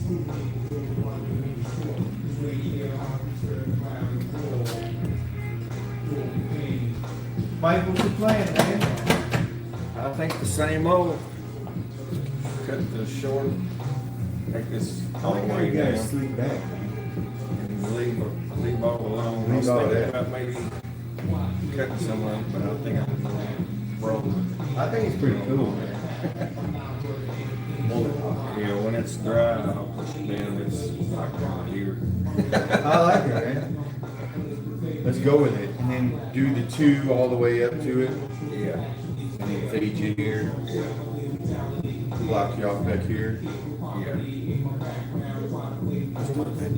Mike, what's your plan, man? I think the same old. Cut this short. Take this all the way You gotta down. sleep back. And leave all alone. I Leave was all thinking that. about maybe cutting some of it, but I think I'm gonna roll it. I think it's pretty cool, man. Yeah, when it's dry, I'll push it down. It's like right here. I like it, man. Let's go with it. And then do the two all the way up to it. Yeah. And then fade you here. Yeah. Block you off back here. Yeah. Let's do it, man.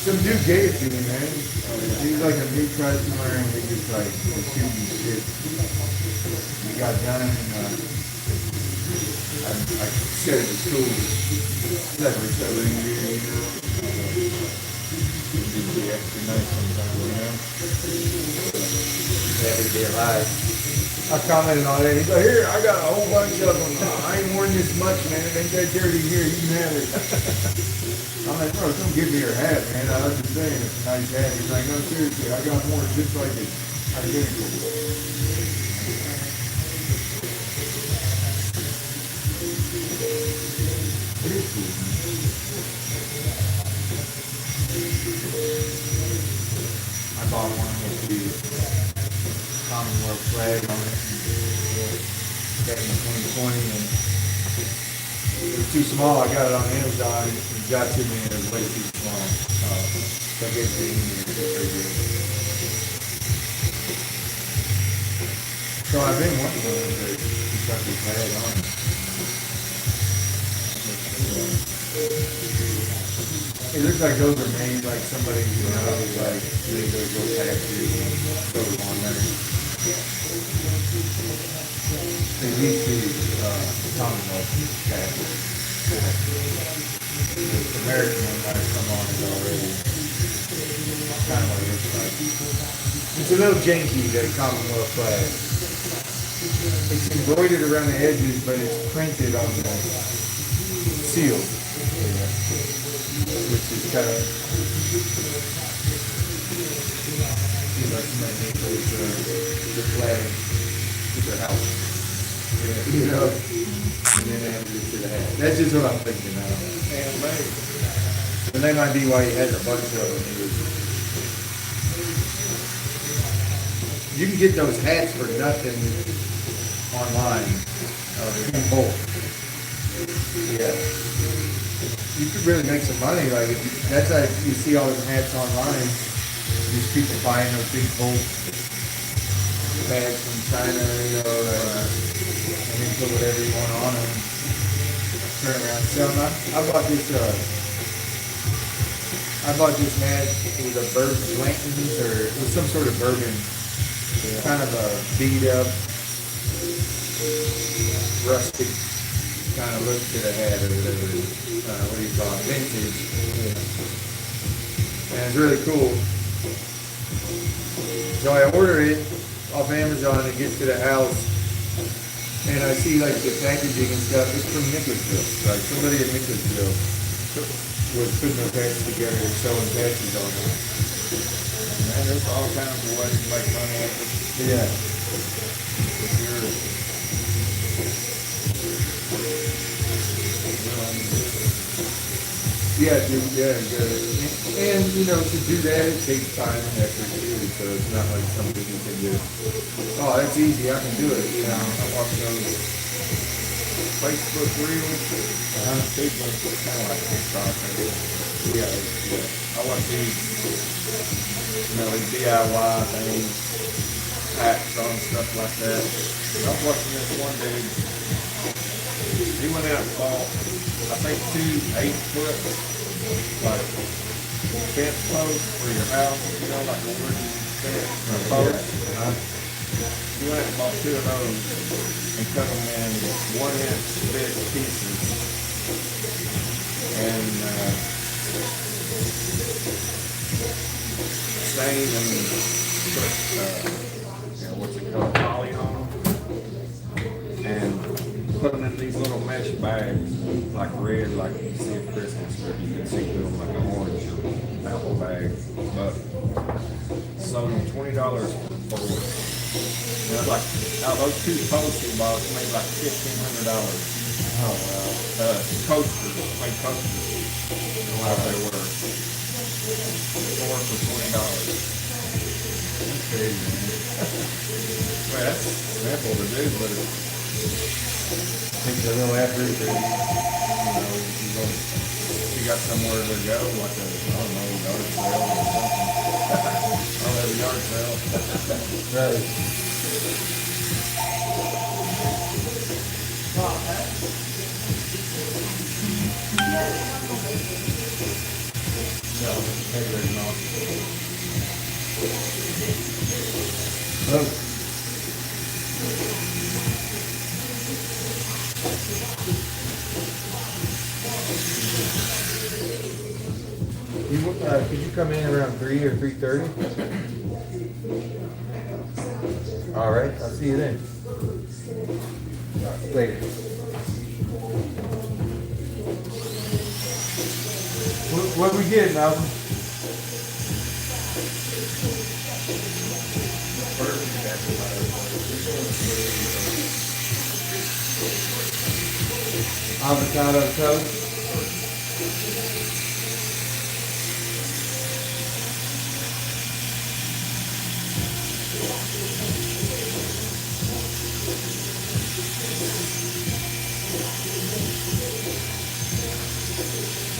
Some dude gave it to me, man. He's like a new customer, and we just like shooting shit. We got done, and I said it was cool. Like we're selling here, you know. It'd be extra nice sometimes, you know? Happy to be alive. I commented on it. He's like, here, I got a whole bunch of them. I ain't worn this much, man. It ain't that dirty here. You can have it. I'm like, bro, don't give me your hat, man. I was just saying, it's a nice hat. He's like, no, seriously, I got more just like it. Identical. It is cool, man. I bought one with the Commonwealth flag on it back in 2020, and it was too small. I got it on Amazon. It got to me and it was way too small. So I gave it to him and it's pretty good. So I've been wanting one of the Kentucky flag on it. It looks like those are made like somebody, you know, like they go factory and throw them on there. They need to Commonwealth flag. The American one might have come on it already. Kind of what it looks like. It's a little janky, the Commonwealth flag. It's embroidered around the edges, but it's printed on the seal, which is kind of, you know, somebody makes the flag to their house. Yeah, you know, and then add it to the hat. That's just what I'm thinking now. And maybe. And that might be why he had a bunch of them. You can get those hats for nothing online. Bulk. Yeah. You could really make some money. Like that's how you see all those hats online. These people buying those big bulk bags from China, you know, and then put whatever you want on them. Turn around and sell them. I bought this hat with a Lykins, or it was some sort of bourbon, kind of a beat up, rustic kind of look to the hat, or whatever. What do you call it? Vintage. And it's really cool. So I order it off Amazon. It gets to the house, and I see like the packaging and stuff. It's from Nicholasville. Like somebody in Nicholasville was putting their patches together and selling patches on them. Man, there's all kinds of ways to make money at it. Yeah. If you're Yeah, and you know, to do that it takes time and effort too, so it's not like something you can do. Oh, that's easy, I can do it, you know. I watch those Facebook reels. Facebook is kind of like TikTok. Yeah. I watch these, you know, these DIY things, hacks on stuff like that. I was watching this one dude. He went out and bought, I think, 2 8-foot, like, fence posts for your house, you know, like a wooden fence post. He went out and bought 2 of those and cut them in 1-inch thick pieces. And stain and put, you know, what's it called, poly on them. And put them in these little mesh bags, like red, like you see at Christmas, but you can see through them like an orange apple bag. But sold them $20 for it. And it's like, now those 2 posts he bought made like $1,500. Oh wow. Coasters, made coasters. Wow, they were 4 for $20. That's crazy, man. Man, that's simple to do, but it Takes a little effort, but you got somewhere to go, like a, I don't know, yard sale or something. I'll have a yard sale. right. No, maybe there's not. Look. Could you come in around 3 or 3:30? All right, I'll see you then. Later. What we get, Malcolm? Avocado toast.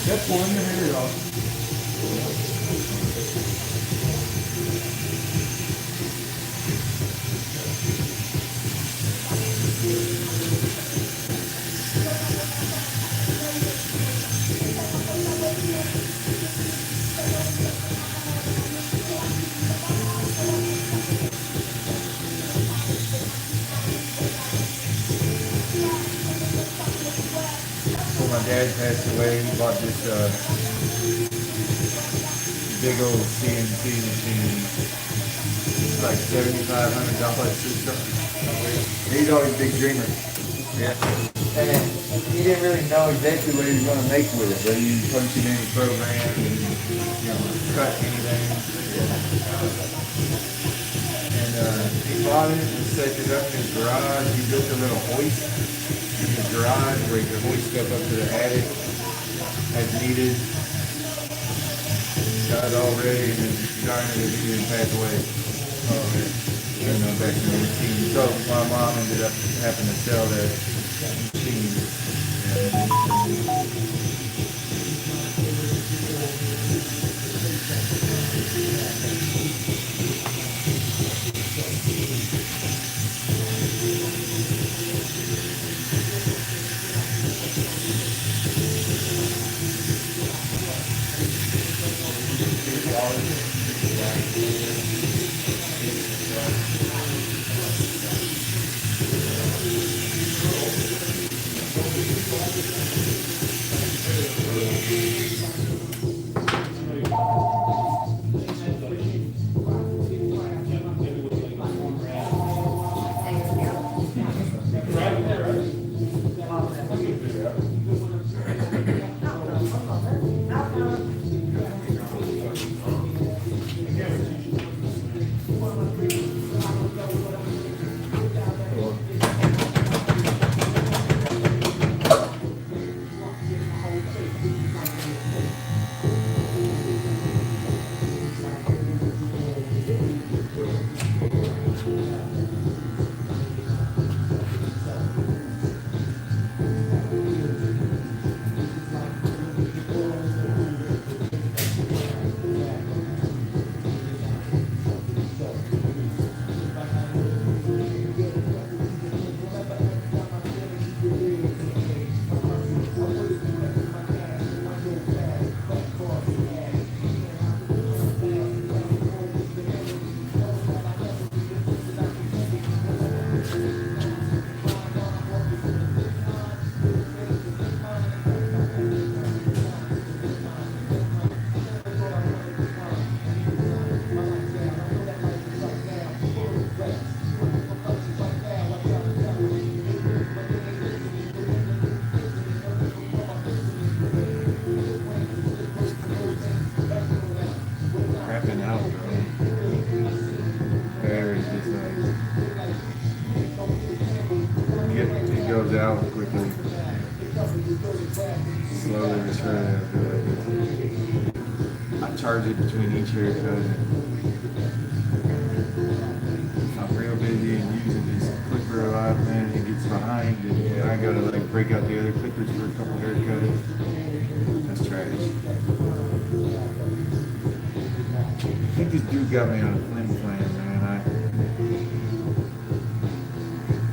That's one here, y'all. My dad passed away. He bought this big old CNC machine. like $7,500 system. He's always a big dreamer. Yeah. And he didn't really know exactly what he was going to make with it, but he punched it in the program and, cut anything. And he bought it and set it up in his garage. He built a little hoist in his garage where he could hoist up to the attic as needed. Got it all ready, and then darn it, he didn't pass away. Back in the 18. So my mom ended up having to sell that machine. Out quickly, slowly return. I charge it between each haircut. If I'm real busy and using this clipper a lot, man, it gets behind, and I gotta like break out the other clippers for a couple haircuts. That's trash. I think this dude got me on a flim plan, man.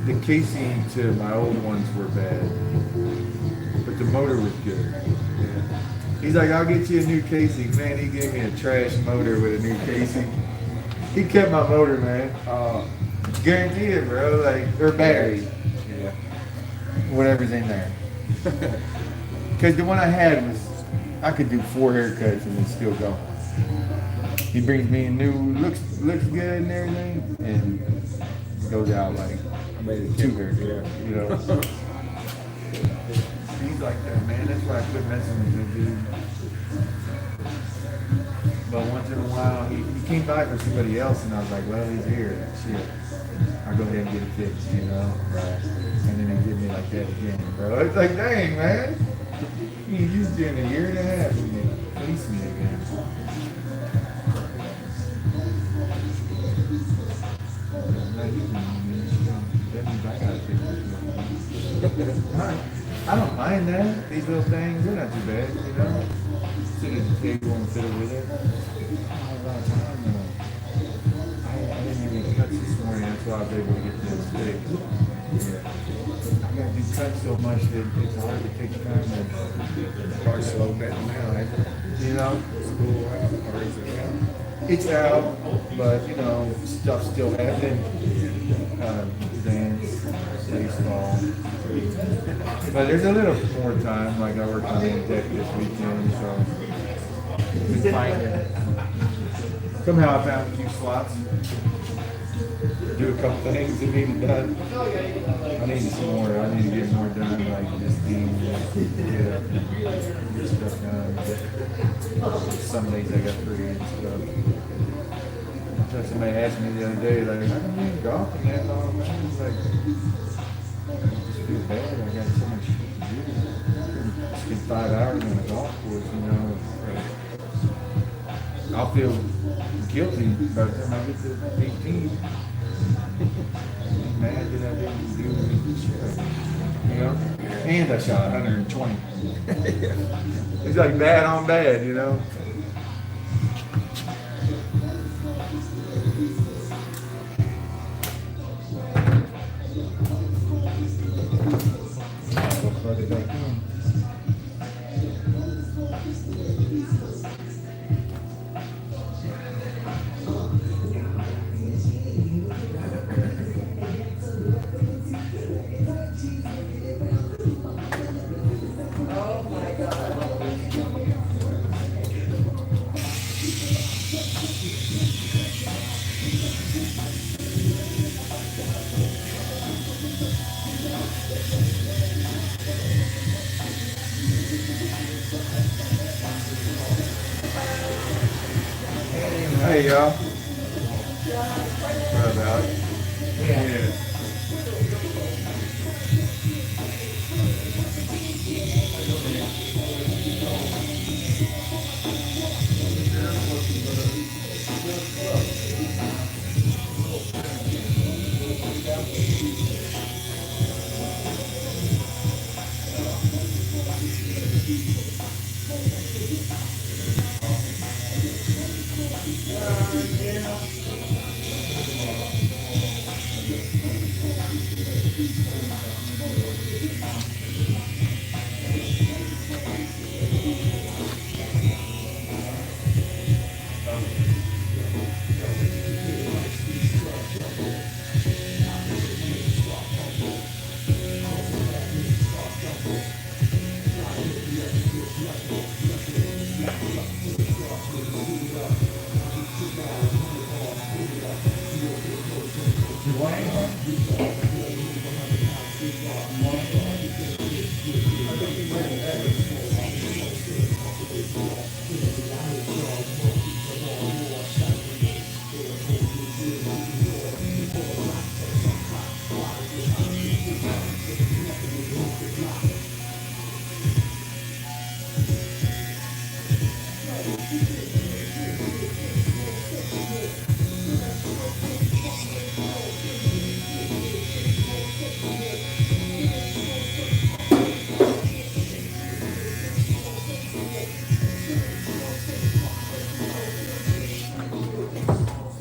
The casing to my old ones were bad, but the motor was good. He's like, I'll get you a new casing. Man, he gave me a trash motor with a new casing. He kept my motor, man. Guarantee it, bro. Like, or battery. Yeah. Whatever's in there. Because the one I had was, I could do 4 haircuts and then still go. He brings me a new, looks good and everything, and goes out like, I made it 2 haircuts, you know. He's like that, man. That's why I quit messing with him, dude. But once in a while, he came by for somebody else, and I was like, well, he's here. Shit. I'll go ahead and get it fixed, you know. Right. And then he did me like that again, bro. It's like, dang, man. You used it in a year and a half, and you fleeced me again. I don't mind that. These little things, they're not too bad, you know. Sit at the table and fiddle with it. I had a lot of time though. I didn't even cut this morning, that's why I was able to get this steak. Yeah. I gotta do cuts so much that it's hard to take time to Hard slow down now, eh? you know. School, or is it out? It's out, but you know, stuff's still happening. Dance, baseball. But there's a little more time, like I worked on the deck this weekend, so been finding. Somehow I found a few slots. do a couple things that needed done. I need some more. I need to get more done, like this thing, get up, get stuff done. Some days I got free and stuff. So somebody asked me the other day, like, how come you ain't golfing that long, man? It's like, I just feel bad. I got so much shit to do. I spend 5 hours on a golf course, you know. I'll feel guilty by the time I get to 18. Mad that I didn't do any shit. You know? And I shot 120. It's like bad on bad, you know? I'll plug it back in. Hey y'all. What about it? Yeah.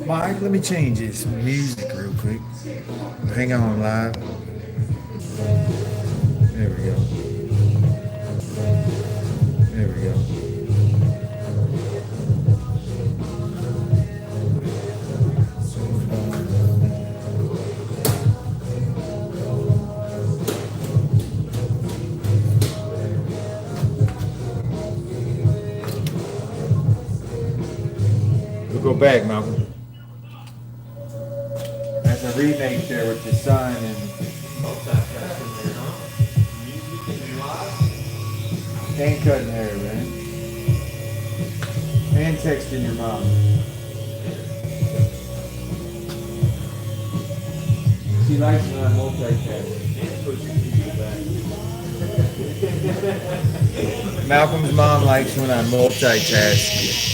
Mike, let me change this music real quick. Hang on, live. There we go. There we go. We'll go back, Malcolm. That's a remake there with your son and cutting hair, man. And texting your mom. She likes when I multitask. Malcolm's mom likes when I multitask.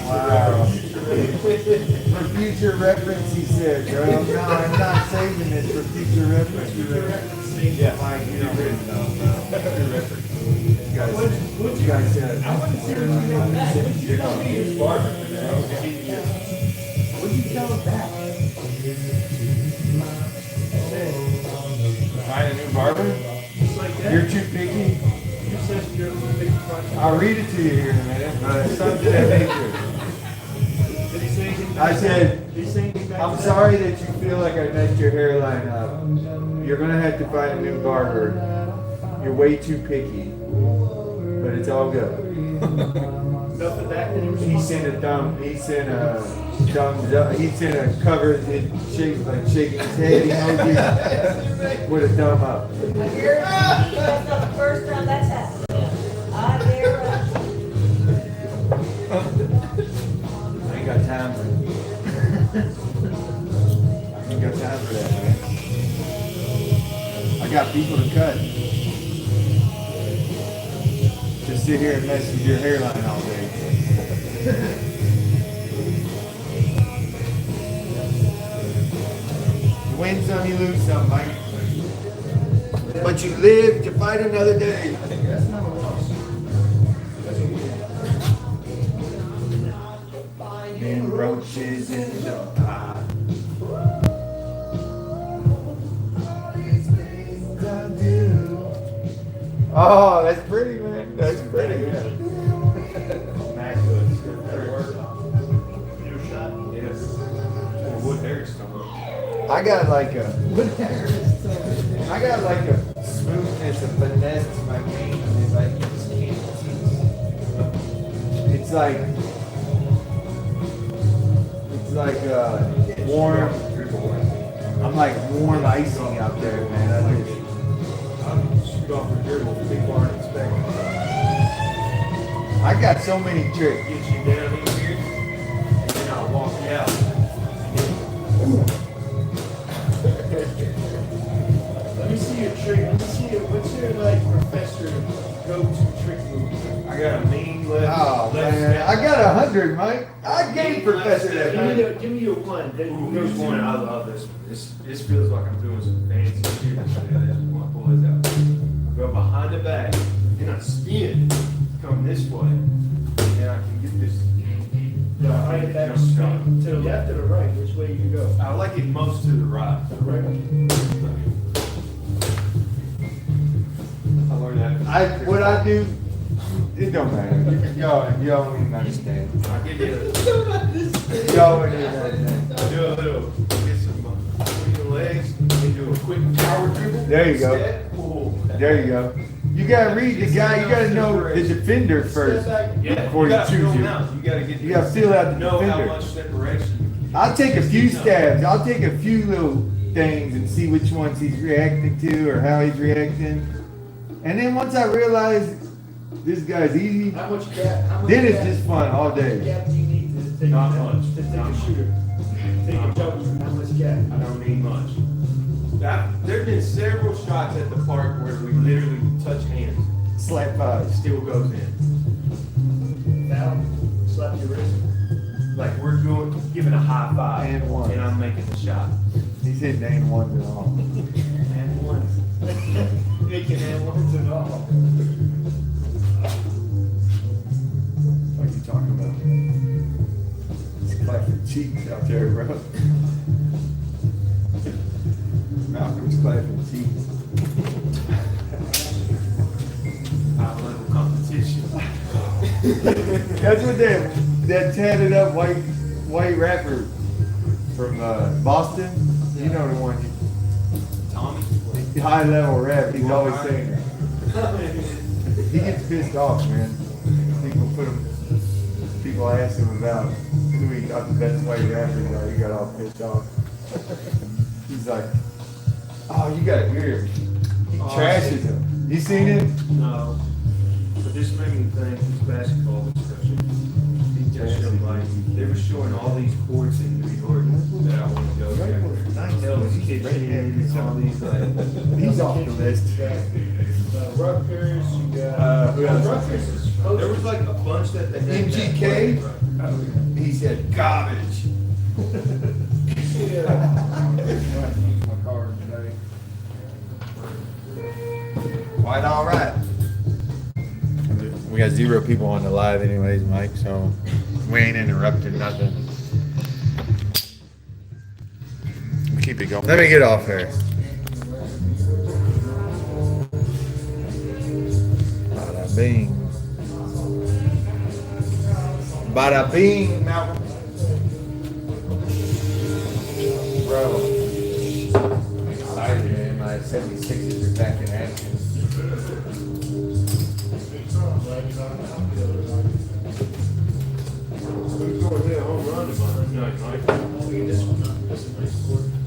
Wow. For future reference, he said, bro. No, I'm not saving this for future reference. Yeah. Like, you know, future reference. What you guys said? I want to see what you What did you tell us that? Find a new barber? You're too picky? I'll read it to you here in a minute, but it's something that nature. Did he say anything? I said, I'm sorry that you feel like I messed your hairline up. You're gonna have to find a new barber. You're way too picky, but it's all good. Enough of that. He sent a thumb. He sent a thumbs up. He sent a cover that shakes like shaking his head emoji with a thumb up. That's not the first time that's happened. I dare. I ain't got time for it. I ain't got time for that, man. I got people to cut. Just sit here and mess with your hairline all day. You win some, you lose some, Mike. But you live to fight another day. And roaches in the pot. Oh, that's pretty, man. That's pretty. I got like a smoothness, a finesse to my game. It's like you just can't teach. It's like warm. I'm like warm icing out there, man. I'm shoot off a dribble, people aren't expecting. I got so many tricks. Get you down in here, and then I'll walk you out. Let me see your trick. Let me see it. What's your like professor go-to trick move? I got a mean left. Oh left man, step. I got 100, Mike. I gave Professor that. Give me your one. There's one. I love this one. This feels like I'm doing some fancy shit. I want to pull this out. I go behind the back, and I spin, come this way, and I can get this. Behind the back, spin to the left or the right? Which way you go? I like it most to the right. To the right. I learned that. What I do, it don't matter. Y'all don't even understand. I'll give you Y'all don't even understand. do a little, get some between the legs, and do a quick power dribble. There you go. Step, pull. There you go. You gotta read the guy. You gotta know the defender first Yeah, before you gotta choose feel you. out. You gotta get. You gotta feel out the know how defender. much separation. I'll take a few stabs. I'll take a few little things and see which ones he's reacting to or how he's reacting. And then once I realize this guy's easy, How much gap? then it's just fun all day. Gap do you need to take? Not much. To take a shooter. Take a jump. How much gap? I don't need much. There've been several shots at the park where we literally touch hands. Slap fives. Still goes in. Foul. Slap your wrist. Like we're giving a high five, And one. and I'm making the shot. He said name ones and all. And ones. Making and ones and all. What are you talking about? It's clapping cheeks out there, bro. Malcolm's clapping cheeks. High level competition. That's what that tatted up white rapper from Boston. You know the one. Tommy. High level rap. He's always saying that. He gets pissed off, man. People ask him about who he thought the best white rappers are. He got all pissed off. He's like, "Oh, you got it weird." He trashes him. You seen it? No. But this made me think this basketball discussion. He just showed like they were showing all these courts in New York that I want to go to. Hell, these kids and all these like He's off the list. Rutgers, you got Who else? Rutgers is there was like a bunch that they had MGK? He said garbage. Quite all right. We got 0 people on the live anyways, Mike, so we ain't interrupting nothing. Keep it going. Let me get off here. Bada bing. Bada bing, Malcolm. 76ers are back in action.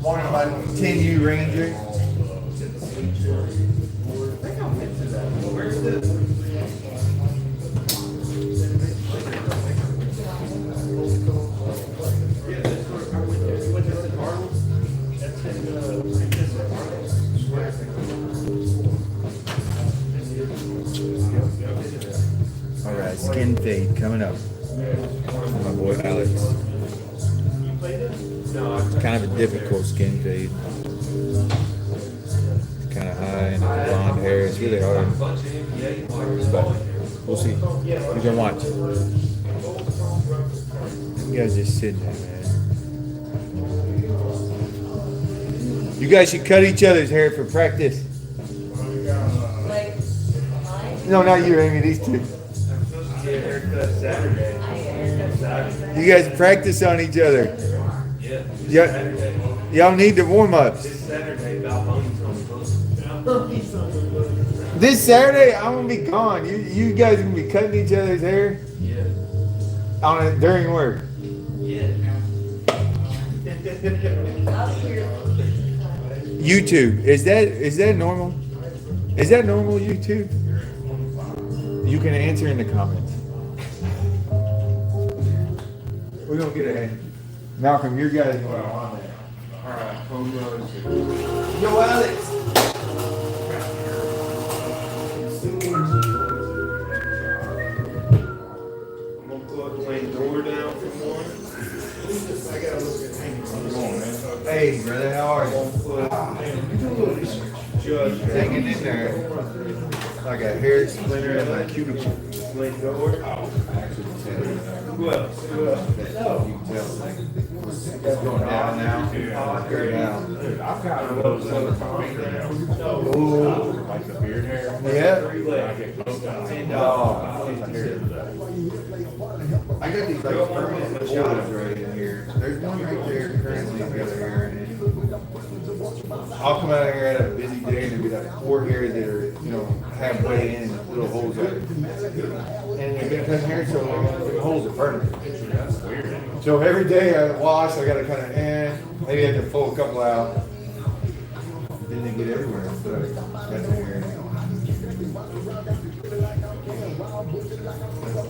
Morning, my 10U Ranger. Where's this? Yeah, that's where I went there. You went to the Cardinals? That's in All right, skin fade coming up. My boy Alex. You played it? No, It's kind of a difficult skin fade. It's kind of high and blonde hair. It's really hard. But we'll see. We're gonna watch. You guys just sitting there, man. You guys should cut each other's hair for practice. Like, mine? No, not you, Amy. These two. I'm supposed to get a haircut Saturday. I get Saturday. You guys practice on each other. Yeah. This Yeah. Saturday. Y'all need the warm-ups. This Saturday, about Pony's on This Saturday, I'm gonna be gone. You guys gonna be cutting each other's hair Yeah. on it during work. Yeah. I'll be here. YouTube, is that normal? Is that normal, YouTube? You can answer in the comments. We're gonna get ahead. Malcolm, your guys are on there. Alright, home runs. Yo, Alex. I'm gonna plug Wayne door down for one. I gotta look at hanging. Hey, brother, how are you? Judge. Hanging in there. Like a hair splinter in my cuticle. Wayne door. Who else? Who else? You can tell. It's going down now. Going down. I've got those other fingernails. Ooh. Like the beard hair. Yeah. I get both out. I got these like permanent machados right in here. There's one right there currently the other hair in it. I'll come out of here at a busy day and there'll be like 4 hairs that are, halfway in and little holes up. And they've been cutting hair so long, the holes are permanent. That's weird. So every day I wash, I gotta kind of, maybe I have to pull a couple out. Then they get everywhere. But that's the hair.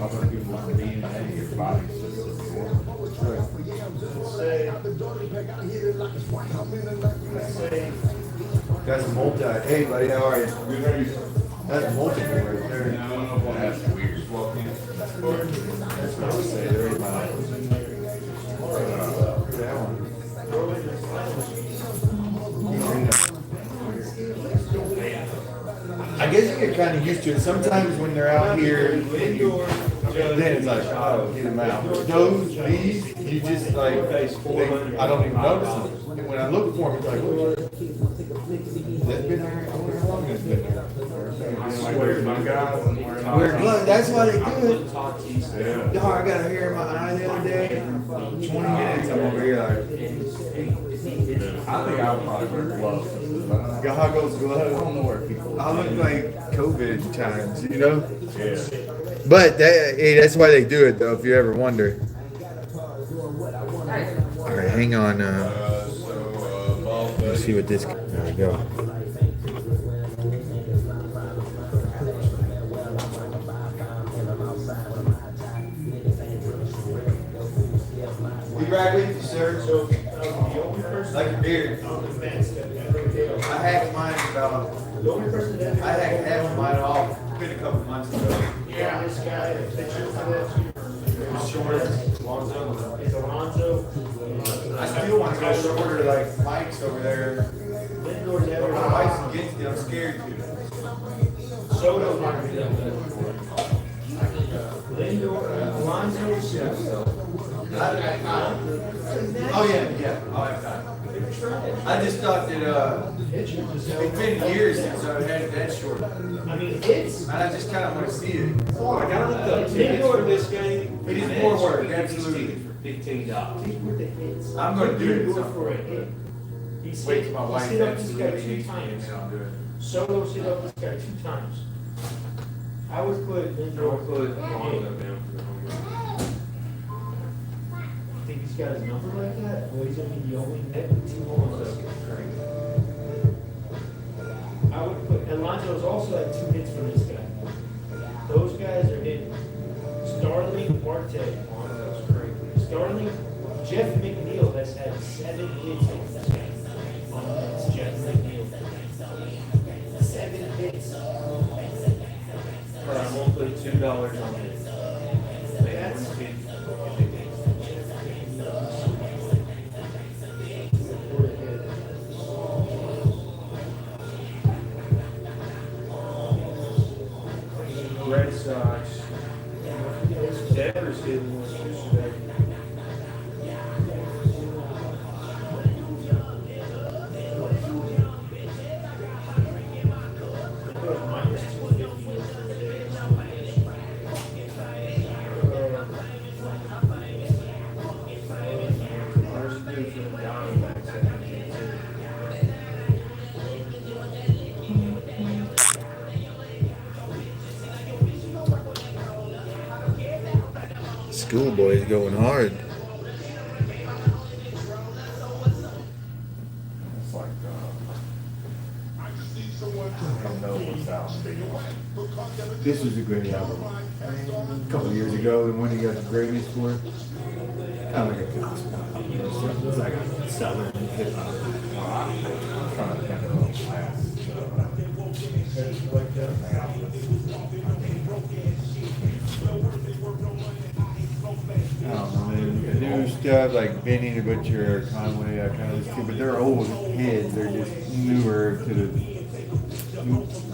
Other people want to be in your body's just That's multi. Hey, buddy, how are you? That's multiple right there. That's weird. That's what I would say. There is my that one. I guess you get kind of used to it. Sometimes when they're out here, then it's like, oh, get them out. These, you just like, I don't even notice them. And when I look for them, it's like, oh, that's been there. I wonder how long it's been there. Wear gloves. That's why they do it. Dog, I got a hair in my eye the other day. 20 minutes, I'm over here like, I think I'll probably wear gloves. goggles, I gloves. don't know where people. I look like COVID times, you know? Yeah. But that's why they do it, though, if you ever wonder. All right, hang on. Let's see what this. There we go. Be right with you, sir. So, like your beard. I hacked mine about. I hacked half of mine off. Been a couple months ago. Yeah, this guy, the picture for this. It was short. Lonzo. It's Alonzo. I still want to go shorter like Mike's over there. Lindor's But ever. my wife's against it. I'm scared to. Soto's not gonna be that good. Lindor, Alonzo. Oh yeah. I'll have time. I just thought that it's been years since I've had that short. I mean, it's. And I just kind of want to see it. I gotta look up tickets for this game. It is more work, absolutely. $15. I'm going to do it. For a hit. He's Wait hit, till my he's wife hit up this absolutely guy hates 2 me, times. and then I'll do it. Solo's hit up this guy 2 times. I would put I would Lindor. Oh, I no, think down for the home run. he's got his number like that. Well, he's only the only net with 2 homers. I would put Alonso's also had 2 hits from this guy. Those guys are hitting. Starling, Marte. That's crazy. Starling, Jeff McNeil has had 7 hits on this guy. It's Jeff McNeil. 7 hits. But I won't put $2 on it. That's Red Sox. Devers didn't want yesterday. First due for the Diamondbacks, I think. Schoolboy's going hard. It's like, I don't know what's out there. This was a great album. A couple of years ago, the one he got the Grammys for. Kind of like a It's like a southern hip hop. I'm trying to think of the last. I don't know, man. The new stuff like Benny the Butcher or Conway, I kind of listen to, but they're old heads. They're just newer to the,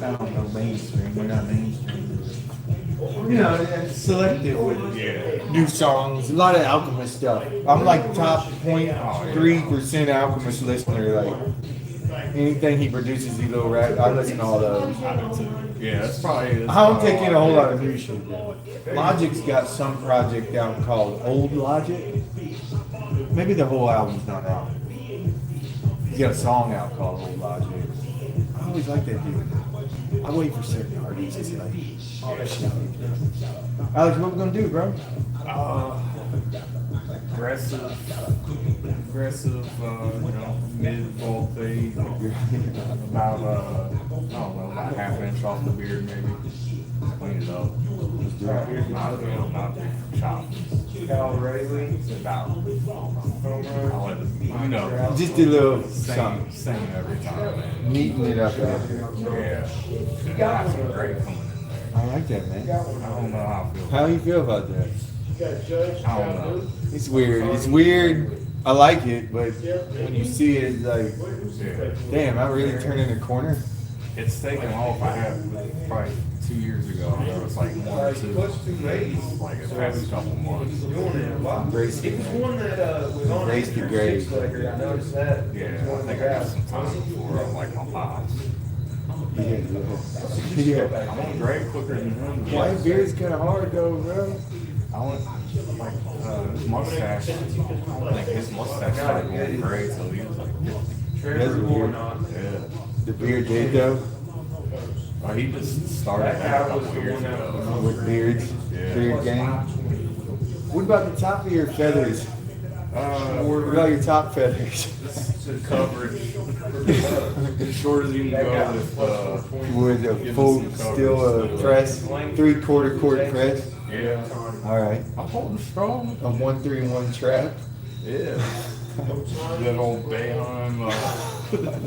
I don't know, mainstream. They're not mainstream. You know, and selective with new songs. A lot of Alchemist stuff. I'm like top 0.3% Alchemist listener. Like anything he produces, he little rap. I listen to all those. Yeah, that's probably. I don't take in a whole lot of new shit. Logic's got some project out called Old Logic. Maybe the whole album's not out. He's got a song out called Old Logic. I always like that dude. I wait for certain artists to like, oh, that shit. Alex, what we gonna do, bro? Aggressive, mid-volt fade. About, I don't know, about ½ inch off the beard maybe. Clean it up. Not big chop. Cal Rayleigh. It's about, I'll let it, you know. Just a little Same, something. same every time, man. Neaten it up. Yeah. Got some great coming in there. I like that, man. I don't know how I feel. How do you feel about that? You got Judge, I don't know. It's weird. It's weird. I like it, but when you see it, it's like, Yeah. damn, I really turned in a corner. It's taken off. I have probably 2 years ago. There was like 1 or 2 days, like the past couple months. Embrace It it. was one that was on Embrace the grave. Record. I noticed that. Yeah, I think I got some time before I like my pops. Yeah. I went grave quicker than him. White beard's kind of hard though, bro. I went like his mustache. I don't think his mustache started going gray till he was like 50. That's weird. Yeah. The beard did though. He just started That that guy a couple was the years one that ago. was With beards, Yeah. beard gang. What about the top of your feathers? What about your top feathers? To coverage. As short as you can go with, With a full, still a press, 3/4 cord press. yeah. All right. I'm holding strong. A 1-3-1 trap. Yeah. That old Bayheim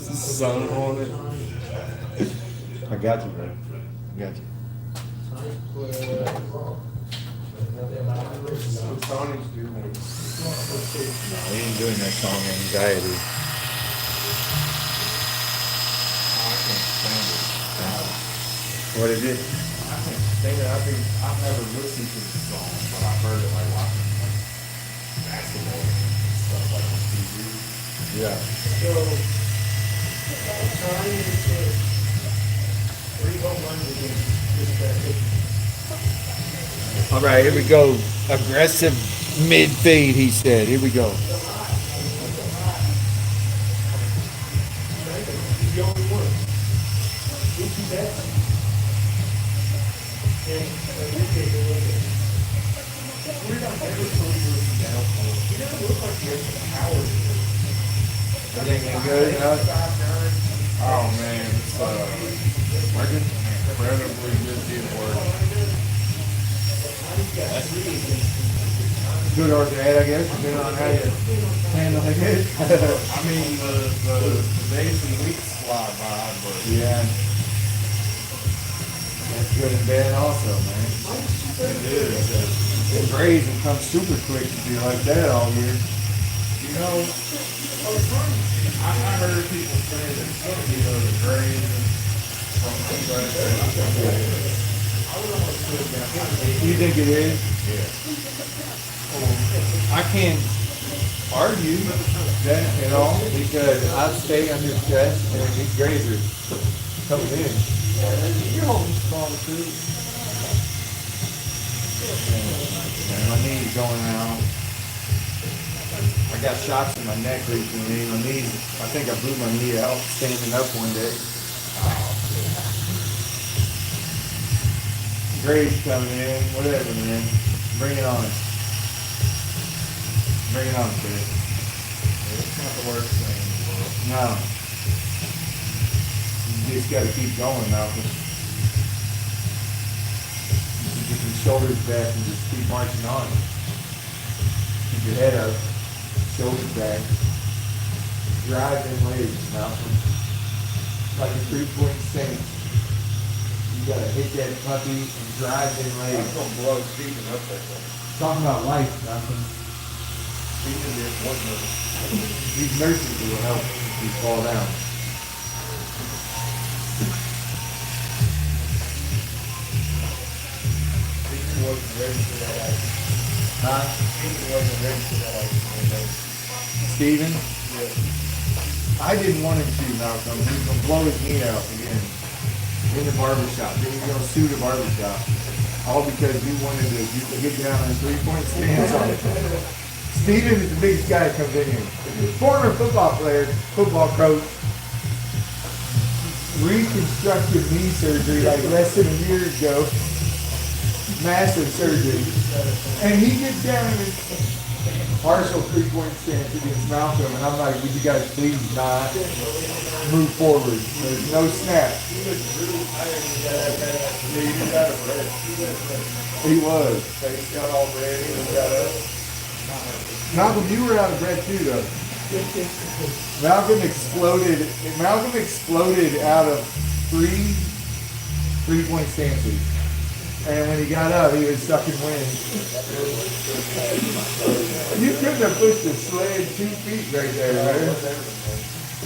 sun on it. I got you, bro. I got you. Tony's doing it. No, he ain't doing that song Anxiety. I can't stand it. What is it? I can't stand it. I've never listened to the song, but I've heard it like watching like basketball and stuff like on TV. Yeah. So, Tony is 3 home runs against this guy. All right, here we go. Aggressive mid fade, he said. Here we go. sets. And we take a look at. We're not ever supposed to listen to alcohol. You don't look like you have some power. Everything good, huh? 5'9". Oh man, it's working incredibly good deal work. Good or bad, I guess, depending on how you handle it. I mean, the days and weeks fly by, but Yeah. That's good and bad also, man. it is. It rains and comes super quick to be like that all year. You know, I heard people say that, the grades from You think it is? Yeah. I can't argue that at all because I stay under stress and these grades are coming in. You're holding strong too. And my knee's going out. I got shots in my neck recently. My knees, I think I blew my knee out standing up one day. Grades coming in, whatever, man. Bring it on. Bring it on, kid. It's not the worst thing in the world. No. You just gotta keep going, Malcolm. You can get your shoulders back and just keep marching on. Keep your head up, shoulders back. Drive them legs, Malcolm. Like a 3-point stance. You gotta hit that puppy and drive them I'm legs. gonna blow Stephen up that way. Talking about life, Malcolm. Stephen is one of them. These nurses will help if you fall down. Stephen wasn't ready for that ice. Huh? Stephen wasn't ready for that ice. Steven? Yeah. I didn't want him to, Malcolm. He was gonna blow his knee out again. In the barbershop. Then he was gonna sue the barbershop. All because you wanted to get down on a 3-point stance on it. Steven is the biggest guy that comes in here. Former football player, football coach, reconstructive knee surgery like less than a year ago. Massive surgery. And he gets down in his partial 3-point stance against Malcolm, and I'm like, would you guys please not move forward? There's no snap. He was. Face got all red, he got up. Malcolm, you were out of breath too, though. Malcolm exploded. Malcolm exploded out of 3-point stances. And when he got up, he was sucking wind. You couldn't have pushed a sled 2 feet right there, man.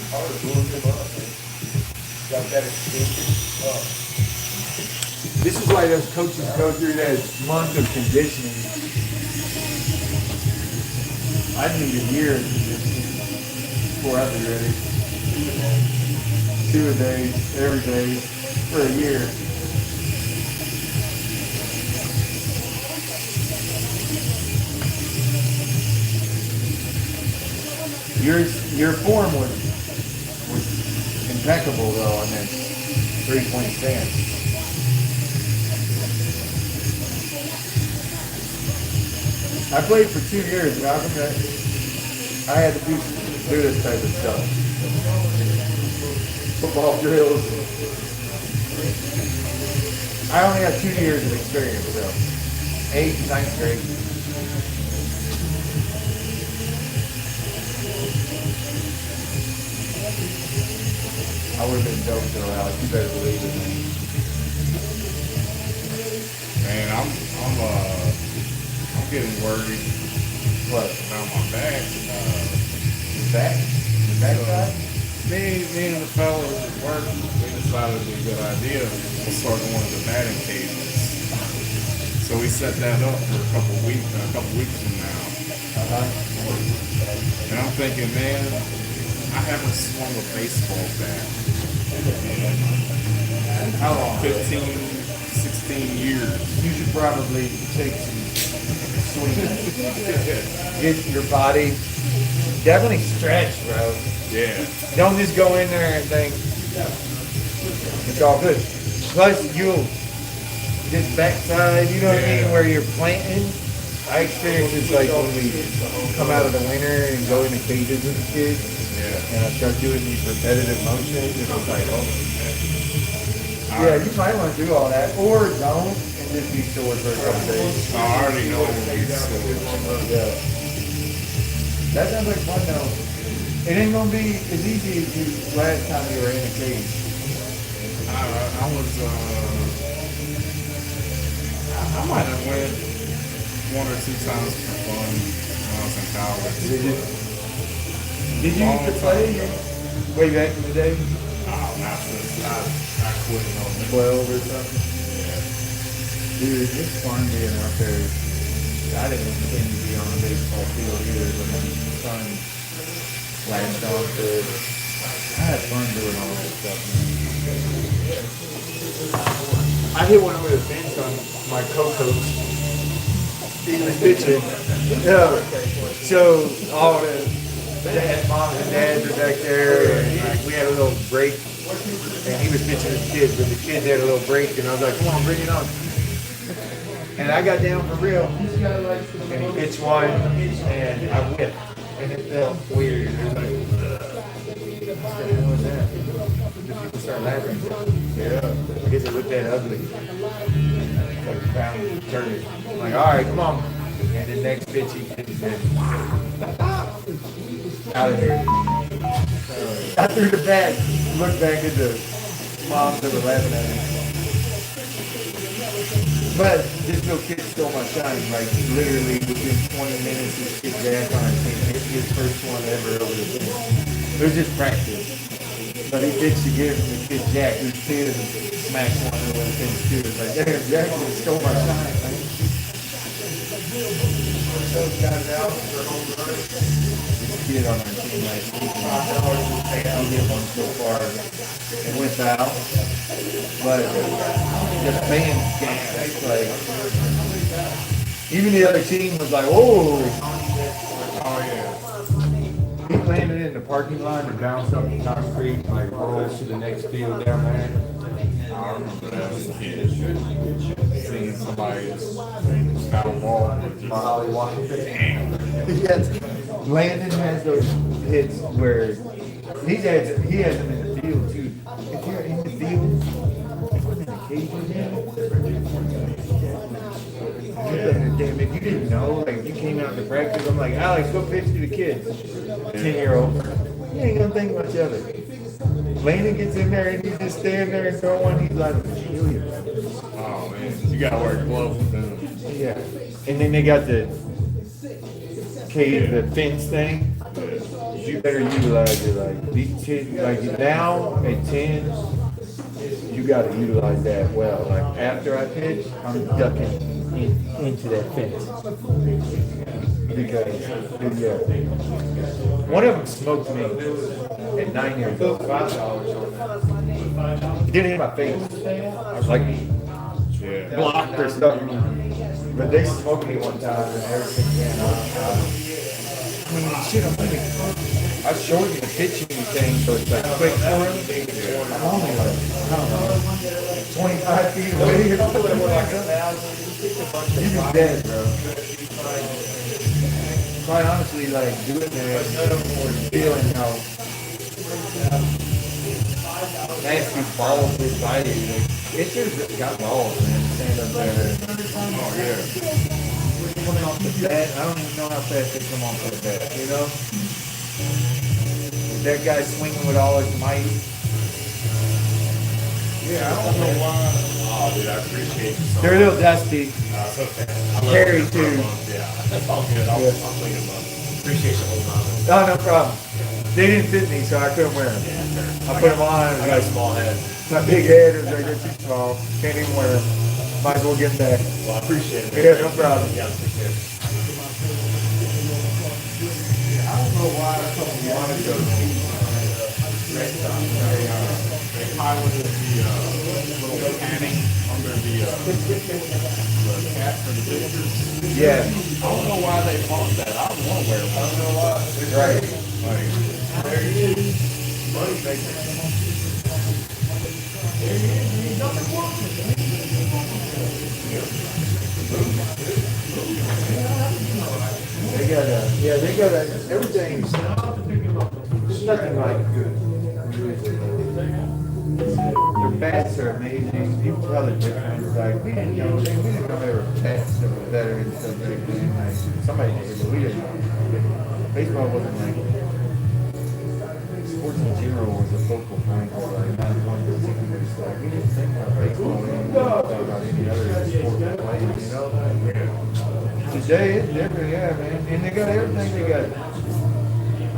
I was blowing him up. Got that extension up. This is why those coaches go through that month of conditioning. I need a year of conditioning before I'd be ready. 2 a day, every day, for a year. Your form was impeccable though on that 3-point stance. I played for 2 years, Malcolm. I had to do this type of stuff. Football drills. I only have 2 years of experience though. 8th and 9th grade. I would have been dope though, Alex. You better believe it, man. Man, I'm getting worried. What? About my back. Back? The back side? Me and the fellows at work, we decided it was a good idea. We'll start one of the batting cages. So we set that up for a couple weeks from now. And I'm thinking, man, I haven't swung a baseball bat in How long? 15, 16 years. You should probably take some swings. Get your body. Definitely stretch, bro. Yeah. Don't just go in there and think, It's all good. Plus, this backside, you know what I mean, where you're planting. I experience this like when we come out of the winter and go into cages with the kids. Yeah. And I start doing these repetitive motions, and it's like, oh. Yeah, you might want to do all that, or don't, and just be sore for a couple days. I already know it will be sore. Yeah. That sounds like fun though. It ain't gonna be as easy as you last time you were in a cage. I was, I might have went 1 or 2 times for fun when I was in college. Did you used to play way back in the day? Not since I quit on it. 12 or something? Dude, it's fun being out there. I didn't intend to be on a baseball field either, but my son latched on to it. I had fun doing all that stuff, man. I hit one over the fence on my co-coach. He was pitching. Yeah. So all the moms and dads are back there, and like, we had a little break, and he was pitching his kids, but the kids had a little break, and I was like, come on, bring it on. And I got down for real, and he pitched one, and I whipped, and it felt weird. It was like, what the hell was that? The people start laughing. Yeah, I guess it looked that ugly. Like a found turkey. I'm like, all right, come on. And the next pitch he pitched it. Out of here. I threw the bat, looked back at the moms that were laughing at me. But this little kid stole my shine. Like, literally within 20 minutes, this kid Jack on his first one ever over the fence. It was just practice. But he pitched again from the kid Jack, who's 10, and smacked one over the fence too. It's like, damn, Jack just stole my shine, man. Those guys out for home run. This kid on our team last week, he hit one so far and went foul. But the fans gasped, like, even the other team was like, whoa. Oh yeah. He landed in the parking lot and bounced up the concrete, like rolls to the next field down there. I remember that as a kid. Seeing somebody's foul ball with Molly Washington. Yes. Landon has those hits where he has them in the field too. If you're in the field, in the cage with him, damn, if you didn't know, like you came out to practice, I'm like, Alex, go pitch to the kids. 10-year-old. You ain't gonna think much of it. Landon gets in there and you just stand there and throw one, he's like, kill you. Oh man, you gotta wear gloves with them. Yeah. And then they got the fence thing. You better utilize it. Like these kids, like now at 10, you gotta utilize that well. Like after I pitch, I'm ducking into that fence. Because yeah. One of them smoked me at 9 years old. He didn't hit my face. I was like blocked or something. But they smoked me one time and everything came out. I mean, shit, I showed you the pitching thing, so it's like quick for him. I'm only like, I don't know, 25 feet away or something. He's just dead, bro. Quite honestly, like, doing that, feeling how nasty balls his body is. It just got balls, man. Stand up there. Oh, yeah. Coming off the bat, I don't even know how fast they come off the bat, you know? That guy swinging with all his might. Yeah, I don't know why. Oh, dude, I appreciate you so They're a little dusty. It's okay. Carry too. Yeah, that's all good. I'll clean them up. Appreciate you holding on. Oh, no problem. They didn't fit me, so I couldn't wear them. Yeah, sure. I put them on. I got a small head. My big head is like, they're too small. Can't even wear them. Might as well get them back. Well, I appreciate it. Yeah, no problem. Yeah, appreciate it. I don't know why a couple of years ago, They piloted the little panning under the cap for the pictures. yeah, I don't know why they bought that. I don't want to wear one. I don't know why. right. Like, money maker. Ain't nothing working. They got everything's, there's nothing like their bats are amazing. You can tell the difference. Like, we didn't know there were bats that were better and stuff like that. Like, somebody did, but we didn't know. Baseball wasn't like, sports in general was a focal point. Or like, not one particular, it's like, we didn't think about baseball. We didn't think about any other sport to play, you know? Today, it's different, yeah, man. And they got everything.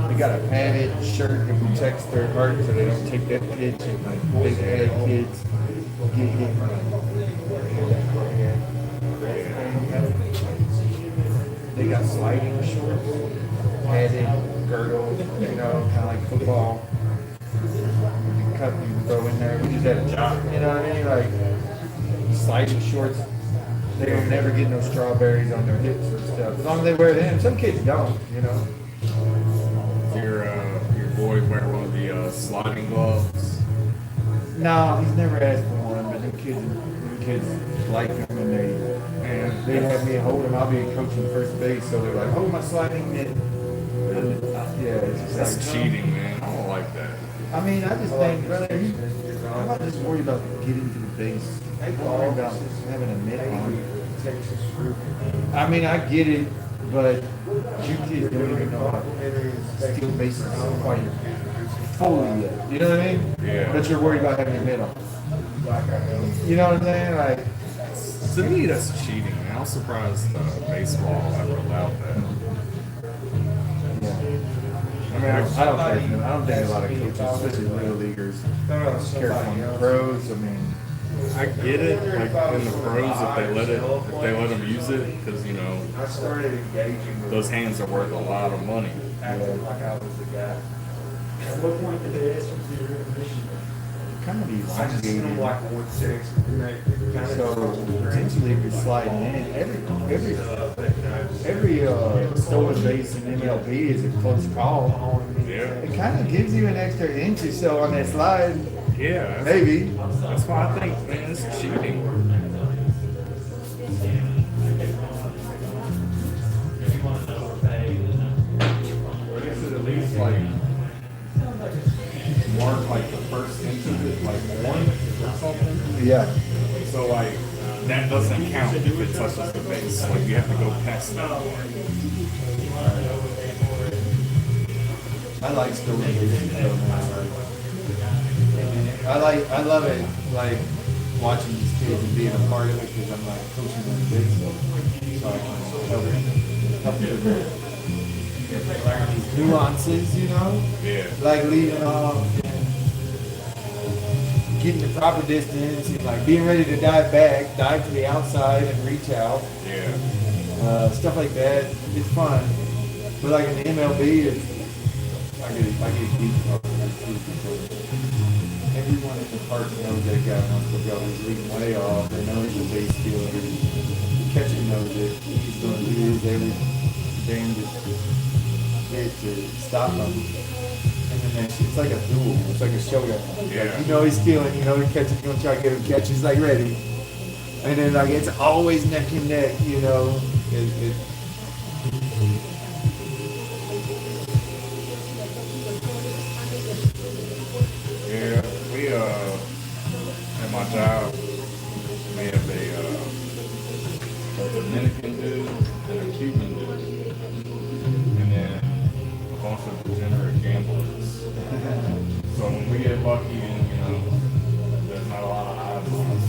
They got a padded shirt that protects their heart so they don't take that pitch and like big head kids get hit. They got sliding shorts, padded, girdle, you know, kind of like football. The cup you can throw in there. We just had a job, you know what I mean? Like sliding shorts. They don't never get no strawberries on their hips or stuff. As long as they wear them. Some kids don't, you know. Your boy wear one of the sliding gloves. No, he's never asked for one, but them kids like them and they have me hold them. I'll be coaching first base, so they're like, "Oh, my sliding mitt." And, yeah, it's just That's like, cheating, man. I don't like that. I mean, I just think, brother, I'm not just worried about getting to the base. I'm worried about having a mitt on. I mean, I get it, but you kids don't even know how to steal bases quite fully yet. You know what I mean? Yeah. But you're worried about having a mitt on. You know what I'm saying? Like, To me, that's cheating, man. I'm surprised baseball ever allowed that. I mean, I don't think a lot of coaches, especially little leaguers, care for the pros. I mean, I get it, like in the pros, if they let them use it, because you know I started engaging with those hands are worth a lot of money. acting like I was the guy. At what point did they ask you for your information? kind of be I just sent them elongated. like one text and they kind of. So potentially, if you're sliding in, every stolen base in MLB is a close call. Yeah, It kind of gives you an extra inch or so on that slide, yeah. maybe. That's why I think, man, it's cheating. I guess it at least like mark like the first inch of it, like one or something. Yeah. So like that doesn't count if it touches the base. Like you have to go past that one. I like stolen bases though, man. I love it, like watching these kids and being a part of it because I'm like coaching them big, so I can help them learn these nuances, you know, Yeah. like leading off, getting the proper distance, and like being ready to dive back, dive to the outside and reach out, Yeah. stuff like that. It's fun, but like in the MLB, I get beat up. Everyone in the park knows that guy wants to go. He's leading way off. They know he's a base stealer. The catcher knows it. He's going to do his every damnedest hit to stop him. And then it's like a duel. It's like a showdown. Yeah. Like, you know he's stealing. You know the catcher's going to try to get him catch. He's like ready. And then like it's always neck and neck. You know. Yeah, we at my job, we have a Dominican dude and a Cuban dude, and then a bunch of degenerate gamblers. So when we get lucky and you know, there's not a lot of eyes on us.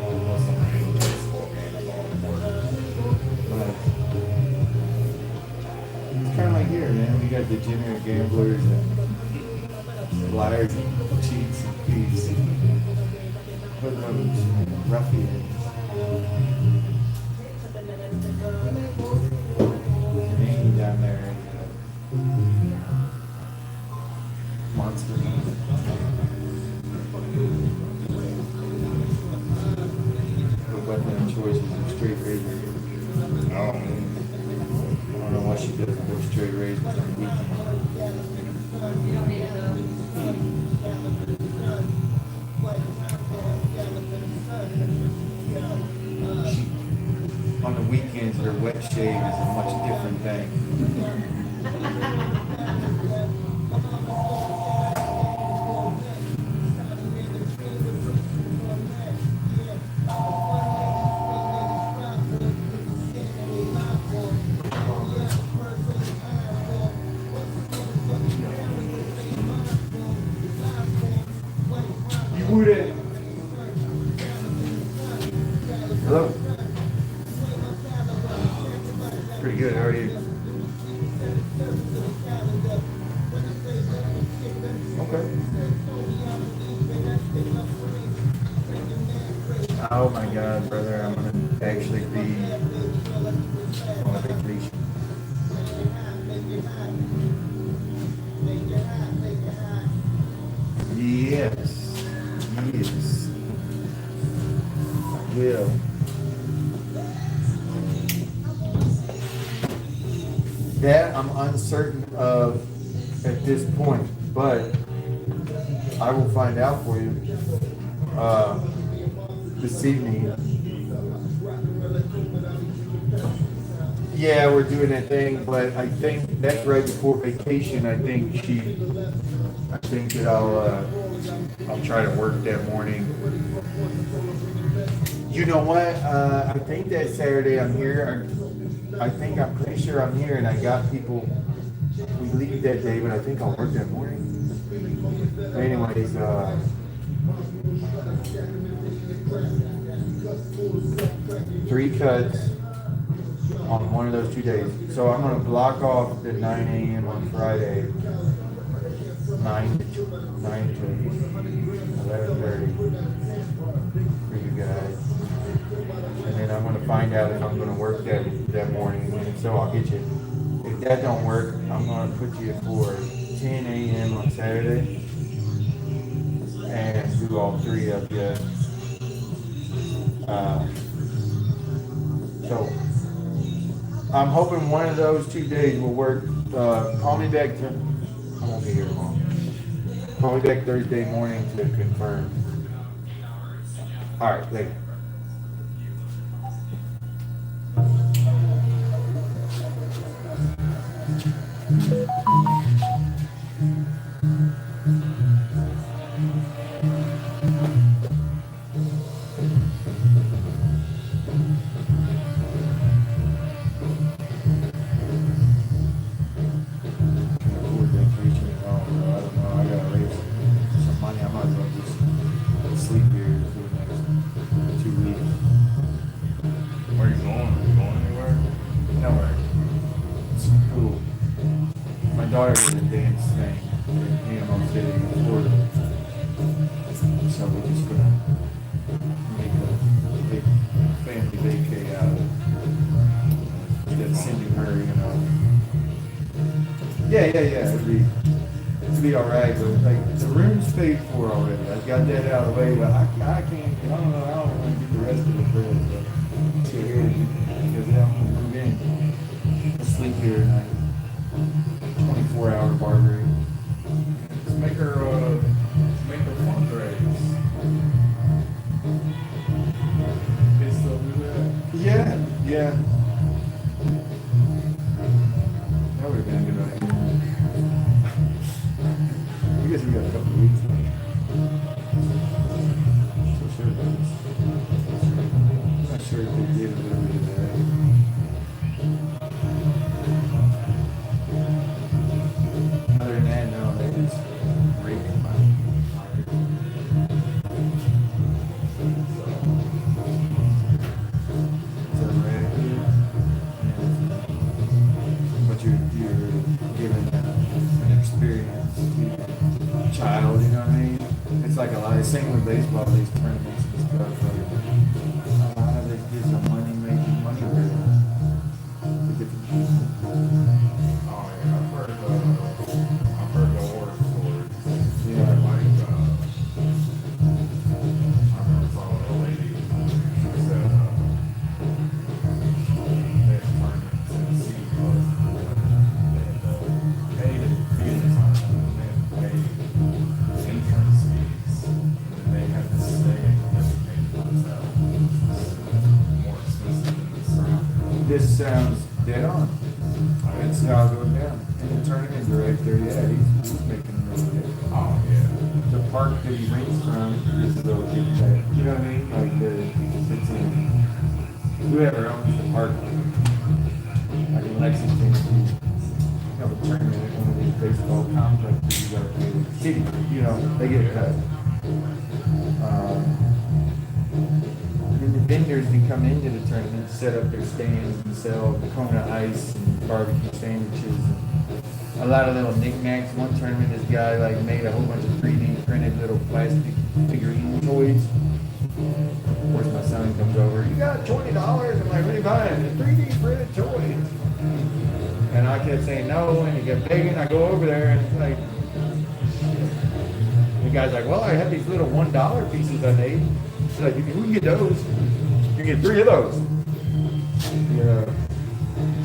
Unless some random baseball game is on the board. It's kind of like here, man. We got degenerate gamblers and liars and cheats and thieves and hoodlums and ruffians. And Amy down there, monster. The weapon of choice is a straight razor. I don't know why she doesn't go straight razors on the weekend. their wet shave is a much different thing. You wouldn't. Hello. Pretty good. How are you? Okay. Oh my God, brother! I'm gonna actually be on a vacation. Yes. Yes. I will. That I'm uncertain of at this point, but I will find out for you this evening. Yeah, we're doing that thing, but I think that's right before vacation. I think that I'll try to work that morning. You know what? I think that Saturday I'm here. I'm pretty sure I'm here, and I got people. We leave that day, but I think I'll work that morning. Anyways, 3 cuts on one of those 2 days. So I'm gonna block off the 9 a.m. on Friday, 9 to 11:30 for you guys. And then I'm gonna find out if I'm gonna work that morning, and so I'll get you. If that don't work, I'm gonna put you for 10 a.m. on Saturday and do all 3 of you. So I'm hoping one of those 2 days will work. Call me back I won't be here tomorrow. Call me back Thursday morning to confirm. All right, later. Where you going? Are you going anywhere? Nowhere. It's cool. My daughter did a dance thing in Panama City, Florida. So we're just gonna make a big family vacay out of it. Just sending her, you know. Yeah. It'll be alright, but like the room's paid for already. I got that out of the way, but I can't. I don't know how I'm gonna get the rest of the bills. But so here, because I'm gonna move in. I'll sleep here tonight. 24-hour barbering. Just make her fundraise. They still do that? Yeah. That would have been a good idea. I guess we got a couple of weeks. So sure it is. I'm not sure if they did a little bit of that. Other than that, no, they just rake my pocket. So but you're given an experience child, you know what I mean? It's like a lot. Same with baseball, these tournaments and stuff. Like, they do some money making money. Oh yeah, I've heard the horror stories. Yeah. Like, I remember talking to a lady who said, they had tournaments in Sea Club. They paid to be in the tournament. They had to pay entrance fees. And they had to stay in the hotel. More expensive than the surrounding just sounds dead on. That's how it goes down. In the tournament director, yeah, he's making a little bit. Oh, yeah. The park that he rents from is a little bit better. You know what I mean? Like it's in whoever owns the park. Like in Lexington, you have a tournament at one of these baseball complexes, you gotta pay the city. You know, they get cut. Then the vendors can come into the tournament, set up their stands and sell Kona ice and barbecue sandwiches. A lot of little knickknacks. One tournament, this guy like made a whole bunch of 3D printed little plastic figurine toys. Of course, my son comes over. You got $20? I'm like, what are you buying? A 3D printed toy. And I kept saying no, and he kept begging. I go over there, and it's like, the guy's like, well, I have these little $1 pieces I made. He's like, we can get those. You can get 3 of those. Yeah.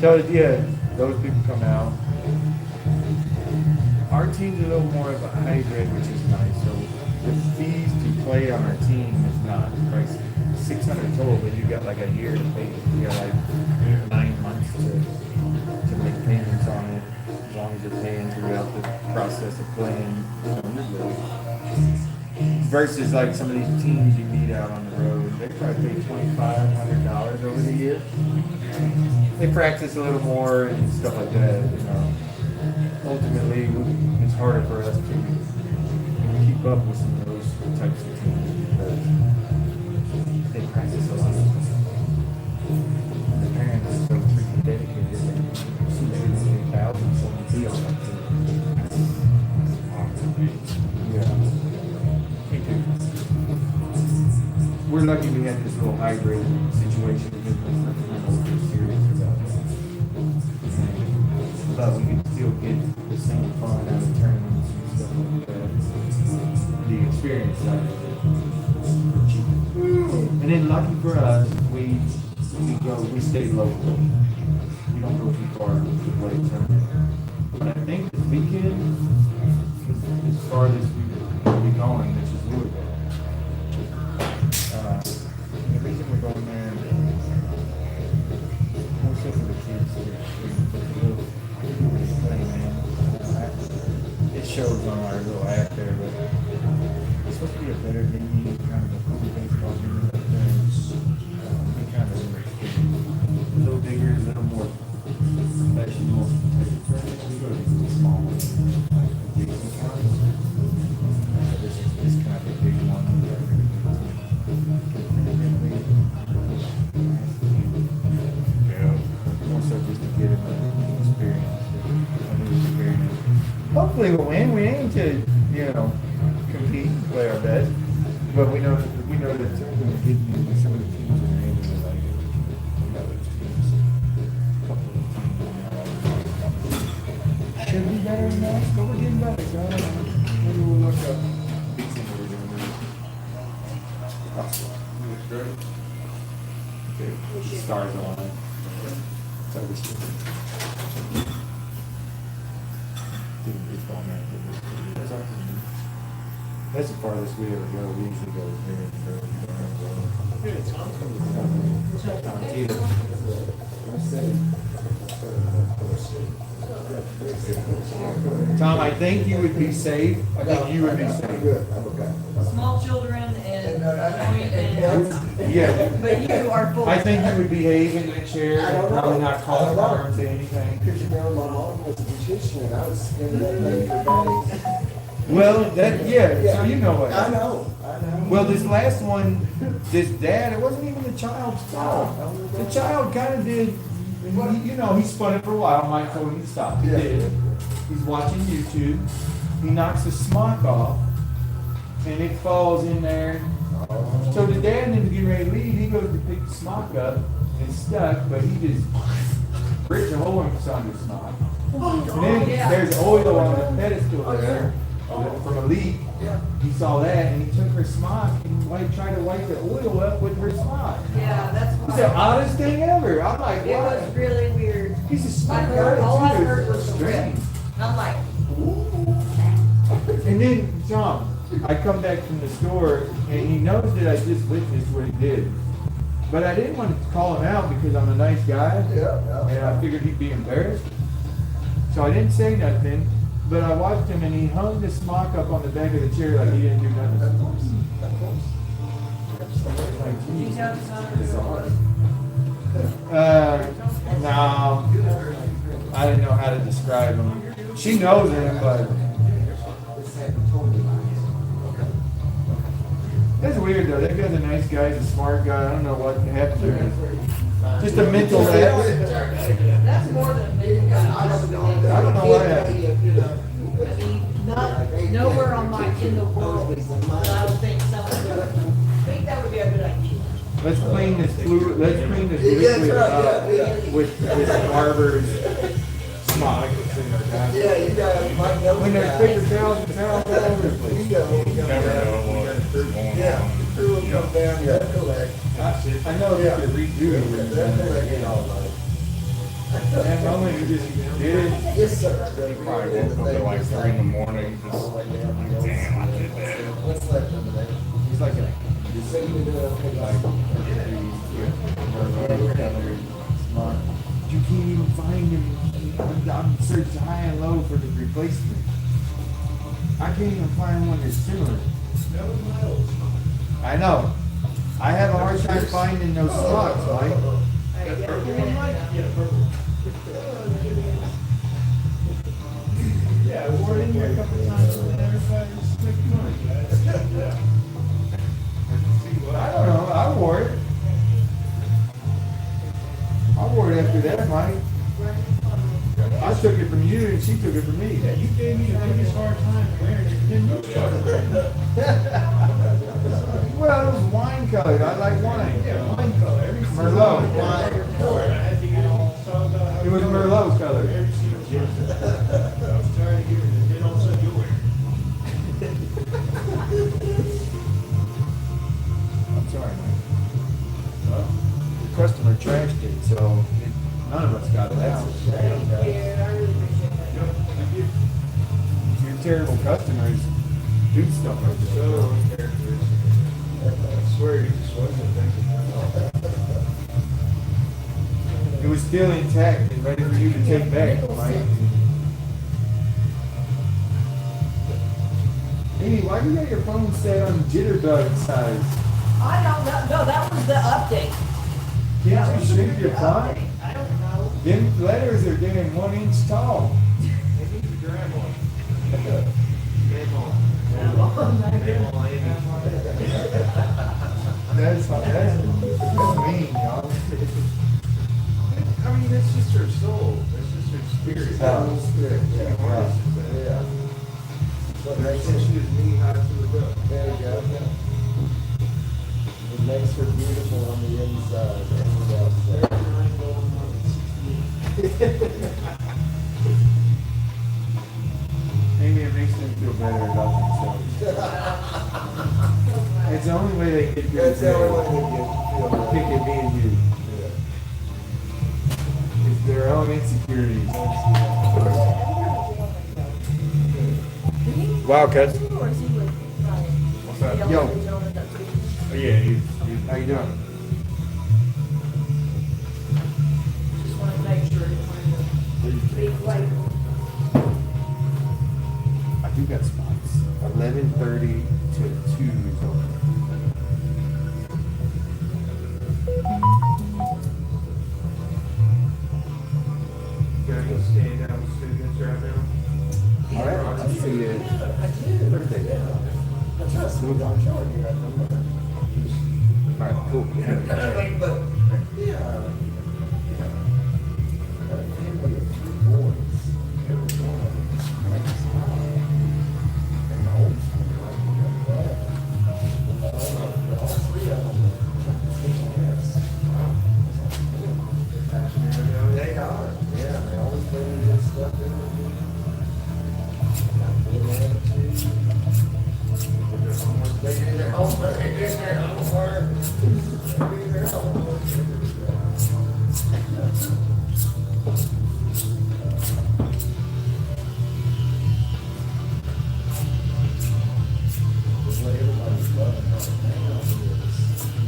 So yeah, those people come out. Our team's a little more of a hybrid, which is nice. So the fees to play on our team is not pricey. $600 total, but you got like a year to pay. You got like 9 months to make payments on it, as long as you're paying throughout the process of playing. You know, you're good. Versus like some of these teams you meet out on the road, they probably pay $2,500 over the year. They practice a little more and stuff like that, you know. Ultimately, it's harder for us to keep up with some of those types of teams because they practice a lot. The parents are so freaking dedicated. They see everything 1,000 someone be on that team. Yeah. Me too. We're lucky we had this little hybrid situation because there's nothing else we're serious about. But we could still get the same fun out of tournaments and stuff like that. The experience side of it for cheap. And then lucky for us, we stay local. We don't go too far to play a tournament. But I think this weekend, as far as we'll be going, which is Louisville. The reason we're going there, more so for the kids here. It shows on our little app there, but it's supposed to be a better venue, kind of a cool baseball venue like that. Be kind of a little bigger, a little more professional. We go to these small ones, like Jason County. This kind of a big one. Yeah. More so just to get an experience. Hopefully we'll win. We aim to, compete and play our best. But we know that we're going to get some of the teams in the area that like it. We got those teams. A couple of teams. Should be better than that, but we're getting better. So maybe we'll look up. Looks great. Okay. Stars on it. So we should. That's the farthest we ever go. We usually go Tom, I think you would be safe. I think you would be safe. Good, I'm okay. Small children and, Yeah. but you are full. I think you would behave in the chair and probably not call harm to anything. Because my mom was a musician and I was scared that lady for bodies. Well, so you know what. I know. Well, this last one, this dad, it wasn't even the child's fault. The child kind of did, he spun it for a while. Mike told him to stop. He did. He's watching YouTube. He knocks the smock off, and it falls in there. So the dad ended up getting ready to leave. He goes to pick the smock up, and it's stuck, but he just ripped a hole in the smock. And then there's oil on the pedestal there. From a leak, he saw that and he took her smock and tried to wipe the oil up with her smock. Yeah, that's It's why. the oddest thing ever. I'm like, It what? was really weird. He's a smart All I guy heard too. was It's the rip. strange. I'm like, And then, Tom, I come back from the store and he knows that I just witnessed what he did. But I didn't want to call him out because I'm a nice guy. Yeah. And I figured he'd be embarrassed. So I didn't say nothing, but I watched him and he hung the smock up on the back of the chair like he didn't do nothing. Of course. Like, You geez, tell the son this is or hard. No, I didn't know how to describe him. She knows him, but it's weird though. That guy's a nice guy, he's a smart guy. I don't know what happened there. Just a mental lapse. That's more than a million guys. I don't know what happened. I mean, nowhere on in the world, but I would think someone would, I think that would be a good idea. Let's clean this fluid. Let's clean this liquid up with this barber's smock. Yeah, you got to find those When there's guys. paper towels and towels all over the You place. go. Never know what's going Yeah, on. the crew will come down, they'll collect. I know they could redo it. They'll collect it all night. That moment you just did it. Yes, sir. He probably woke up at like 3 in the morning, just like, damn, I did that. What's left of it? He's like a You said you did okay, like smart. You can't even find him. I'm searching high and low for the replacement. I can't even find one that's similar. I know. I have a hard time finding those spots, Mike. Hey, yeah, you're gonna have to- Yeah, I wore it in here a couple of times and everybody's making noise. Yeah. I don't know. I wore it. I wore it after that, Mike. I took it from you and she took it from me. Yeah, you gave me the biggest hard time wearing it. Didn't you? Well, it was wine colored. I like wine. Yeah, wine color. Every single Merlot. wine color. I had to get all sold out. It was Merlot colored. Every single year. I was trying to get it, and then all of a sudden you're wearing I'm sorry, Mike. Well, the customer trashed it, so none of us got it out. Thank you, I really appreciate that. Your terrible customers do stuff like that. So uncharacteristic. I swear he just wasn't thinking. It was still intact and ready for you to take back, Mike. Amy, why you got your phone set on jitterbug size? I don't know, no, that was the update. Can't you shrink your font? I don't know. Them letters are getting 1 inch tall. They need to grab one. Grab one. That's mean, y'all. I mean, that's just her soul. That's just her spirit. Oh. Spirit, yeah. Artist is that. Yeah. What makes She it, is knee high to the roof. there you go. It makes her beautiful on the inside and the outside. Maybe it makes them feel better about themselves. It's the only way they get good. That's the only way we get Pick feel at me and you. It's their own insecurities. Wildcats. Or is he with Ryan? What's that? Yo. Yo. Oh, yeah, he's How you doing? Just want to make sure it's big white. I do got spots. 11:30 to 2 is open. Got any standout students right now? All right, I'll see you. I do. Thursday, yeah. That's us, we're on shore here at number. All right, cool. But, yeah. Got a family of 3 boys. Every one of them. And the oldest one, like, that. All 3 of them. Yes. They are, yeah, they always bring good stuff in. Got good attitude. They do their homework, they do their homework. They do their homework. Just let everybody love it.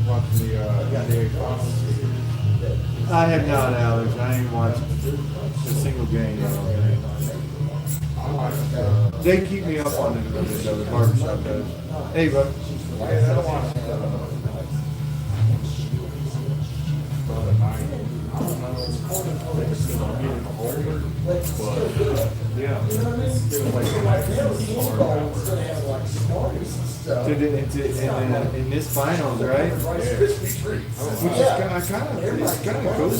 Watch watching the NBA finals? I have not, Alex. I ain't watched a single game. They keep me up on it a little bit, though, the barbershop does. Hey, bud. Yeah, I watched In this finals, right? Which is kind of cool.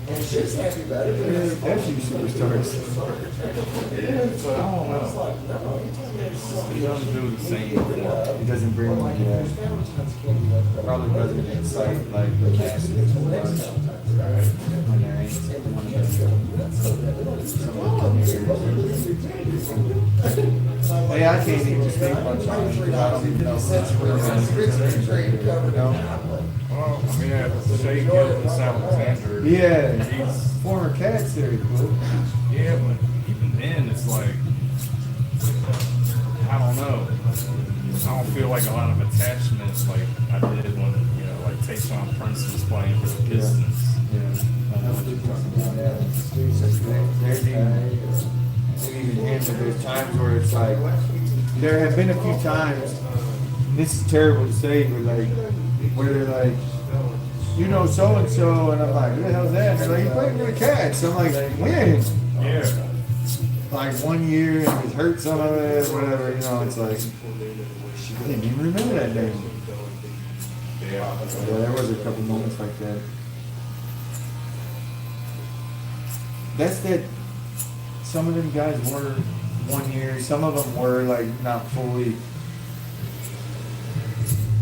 That's you superstars. but I don't know. He doesn't do the same anymore. He doesn't bring, probably doesn't excite like the cast. When there ain't one of the hey, I can't even speak much on it. I don't even know. Well, I mean, Shea Gildas Alexander. Yeah, He's, former Cats theory, cool. yeah, but even then, it's like, I don't know. I don't feel like a lot of attachments like I did when, like Tayshaun Prince was playing for the Pistons. Yeah, I know what you're talking about. There's times where it's like, there have been a few times, this is terrible to say, but like, where they're like, so-and-so, and I'm like, who the hell's that? And they're like, you played for the Cats. I'm like, when? Yeah. Like 1 year, and he was hurt some of it, whatever, it's like, I didn't even remember that name. Yeah. Yeah, there was a couple moments like that. That's that. Some of them guys were 1 year. Some of them were like not fully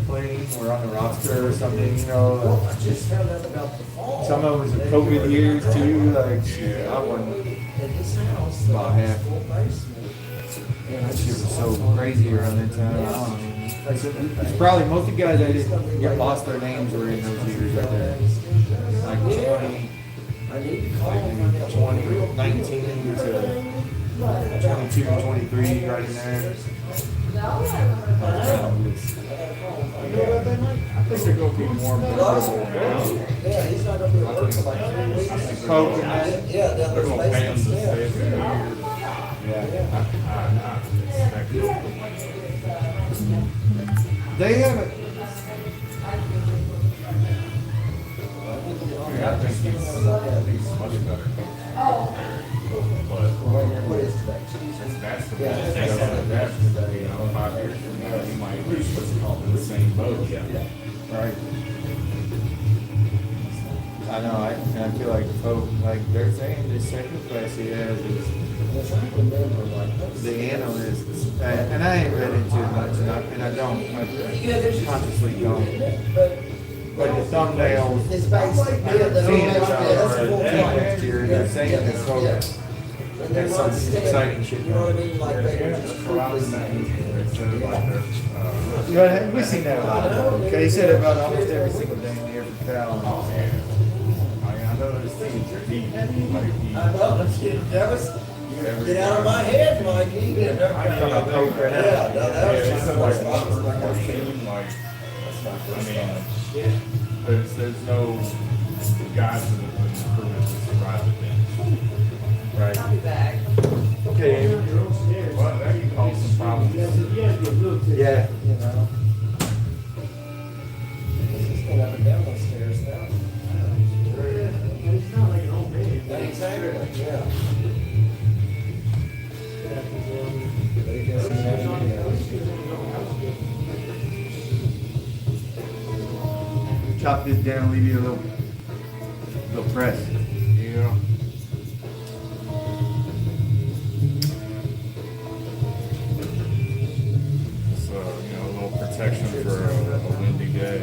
playing. Were on the roster or something. I just found out about the fall. Some of them was the COVID years too. Like shit, I wasn't In his house, about half. full basement. That shit was so crazy around that time. I don't know. It's probably most of the guys that didn't get lost their names were in those years right there. Like 20. I need to call him. 2019 to 22, 23, right in there. I think they're going to be more memorable now. Yeah, he's not gonna be at work for like 3 weeks. Coke and that. Yeah, down They're there. going to pay him to stay for a year. Yeah. I expect it. They haven't. I think he's much better. But What is today? that's the best. 5 years from now, he might be in the same boat. Right. I know, I feel like Pope, like they're saying the second class he has is the analysts, and I ain't read into it much, and I don't, I consciously don't. But the thumbnails, It's basically, I've yeah, the seen it that's for full team time. next year, and they're saying that Pope has some exciting shit. You know what I mean? Like they were just We've seen that a lot. Okay, he said it about almost every single day in the air for Cal. I know those teams are deep. That was, get out of my head, Mikey. Talking about Pope right now. Yeah, no, that was Yeah, just it's the like worst. team, like, I mean, there's no guys that have been proven to survive the bench. Right. I'll be back. Okay. Well, that can cause some problems. Yeah. He's going up and down those stairs now. Exactly, yeah. Chop this down, leave you a little press. Yeah. So, a little protection for a windy day.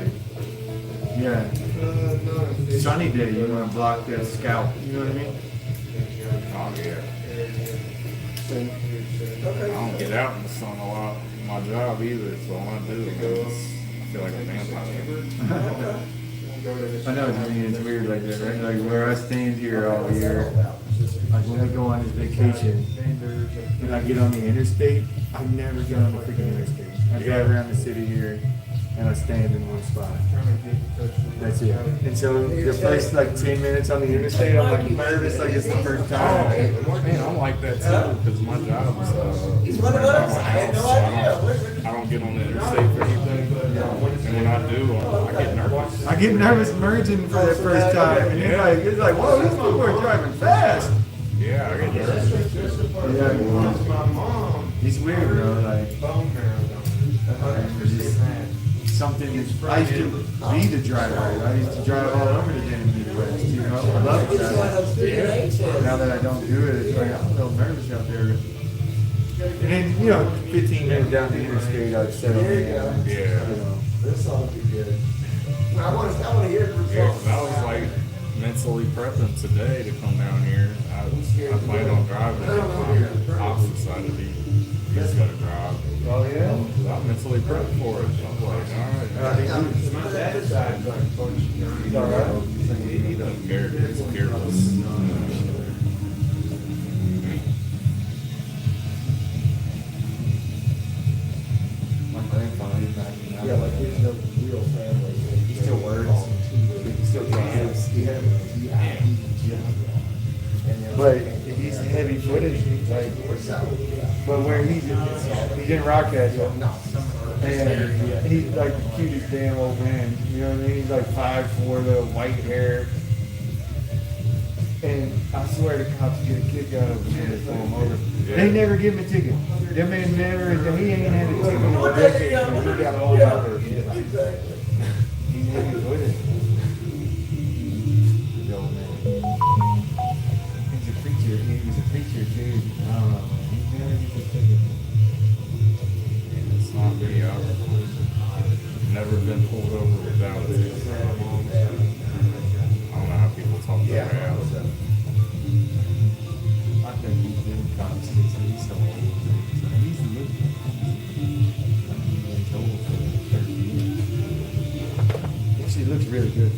Yeah. Sunny day, you want to block that scalp. You know what I mean? Oh, yeah. I don't get out in the sun a lot in my job either, so all I do is I feel like a vampire. I know what you mean. It's weird like that, right? Like where I stand here all year, like when we go on this vacation, and I get on the interstate, I never get on the freaking interstate. I drive around the city here, and I stand in one spot. Trying to get in touch with That's it. And so the first like 10 minutes on the interstate, I'm like nervous, like it's the first time. Man, I'm like that too, because my job is, right by my house, so I don't get on the interstate for anything. And when I do, I get nervous. I get nervous merging for that first time, and it's like, whoa, these people are driving fast. Yeah, I get nervous. Yeah, my mom. it's weird, bro. Like, Bone marrow. something that I used to be the driver. I used to drive all over the damn Midwest. You know, I love driving. Now that I don't do it, it's like I'm a little nervous out there. And then, 15 minutes down the interstate, I'd settle in. Yeah. You know. This song would be good. I want to hear it from Yeah, 'cause I was like mentally prepping today to come down here. I plan on driving on the opposite side of he's gonna drive. Oh, yeah? I'm mentally prepped for it. I'm like, alright. My dad's side's like, He's all right. He doesn't care. He's careless. My grandfather, he's 99. Yeah, like there's no real family. He still works. He still drives. But he's heavy footed. Like, but where he's in Rockcastle. And he's like the cutest damn old man. You know what I mean? He's like 5'4", little white hair. And I swear the cops get a kick out of him when they pull him over. They never give him a ticket. That man never, he ain't had a ticket in a decade, but he got pulled over. He's heavy footed. He's old man. He's a preacher. He was a preacher too. I don't know. He never gets a ticket. It's not me. I've never been pulled over without a ticket. I don't know how people talk their way out of that. I think he's been constant. He's so old. He's lived. He's old for 30 years. Actually, he looks really good.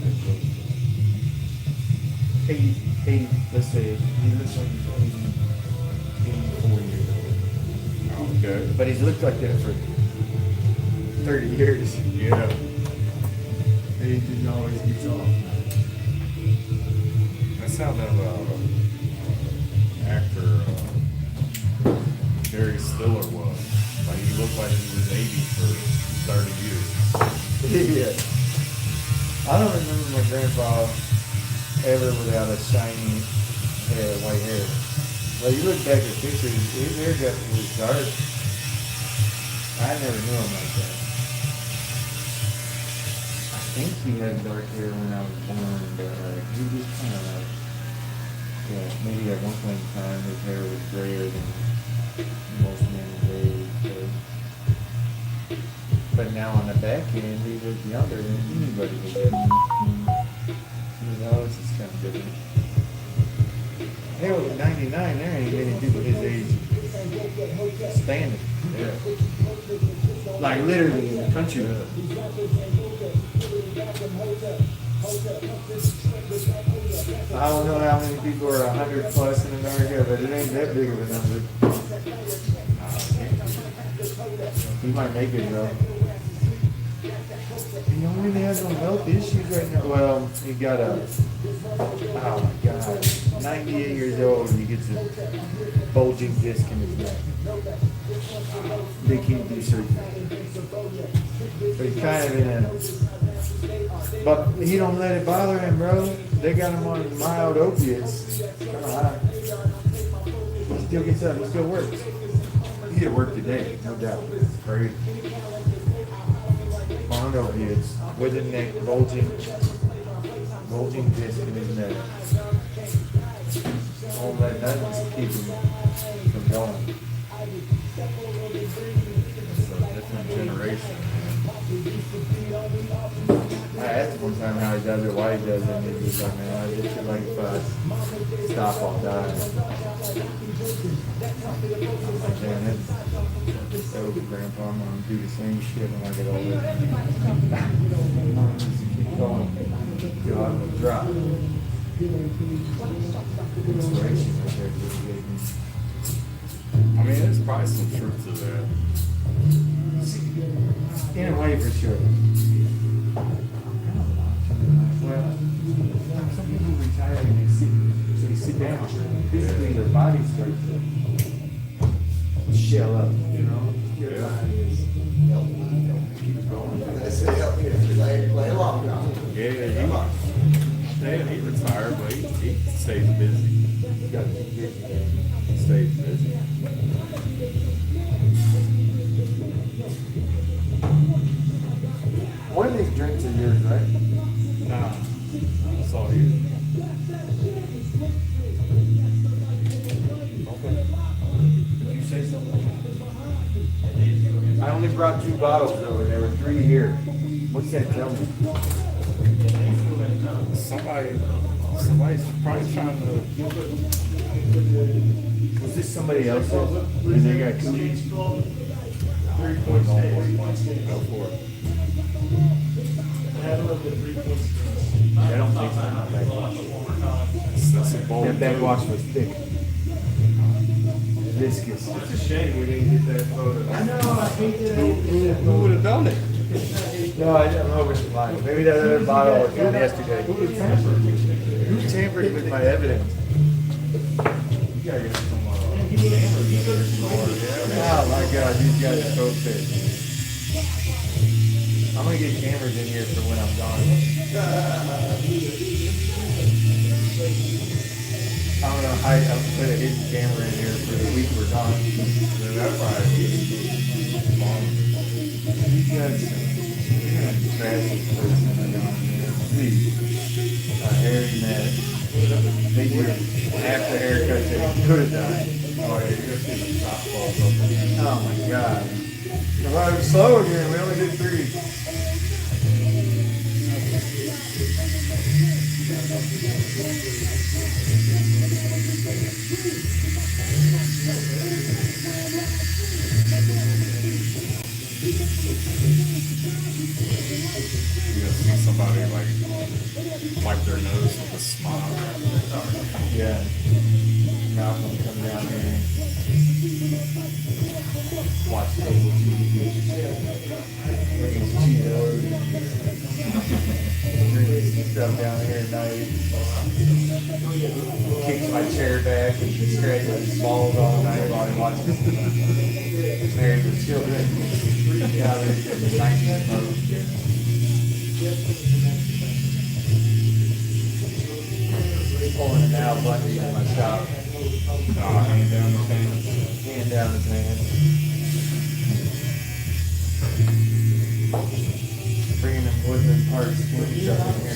80, let's say, he looks like he's 84 years old. Okay. But he's looked like that for 30 years. Yeah. He just always gets off. That's how that actor Jerry Stiller was. Like he looked like he was 80 for 30 years. Yeah. I don't remember my grandpa ever without a shiny hair, white hair. Well, you look back at pictures, his hair was dark. I never knew him like that. I think he had dark hair when I was born, but he just kind of like, yeah, maybe at one point in time his hair was grayer than most men's age. But now on the back end, he looks younger than anybody would. You know, it's just kind of different. Hell, at 99, there ain't many people his age standing. Yeah. Like literally in the country. I don't know how many people are 100 plus in America, but it ain't that big of a number. He might make it though. He don't really have no health issues right now. Well, he got oh my God, 98 years old, he gets a bulging disc in his neck. They can't do surgery. But he's kind of in a, but he don't let it bother him, bro. They got him on mild opiates. Kind of high. He still gets up, he still works. He did work today, no doubt. Crazy. On opiates, with a neck bulging disc in his neck. All that does keep him from going. It's a different generation. I asked him one time how he does it, why he does it, and he was like, man, I just feel like if I stop, I'll die. I'm like, man, that was grandpa, I'm gonna do the same shit when I get older. Just keep going, till I'm gonna drop. Inspiration right there, just gave me. I mean, there's probably some truth to that. In a way, for sure. Well, some people retire and they sit down. Physically, their bodies start to shell up, you know? Your body is keep going. Lay along now. Yeah, he retired, but he stays busy. You gotta keep busy. He stays busy. One of these drinks are yours, right? Nah, that's all you. Did you say something? I only brought 2 bottles though, and there were 3 here. What's that tell me? Somebody's probably trying to. Was this somebody else's? And they got cookies? Go for it. Have a look at 3 points. I don't think so. That's a bold. That backwash was thick. Viscous. It's a shame we didn't get that photo. I know, I hate that. Who would have done it? No, I don't know which one. Maybe that other bottle was from yesterday. Who tampered with my evidence? You gotta get some more. Oh my God, these guys are so thick. I'm gonna get cameras in here for when I'm gone. I'm gonna put a hidden camera in here for the week we're gone. That's probably You guys are trashy person. Please, a hairy mess. They did half the haircuts that he could have done. Oh, yeah, you're gonna see the top falls over. Oh my God. If I was slow again, we only did 3. You're gonna see somebody like wipe their nose with a smile. Yeah. Malcolm come down here. Watch cable TV. Eat Cheetos. Drink stuff down here at night. Kicks my chair back and scratches his balls all night while he watches Married with Children. Yeah, there's the 90s mode. Pulling an Al Bundy in my shop. Hand down the pants. Hand down his man. Bringing them Woodland Park skins up in here.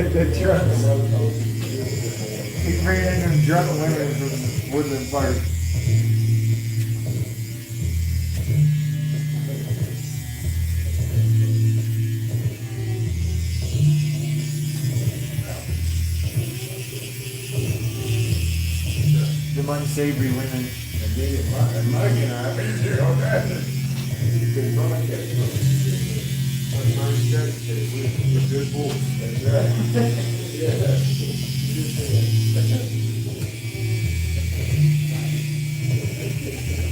The drunks. He's bringing in them drunk women from Woodland Park. Them unsavory women.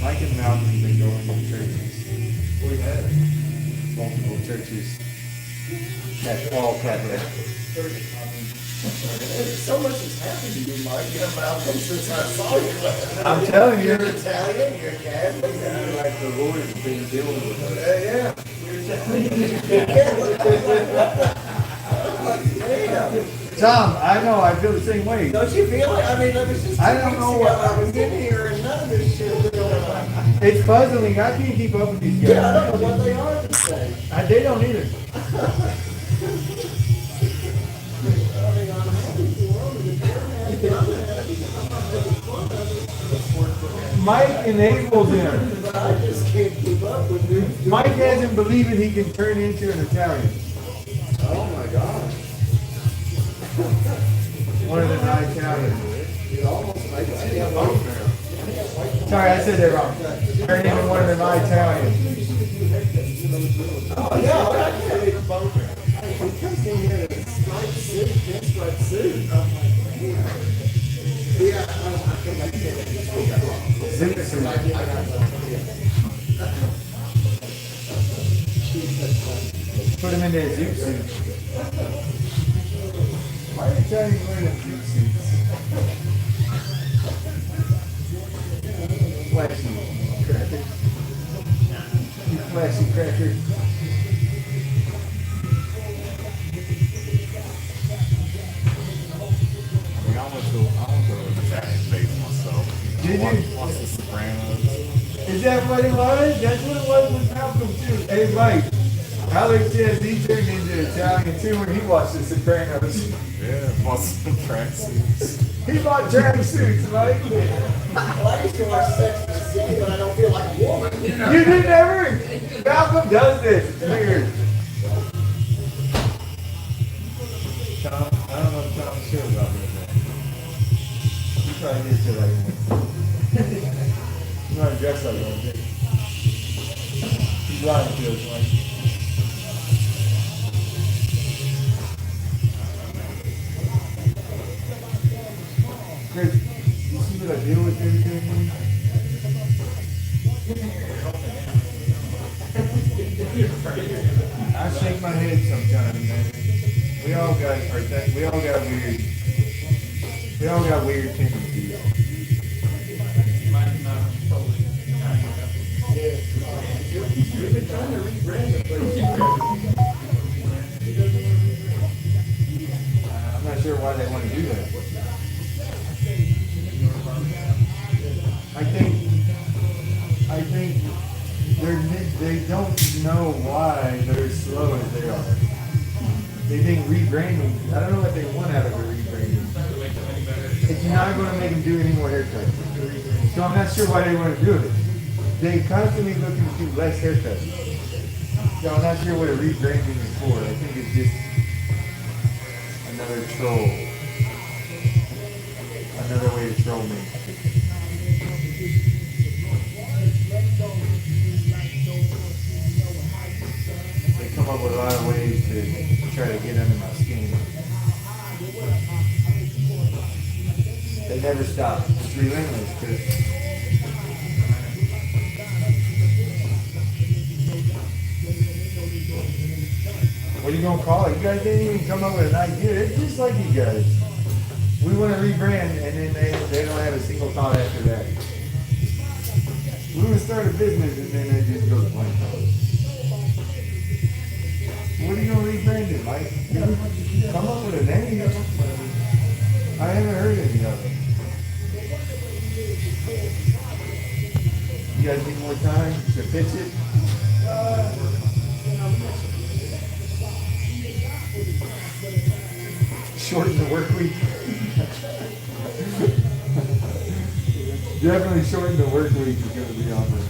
Mike and Malcolm have been going to churches. We have multiple churches. That's all Catholic. So much has happened to you, Mike, and Malcolm, since I saw you. I'm telling you. You're Italian, you're Catholic. You're like the Lord's been dealing with us. Yeah. You're Catholic. Damn. Tom, I know, I feel the same way. Don't you feel it? I mean, it was just I don't know what- I was in here and none of this shit was going on. It's puzzling. I can't keep up with these guys. Yeah, I don't know what they are to say. They don't either. Mike enables him. I just can't keep up with these. Mike hasn't believed he can turn into an Italian. Oh my God. One of the 9 Italians. It almost makes it. Sorry, I said that wrong. Turn into one of the 9 Italians. Oh, yeah, I can't even bump it. He comes in here in a striped suit, pinstripe suit. I'm like, yeah, I think I can. zoot suit. Put him in that zoot suit. Why are you trying to wear them zoot suits? Flashy cracker. You flashy cracker. I went to an Italian place myself. Did you? Watched The Sopranos. Is that what it was? That's what it was with Malcolm too. Hey Mike, Alex says he turned into Italian too when he watched The Sopranos. Yeah, bought some tracksuits. He bought tracksuits, Mike. Well, I used to watch Sex and the City when I don't feel like a woman, you know? You did never. Malcolm does this. It's weird. Tom, I don't know if Tom's sure about this. You probably did feel like one. You want to dress like one, too. He's lying to us, Mike. Chris, you see what I deal with everything? I shake my head sometimes, man. We all got weird tendencies. We've been trying to rebrand the place. I'm not sure why they want to do that. I think they don't know why they're as slow as they are. They think rebranding, I don't know what they want out of a rebranding. It's not going to make them do any more haircuts. So I'm not sure why they want to do it. They constantly looking to do less haircuts. So I'm not sure what a rebranding is for. I think it's just another troll. Another way to troll me. They come up with a lot of ways to try to get under my skin. They never stop. It's relentless, too. What are you gonna call it? You guys didn't even come up with an idea. It's just like you guys. We want to rebrand, and then they don't have a single thought after that. We want to start a business, and then they just go blank. What are you gonna rebrand it, Mike? Come up with a name. I haven't heard any of it. You guys need more time to pitch it? Shorten the work week. Definitely shorten the work week is going to be on there.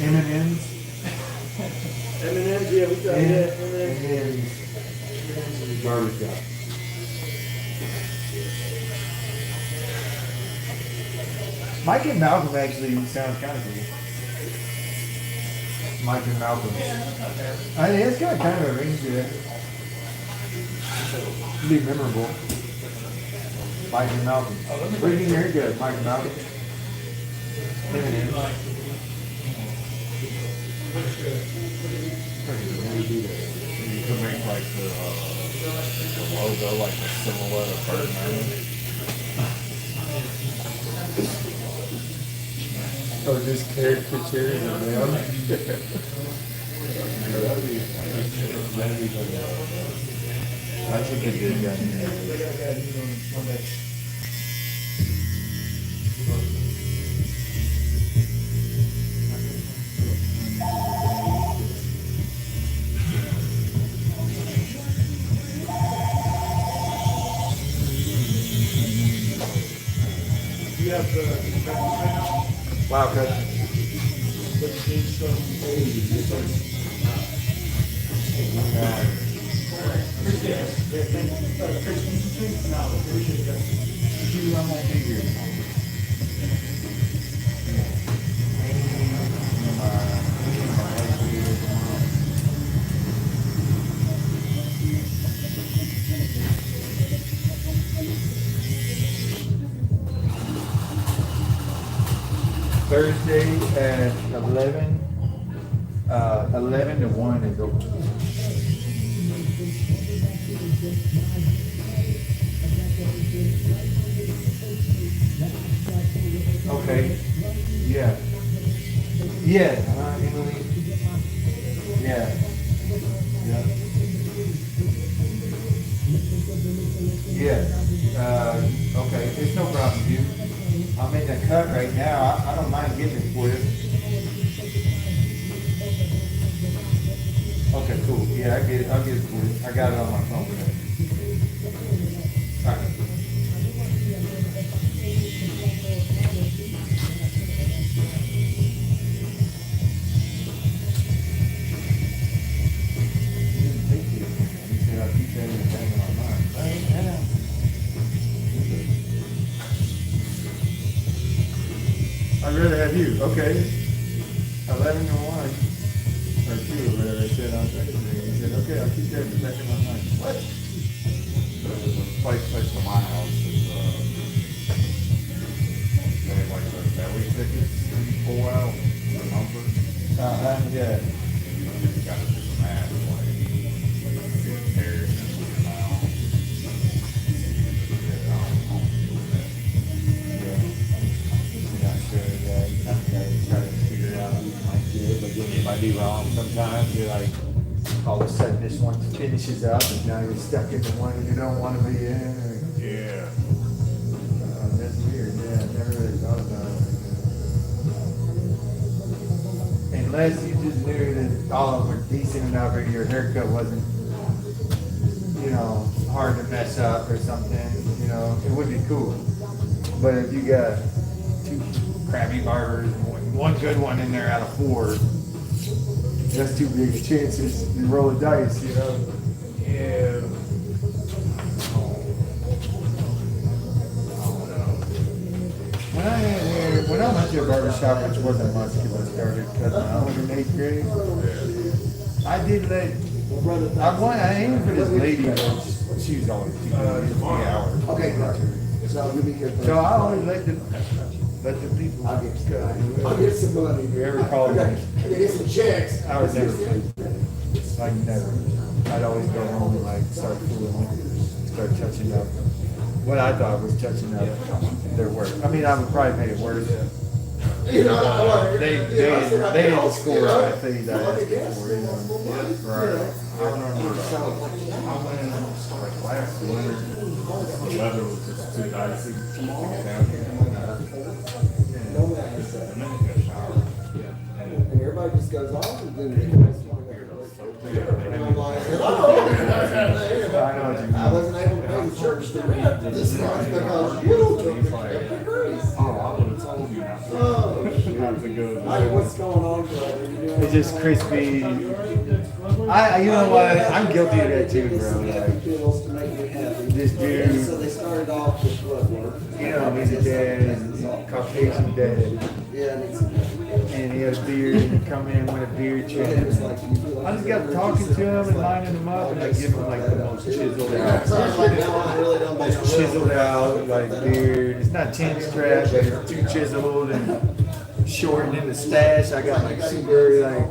M&M's. M&M's, yeah, we got that. M&M's. Barbershop. Mike and Malcolm actually sounds kind of cool. Mike and Malcolm. I think it's got kind of a ring to it. It'd be memorable. Mike and Malcolm. Where do you think your haircut? Mike and Malcolm? M&M's. You could make like the logo like a silhouette of Birdman. Oh, just caricatures of them. That's a good guy. You have the Wow, cut. I won't be here. Thursday at 11, 11 to 1 is open. Okay, yeah. Yeah, Emily. Yeah. Yeah. Yeah, okay, it's no problem, dude. I'm in the cut right now. I don't mind getting it for you. Okay, cool. Yeah, I get it. I'll get it for you. I got it on my phone. All right. Thank you. He said I'll keep that in the back of my mind. I'd rather have you. Okay. 11 to 1. Or 2 or whatever I said on Thursday. He said, okay, I'll keep that in the back of my mind. What? The place next to my house is, they have like the belly tickets, you pull out, the number. Yeah. You just gotta do the math, like, get pairs and put them out. Not sure, yeah, you kind of gotta try to figure it out. You might do it, but then you might be wrong sometimes. You're like, all of a sudden this one finishes up and now you're stuck in the one you don't want to be in. Yeah. That's weird, yeah, I never really thought about it. Unless you just knew that all of them were decent enough or your haircut wasn't, you know, hard to mess up or something, you know, it would be cool. But if you got 2 crappy barbers and one good one in there out of 4, that's too big a chances. You roll the dice, you know. Yeah. When I went to a barber shop, which wasn't much because I started cutting my own in 8th grade, I did let, I aimed for this lady, but she was always 2 hours. Okay, correct. So you'll be here. So I always let the people I'll get cut. I'll get some money. If you ever called me, I can get some checks. I would never pay. Like never. I'd always go home and like start fooling with, start touching up. What I thought was touching up their work. I mean, I would probably make it worse. You know, They didn't score on the things I asked for, you know. Right. I remember, I went in like last winter, the weather was just too dicey. Down here. And then you got shower. And everybody just goes off and then and I'm like, hello. I wasn't able to pay the church the rent this month because you took the grease. Oh, I would have told you not to. Oh, shoot. Not to go Hey, there. what's going on, brother? It's just crispy. You know what? I'm guilty of that too, bro. Like, Pills to make me happy. this dude, So they started off with blood work. you know, he's a dad, he's a Caucasian dad, Yeah, I need some. and he has a beard, and he come in with a beard trim. I just got talking to him and lining him up, and I give him like the most chiseled out, chiseled out, like beard. It's not chin strap, but it's too chiseled and shortened in the stash. I got like super like,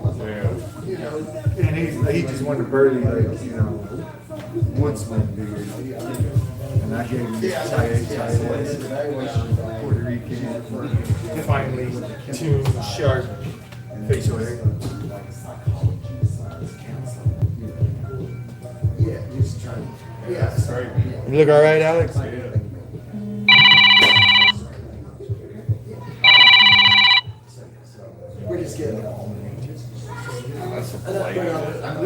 you know, and he just wanted a birdie like, you know, woodsman beard. And I gave him this tight Puerto Rican, finely tuned, sharp facial hair. Yeah, just trying. Yeah, sorry. You look all right, Alex? We're just getting it. That's a I'm plate.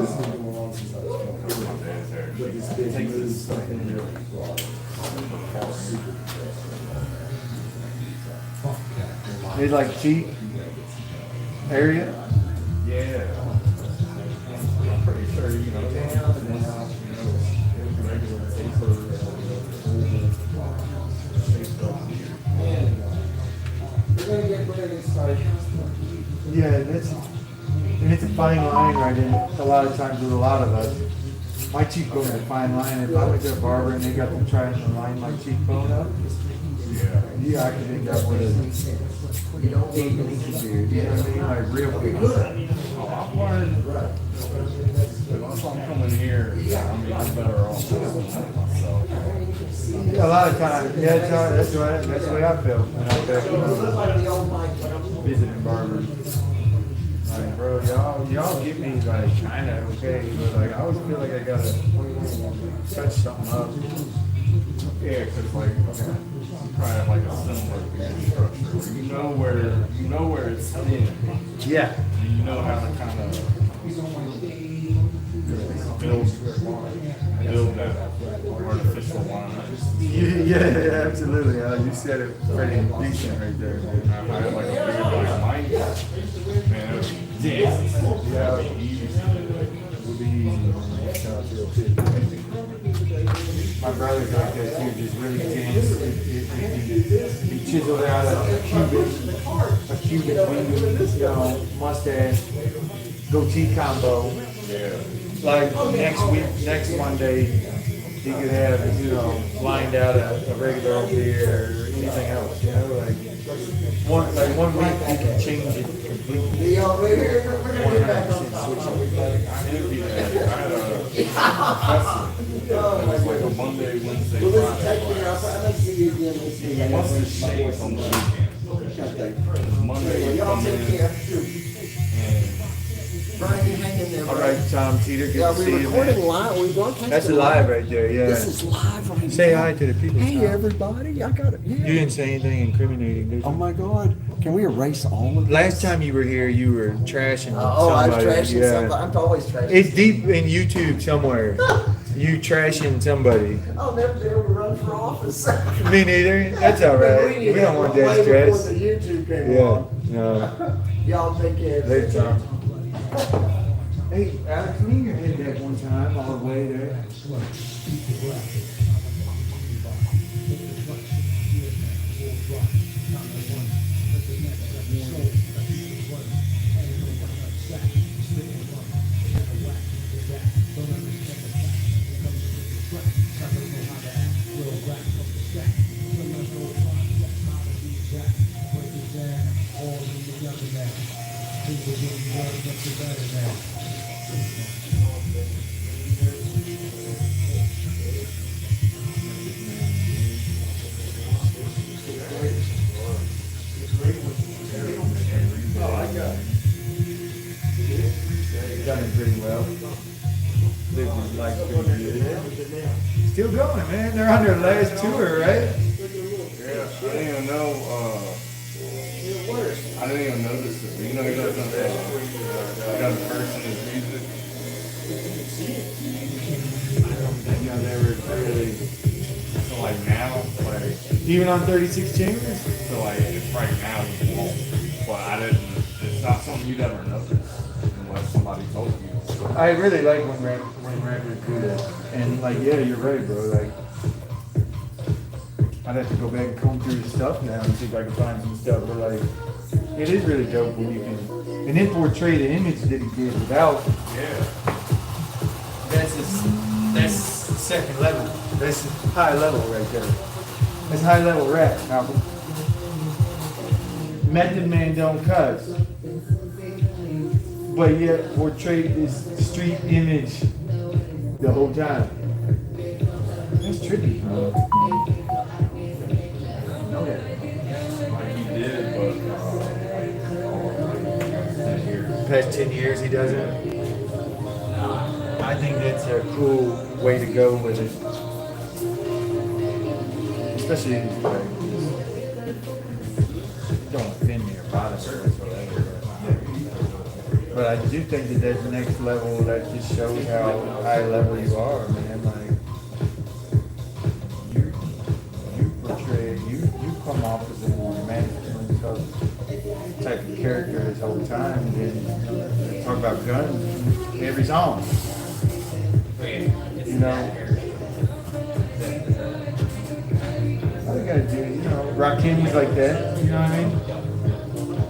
listening to one since I was Here's my dad's hair. But this big move stuff in there. It's like cheap area. Yeah. I'm pretty sure, you know, down and then, you know, regular paper, it's like, Yeah, and it's a fine line right in a lot of times with a lot of us. My cheekbone is a fine line. If I went to a barber and they got them trying to line my cheekbone up, yeah, I could end up with a 8-inch beard. You know what I mean? Like real big. I've learned once I'm coming here, I mean, I'm better off doing it myself. A lot of times, yeah, that's the way I feel when I'm back visiting barbers. Like, bro, y'all get me like kinda okay, but like I always feel like I gotta touch something up. Yeah, because like, you probably have like a similar beard structure. You know where it's thin. Yeah. You know how to kind of build that artificial line. Yeah, absolutely. You said it pretty decent right there. I had like a beard like mine. Man, it was dense. Yeah, it would be easy. My brother's like that too, just really dense. He chiseled out a Cuban mustache, goatee combo. Yeah. Like next Monday, he could have, lined out a regular old beard or anything else, one week he can change it completely. 100% switch it. I envy that. I had a professor. It was like a Monday, Wednesday, Friday class. He must have shaved on the weekend. Monday, he come in All right, Tom Teeter, good yeah, to see we're you, recording man. live, we broadcast. That's live right there, yeah. This is live right Say now. hi to the people. Hey Tom. everybody, I got it. Yeah. You didn't say anything incriminating, did you? Oh my God, can we erase all of this? Last time you were here, you were trashing Oh, I was somebody. trashing somebody. I'm always trashing. It's deep in YouTube somewhere. You trashing somebody. I'll never be able to run for office. Me neither. That's all right. We don't want that Way before stress. the YouTube came Yeah. on. No. Y'all take care. Later, Tom. Hey, Alex, me and your head that one time on the way there. Done it pretty well. Lived his life pretty good. Still going, man. They're on their last tour, right? Yeah, I didn't even know, I didn't even notice it. You know, he doesn't that. He doesn't curse in his music. I don't think I've ever really. So like now, like, Even on 36 chambers? so like, it's right now you won't. But I didn't, it's not something you'd ever notice unless somebody told you. I really like when rappers do that. And like, yeah, you're right, bro. Like, I'd have to go back and comb through the stuff now and see if I can find some stuff. But like, it is really dope when you can, and then portray the image that he did without. Yeah. That's second level. That's high level right there. That's high level rap, Malcolm. Method Man don't cuss, but yet portrayed this street image the whole time. That's tricky. Bro. Know that. Like he did, but, Past 10 years he doesn't. I think that's a cool way to go with it. Especially like, don't offend me or bother me or whatever. But I do think that there's the next level that just shows how high level you are, man. Like you portray, you come off as a more masculine type of character this whole time, and then talk about guns in every song. You know, all you gotta do, Rakim was like that. You know what I mean?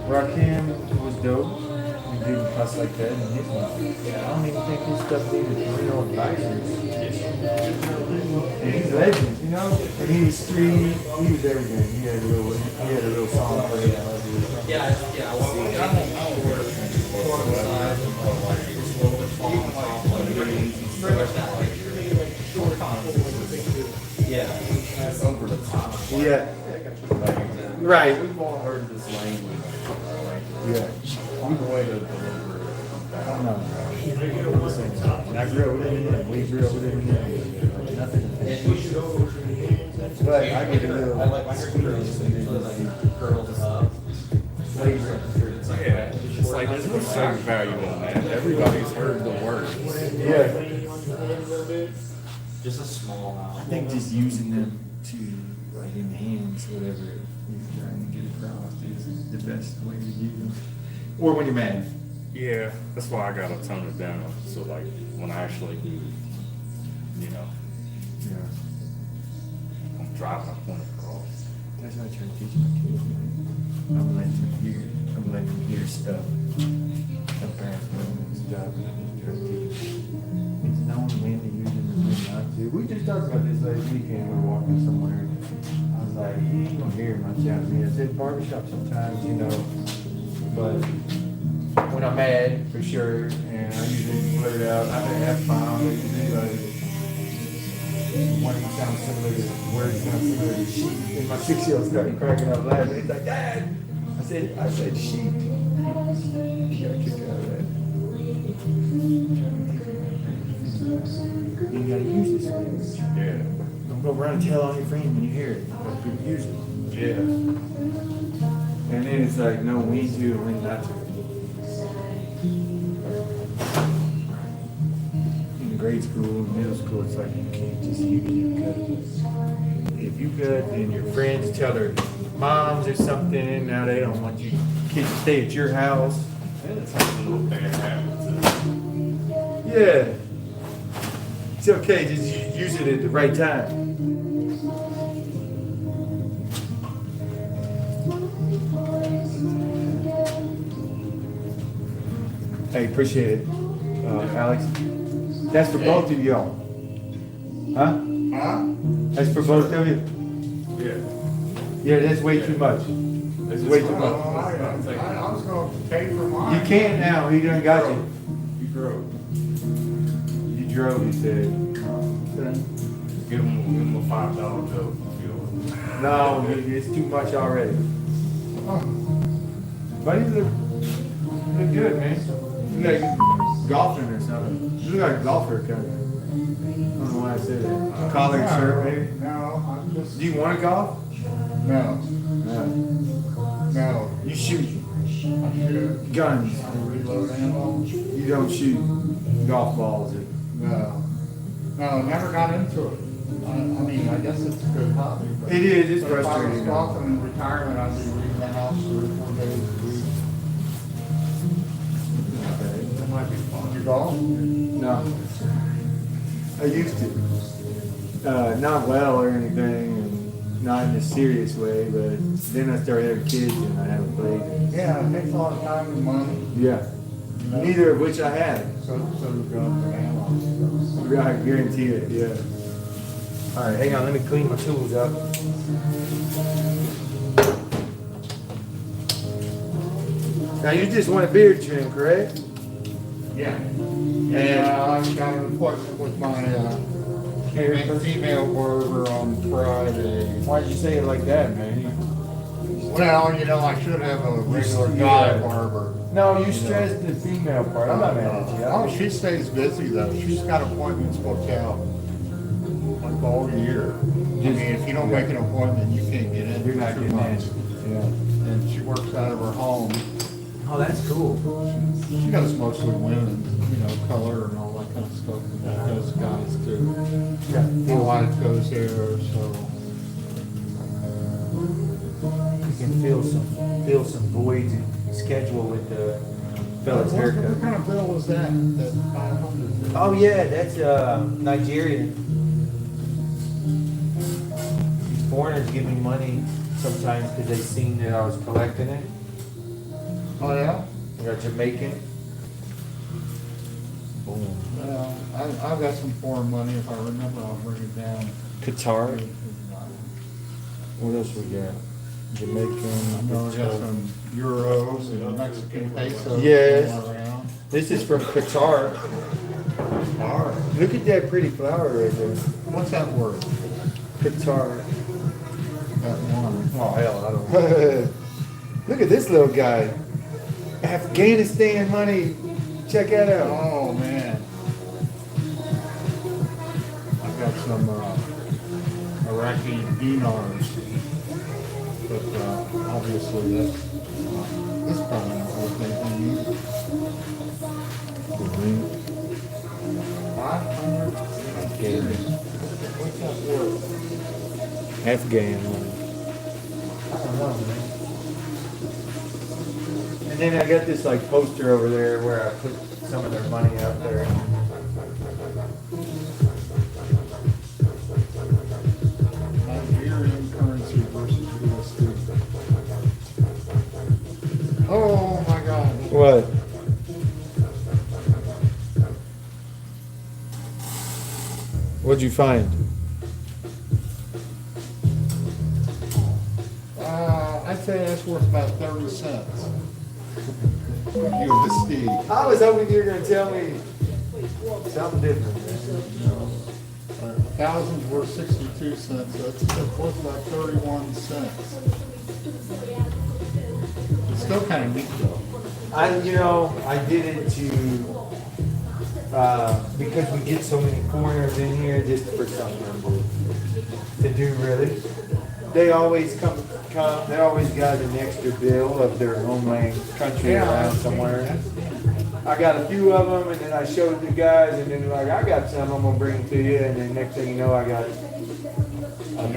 Rakim was dope. He didn't cuss like that in his one. I don't even think his stuff needed parental advisors. And he's a legend, you know? And he was street, he was everything. He had a little song for it. That's over the top. Yeah. Right. We've all heard this language. Yeah. On the way to deliver it. I don't know. And I grew up with Eminem. We grew up with Eminem. Nothing. But I get a little experience and flavor. Yeah, it's like there's no face value on that. Everybody's heard the words. Yeah. Just a small I amount. think just using them to like enhance whatever you're trying to get across is the best way to use them. Or when you're mad. Yeah, that's why I gotta tone it down. So like when I actually do, you know, Yeah. I'm driving a point across. That's what I try to teach my kids, man. I'm letting them hear stuff. Some parents doing this job and I just try to teach them. It's known when to use them and when not to. We just talked about this last weekend. We were walking somewhere. I was like, you ain't gonna hear much out of me. I said barbershop sometimes, you know, but when I'm mad, for sure, and I usually blurt out, I may have fun, I usually like, one of them sounds similar to, words sound similar to sheep, and my 6-year-old started cracking up laughing, he's like, Dad! I said sheep. You got a kick out of that. You gotta use this language. Yeah. Don't go around and tell all your friends when you hear it, but use it. Yeah. And then it's like, no, when to and when not to. In grade school and middle school, it's like you can't just use it because if you could, then your friends tell their moms or something, now they don't want you kids to stay at your house. And it's like a little bad habit too. Yeah. It's okay, just use it at the right time. Hey, appreciate it, Alex. That's for both of y'all. Huh? That's for both of you? Yeah. Yeah, that's way too much. That's way too much. I was gonna pay for mine. You can't now, he done got you. You drove. You drove, he said. Give him a $5 bill. No, it's too much already. But you look good, man. You look like golfing or something. You look like a golfer, kind of. I don't know why I said that. Collar and shirt, maybe? No, I'm just, Do you want to golf? no, No. no. You shoot I shoot, guns. I reload ammo. You don't shoot golf balls. No, never got into it. I mean, I guess it's a good hobby. But It is, it's but if I was frustrating. golfing in retirement, I'd be leaving the house 3 or 4 days a week. That might be fun. You golf? No. I used to. Not well or anything, and not in a serious way, but then I started having kids and I haven't played. Yeah, it takes a lot of time and money. Yeah. You know? Neither of which I had. So do guns and ammo. I guarantee it, yeah. All right, hang on, let me clean my tools up. Now you just want a beard trim, correct? Yeah. Yeah, I've got an appointment with my female barber on Friday. Why'd you say it like that, man? Well, you know, I should have a regular guy barber. No, you stressed the female part. I'm not mad at you. Oh, she stays busy though. She's got appointments booked out like all year. I mean, if you don't make an appointment, you can't get in. You're not for 2 getting months. in. Yeah. And she works out of her home. Oh, that's cool. She does mostly women, you know, color and all that kind of stuff. She does guys too. My wife goes there, so. You can fill some voids in schedule with the fella's What haircut. kind of bill was that? That 500? Oh yeah, that's Nigerian. These foreigners give me money sometimes because they seen that I was collecting it. Oh, yeah? We got Jamaican. Boom. Well, I've got some foreign money. If I remember, I'll bring it down. Qatar. What else we got? Jamaican. No, I got some euros and Mexican pesos. Yes. going around. This is from Qatar. Look at that pretty flower right there. What's that word? Qatar. That one. Oh hell, I don't know. Look at this little guy. Afghanistan money. Check that out. Oh, man. I've got some Iraqi dinars. But obviously that's probably not worth anything either. 500? What's that worth? Afghan money. I don't know, man. And then I got this like poster over there where I put some of their money out there. Nigerian currency versus USD. Oh my God. What? What'd you find? I'd say that's worth about 30 cents. USD. I was hoping you were gonna tell me something different. A thousand's worth 62 cents. That's worth about 31 cents. It's still kind of neat though. I did it because we get so many foreigners in here just for something to do really. They always come, they always got an extra bill of their homeland country around somewhere. I got a few of them and then I showed the guys and then like, I got some, I'm gonna bring them to you and then next thing you know, I got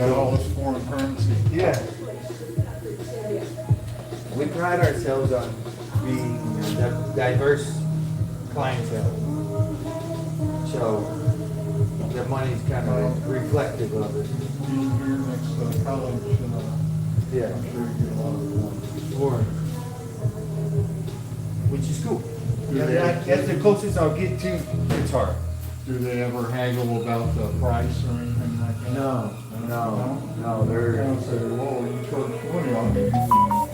all this foreign currency. Yeah. We pride ourselves on being a diverse clientele. So the money's kind of reflective of it. Being here next to college, Yeah. I'm sure you get a lot of Foreign. Which is cool. Yeah, That's the closest I'll get to guitar. Do they ever haggle about the price or anything like that? No, They're they're. gonna say, whoa, you charge 20 on me.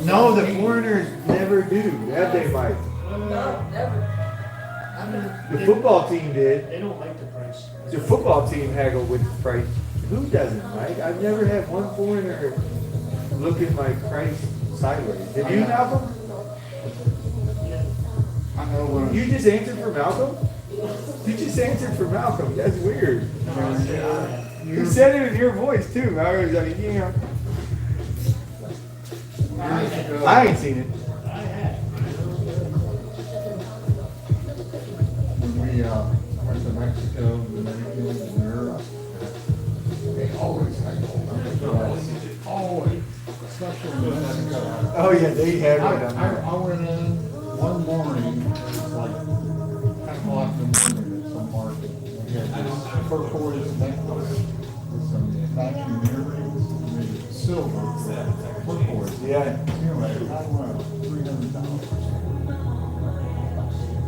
No, the foreigners never do. That they might. No, never. The football team did. They don't like the price. The football team haggled with the price. Who doesn't, Mike? I've never had one foreigner look at my price sideways. Did you, Malcolm? I know when You just answered for Malcolm? You just answered for Malcolm. That's weird. You said it in your voice too. I was like, I ain't seen it. when we went to Mexico, Dominican, and Europe, they always haggle. Always. Especially in Mexico. Oh yeah, they have it on there. I went in one morning, it was like 10 o'clock in the morning at some market. We had this turquoise necklace with some matching earrings, made silver, turquoise. Yeah. Anyway, I went $300.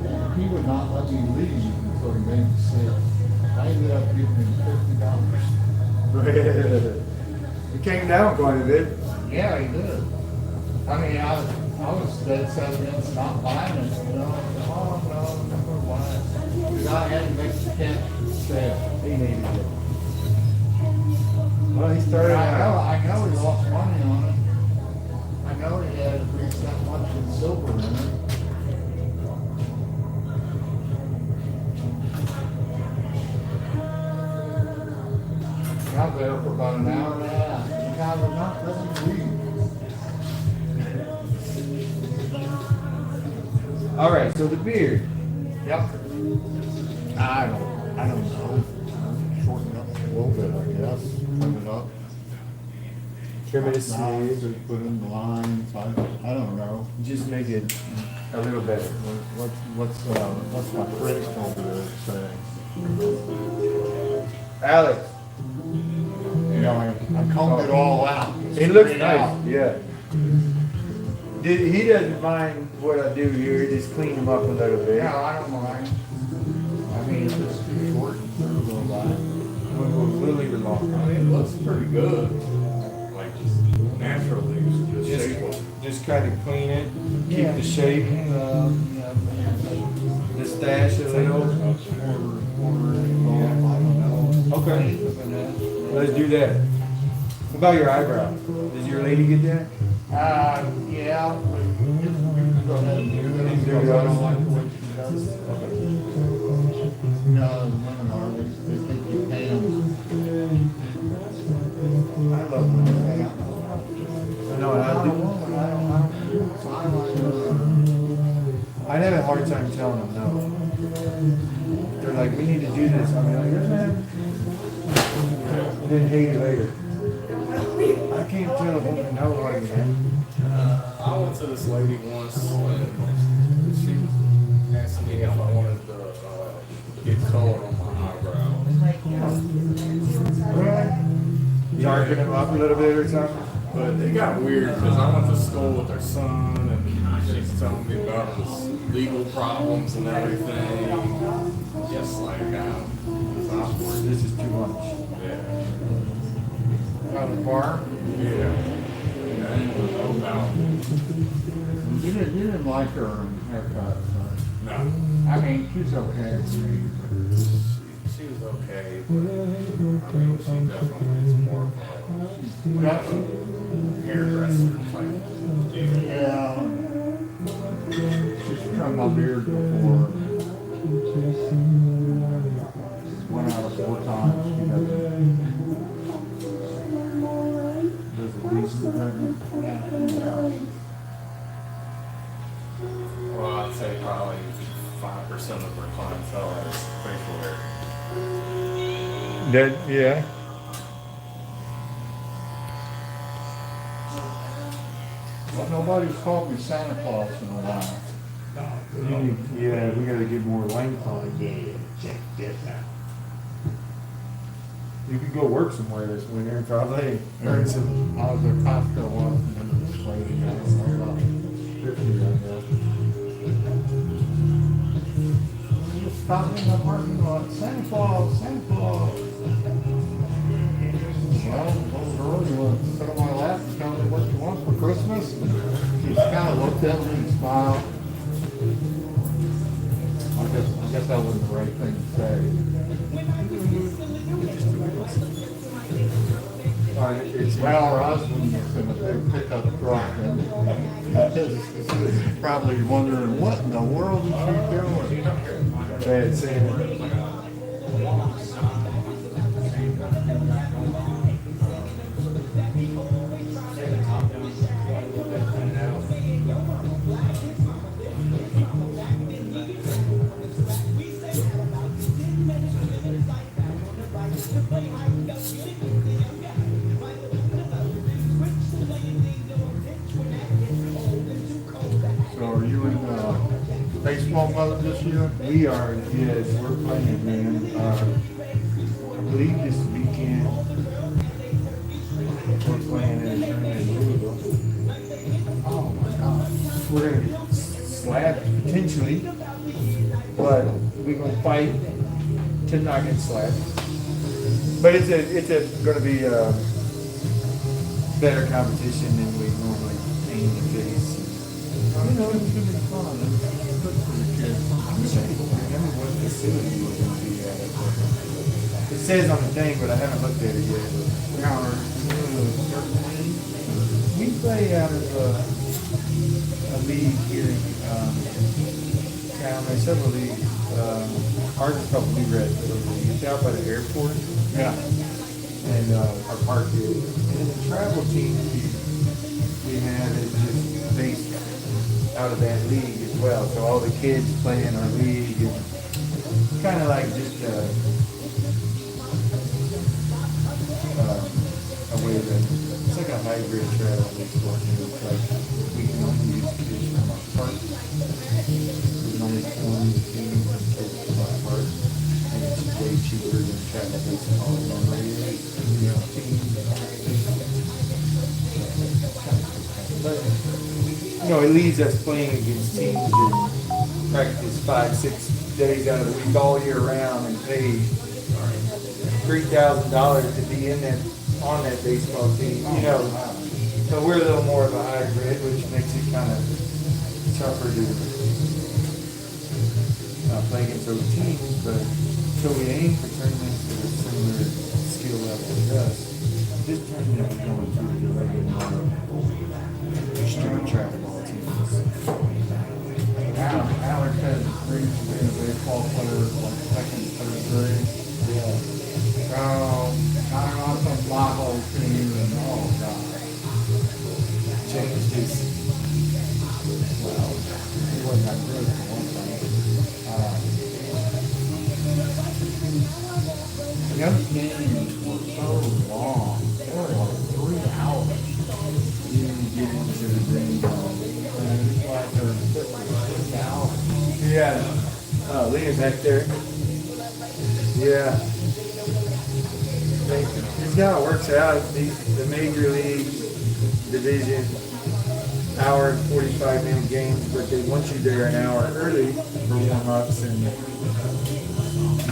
And he would not let me leave until he made the sale. I ended up giving him $50. It came down quite a bit. Yeah, he did. I mean, I was dead set against not buying it, you know. Oh, no, I'm not gonna buy it. Because I had to make the tent sale. He needed it. Well, he started out. I know he lost money on it. I know he had at least that much in silver in it. I was there for about an hour and a half. The guy would not let me leave. All right, so the beard. Yep. I don't know. Shorten up a little bit, I guess. Trim it up. Trim it a Lines, smidge. or put in the lines. I don't know. Just make it a little better. What's my critic over there saying? Alex, You know, I combed it all out. it looks straight out. nice. Yeah. He doesn't mind what I do here, just clean him up a little bit. Yeah, I don't mind. I mean, if it's too short, it's a little light. We'll leave it long. I mean, it looks pretty good. Like, just naturally, just shape. Just kind of clean it, keep the shape, the stash a little. Okay, let's do that. What about your eyebrow? Did your lady get that? Yeah, but you can go ahead and do it, because I don't like the way she does it. No, the women are, they think you pay them. I love when they pay. I know, I don't I have a hard time telling them no. They're like, we need to do this. I'm like, yes, ma'am. And then hate it later. I can't tell a woman no like that. I went to this lady once and she asked me if I wanted to get color on my eyebrows. Darken them up a little bit or something. But it got weird because I went to school with her son and she's telling me about his legal problems and everything. Just like, it's awkward. This is too much. Yeah. Out of the bar? Yeah. I didn't know about it. You didn't like her haircut, but, No. I mean, she's okay with me. She was okay, but I mean, she definitely is more of a hairdresser type deal. Yeah. She's trimmed my beard before. Went out 4 times. She does at least the Well, I'd say probably 5% of her clientele has facial hair. That, yeah. But nobody's called me Santa Claus in a while. Yeah, we gotta get more length on it. Check this out. You could go work somewhere this winter and probably earn some. I was at Costco once and this lady got about 50 right now. Just stopped in the parking lot, Santa Claus, Santa Claus. Well, those early ones sit on my lap and tell me what you want for Christmas. She just kind of looked at me and smiled. I guess that wasn't the right thing to say. Well, her husband was in a big pickup truck and he's probably wondering what in the world is she doing? Bad Santa. So are you in baseball mode this year? We are, yes, we're playing, man. I believe this weekend we're playing in a tournament in Louisville. Oh my God. We're gonna get slapped potentially, but we're gonna fight to not get slapped. But it's gonna be a better competition than we normally aim to face. You know, it's gonna be fun. It's good for the kids. I remember what facility we're gonna be at. It says on the thing, but I haven't looked at it yet. We play out of a league here in town. There's several leagues. Ours is called Blue Red. It's out by the airport. Yeah. And our park is. And the travel team we have is just based out of that league as well. So all the kids play in our league. It's kind of like just a way to, it's like a hybrid travel league sport. It's like we can only use kids from our park. We can only form the team with kids from our park. And it's way cheaper than travel baseball. Teams and all that. But it leaves us playing against teams that practice 5-6 days out of the week all year round and pay $3,000 to be on that baseball team, So we're a little more of a hybrid, which makes it kind of tougher to play against those teams, but so we aim for tournaments that are similar skill level as us. This tournament is going to the regular street track ball teams. Alex has dreams of being a baseball player like second, third grade. Yeah. So, I don't know, some fly ball team and oh god. Changed his. Well, he wasn't that good for one thing. Those games were so long. They were like 3 hours. You didn't get into the game. And it's like they're 6 hours. Yeah. Leah's back there. Yeah. This is how it works out. The major league division, hour and 45-minute games, but they want you there an hour early for warm-ups and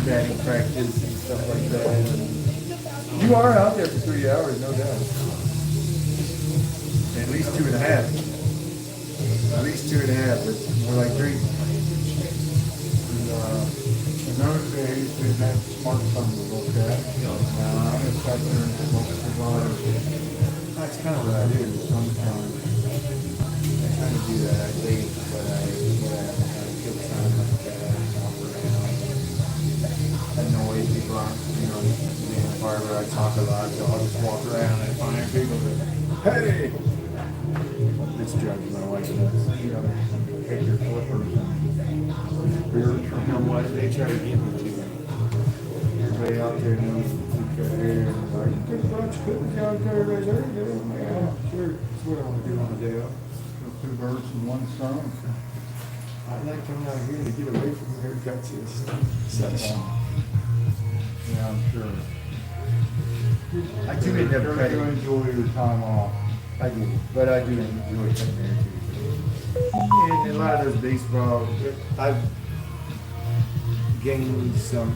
batting practice and stuff like that. And you are out there for 3 hours, no doubt. At least 2.5. At least 2.5, but more like 3. In those days, we didn't have smartphones to look at. I just sat there and smoked cigars. That's kind of what I do sometimes. I kind of do that. I think, but I kill time like that, walk around, annoy people. Being a barber, I talk a lot, so I'll just walk around and find people that, hey! This drives my wife nuts. Take your flippers and beers from him. What they try to get me to. Everybody out there knows cut hair and like, you get a bunch of clippers out there right there. I'm like, yeah, sure. That's what I want to do on the day off. Kill 2 birds with 1 stone. I like coming out here to get away from the haircuts and such. Yeah, I'm sure. I do end up Sure you cutting. enjoy your time off. I do, but I do enjoy cutting hair too. And a lot of those baseball, I've gained some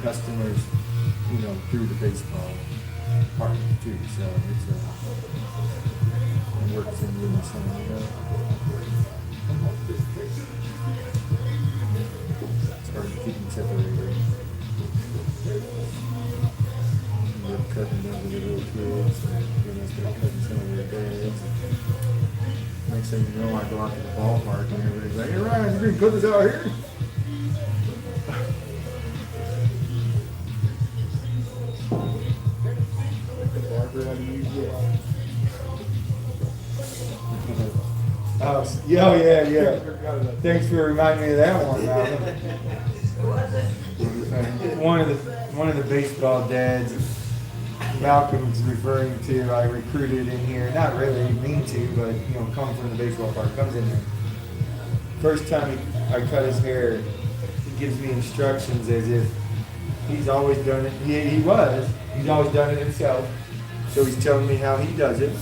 customers, through the baseball part too. So it works in unison. It's hard to keep them separated. They're cutting down to the little kids, and they're cutting some of their dads. Next thing you know, I go out to the ballpark and everybody's like, hey Ryan, you bring clippers out here? Oh, yeah. Thanks for reminding me of that one, Malcolm. One of the baseball dads Malcolm's referring to, I recruited in here, not really mean to, but come from the baseball park, comes in here. First time I cut his hair, he gives me instructions as if he's always done it. He's always done it himself. So he's telling me how he does it,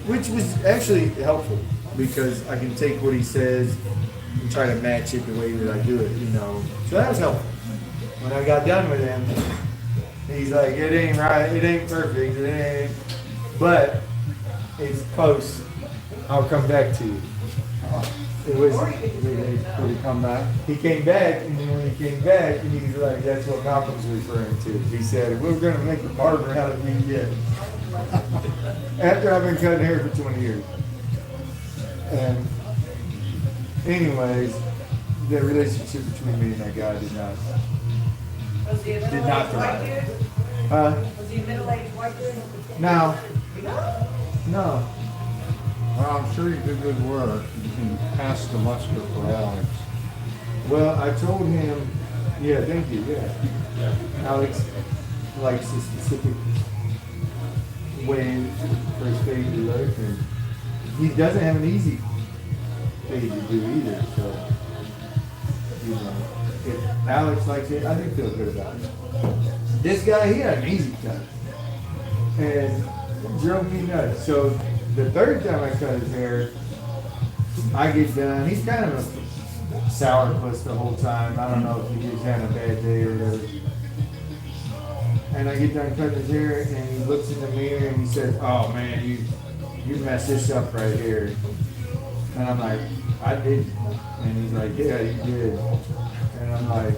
which was actually helpful because I can take what he says and try to match it the way that I do it, So that was helpful. When I got done with him, he's like, it ain't right, it ain't perfect, it ain't, but it's close. I'll come back to you. It was. Did he come back? He came back, and then when he came back, and he's like, that's what Malcolm's referring to. He said, we're going to make a barber out of me yet. After I've been cutting hair for 20 years. And anyways, the relationship between me and that guy did not Was he a middle-aged white thrive. dude? Was he a middle-aged white dude? No. No? Well, I'm sure you did good work. You can pass the muster for Alex. Well, I told him, yeah, thank you, yeah. Alex likes a specific way for his fade to look, and he doesn't have an easy fade to do either, so, if Alex likes it, I do feel good about it. This guy, he had an easy cut, and drove me nuts. So the third time I cut his hair, I get done. He's kind of a sourpuss the whole time. I don't know if he just had a bad day or whatever. And I get done cutting his hair, and he looks in the mirror and he says, "Oh man, you messed this up right here." And I'm like, "I did." And he's like, "Yeah, you did." And I'm like,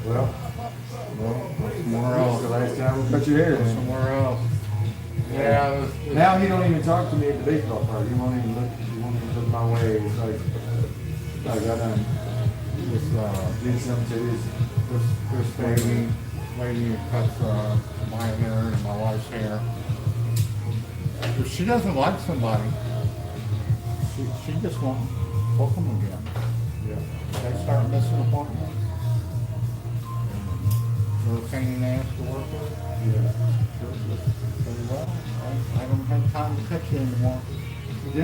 "Well, Somewhere else. the last time we cut your hair, then." Somewhere else. Yeah. Now he don't even talk to me at the baseball park. He won't even look my way. It's like I done This, did something to his. this lady cuts my hair and my wife's hair. If she doesn't like somebody, she just won't book them again. Yeah. They start missing appointments. They're a pain in the ass to work with. Yeah. Say, well, I don't have time to cut you anymore. I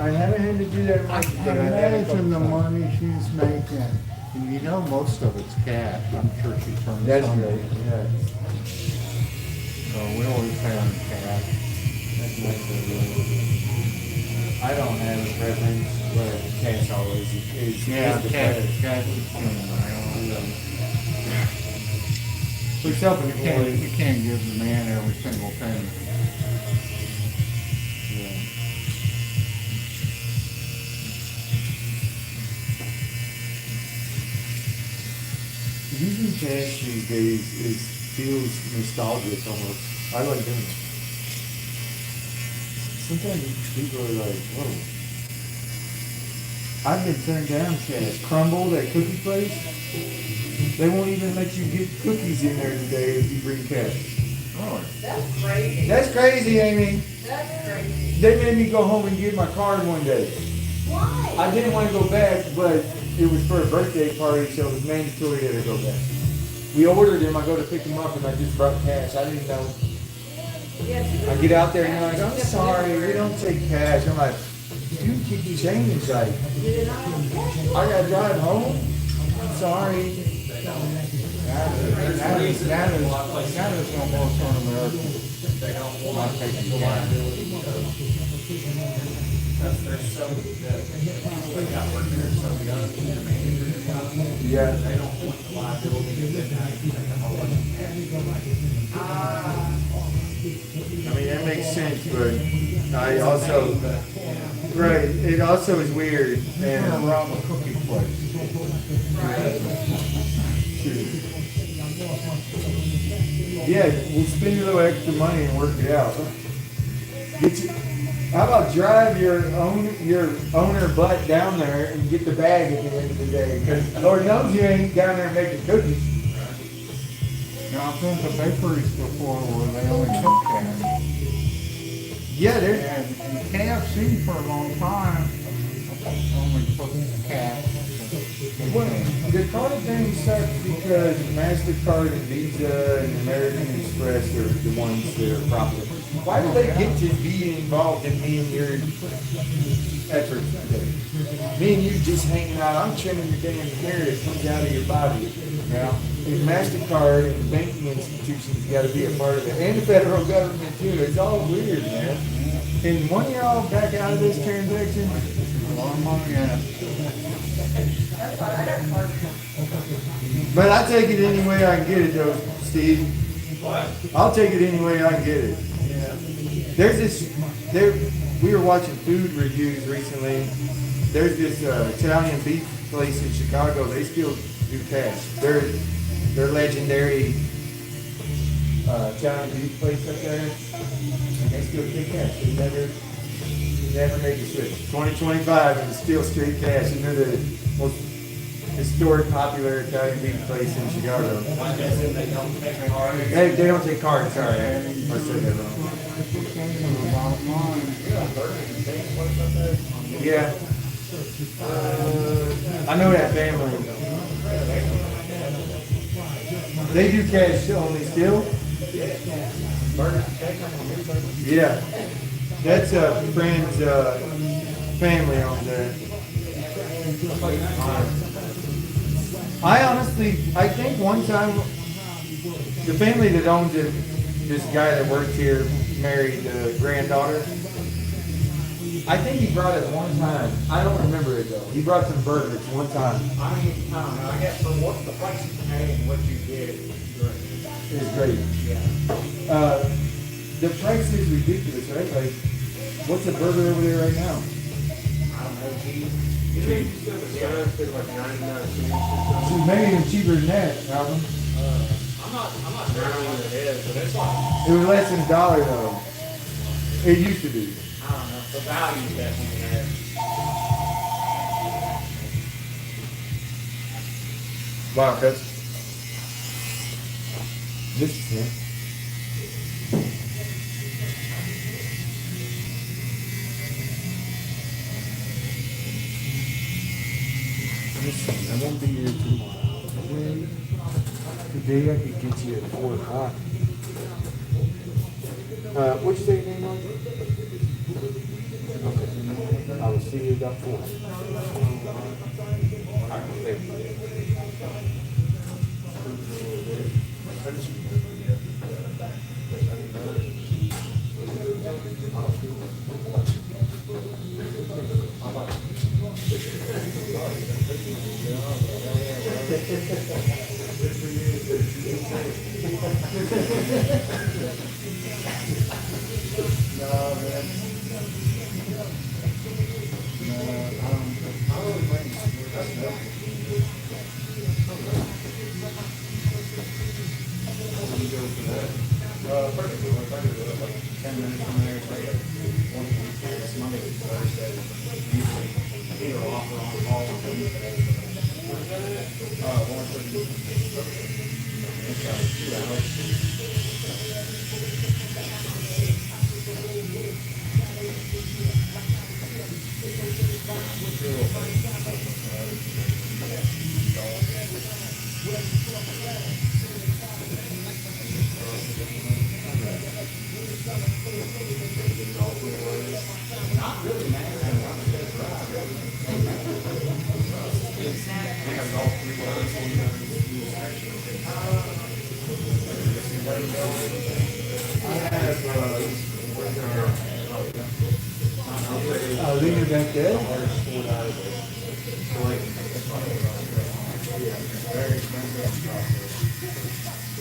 haven't had to do that I much. can imagine the money she's making. And you know most of it's cash. I'm sure she turns That's some. great. Yeah. So we always pay her in cash. That's nice of you. I don't have a preference, but cash always is. Yeah, is the cash best. is king. For You self-employed. can't give the man every single penny. Yeah. Using cash these days feels nostalgic almost. I like doing it. Sometimes people are like, whoa. I've been turned down cash. Crumble, that cookie place, they won't even let you get cookies in there today if you bring cash. That's crazy. That's crazy, Amy. That's crazy. They made me go home and get my card one day. Why? I didn't want to go back, but it was for a birthday party, so it was mandatory that I go back. We ordered them, I go to pick them up, and I just brought cash. I didn't know. I get out there and they're like, "I'm sorry, we don't take cash." I'm like, "Dude, keep your change." Like, I gotta drive home. I'm sorry. That is almost un-American. Not taking cash. Yeah. I mean, that makes sense, but I also, right, it also is weird. And And around the cookie place. yeah, we'll spend a little extra money and work it out. How about drive your owner butt down there and get the bag at the end of the day? Because Lord knows you ain't down there making cookies. Now, I've been to bakeries before where they only took cash. Yeah, they're. And KFC for a long time only took cash. Well, the card thing sucks because MasterCard and Visa and American Express are the ones that are profitable. Why do they get to be involved in me and your efforts today? Me and you just hanging out, I'm trimming the damn hair that comes out of your body. Yeah. And MasterCard and banking institutions got to be a part of it. And the federal government too. It's all weird, man. And when you're all back out of this transaction, A lot of money in it. but I take it any way I can get it though, Steve. I'll take it any way I can get it. We were watching food reviews recently. There's this Italian beef place in Chicago. They still do cash. They're legendary Italian beef place up there. And they still take cash. They never make a switch. 2025 and it's still straight cash. And they're the most historic, popular Italian beef place in Chicago. They don't take cards, sorry. I said that wrong. Yeah. I know that family. They do cash only still? Yeah. That's a friend's family owns that. I think one time, the family that owns it, this guy that works here married the granddaughter. I think he brought it one time. I don't remember it though. He brought some burgers one time. I mean, I don't know, I guess for what the price you pay and what you get, it's great. It's great. Yeah. The price is ridiculous, right? Like, what's a burger over there right now? I don't know, cheese. You think you said the size is like 99 cents or It's something? maybe even cheaper than that, Malcolm. I'm not sure what it is, but it's like, It was less than $1 though. It used to be. I don't know, the value definitely there. Wow, that's this is it. Listen, I won't be here tomorrow. Today I could get you at 4 o'clock. What'd you say your name was? Okay. I will see you about 4. Alright, thank you. Leave you back there?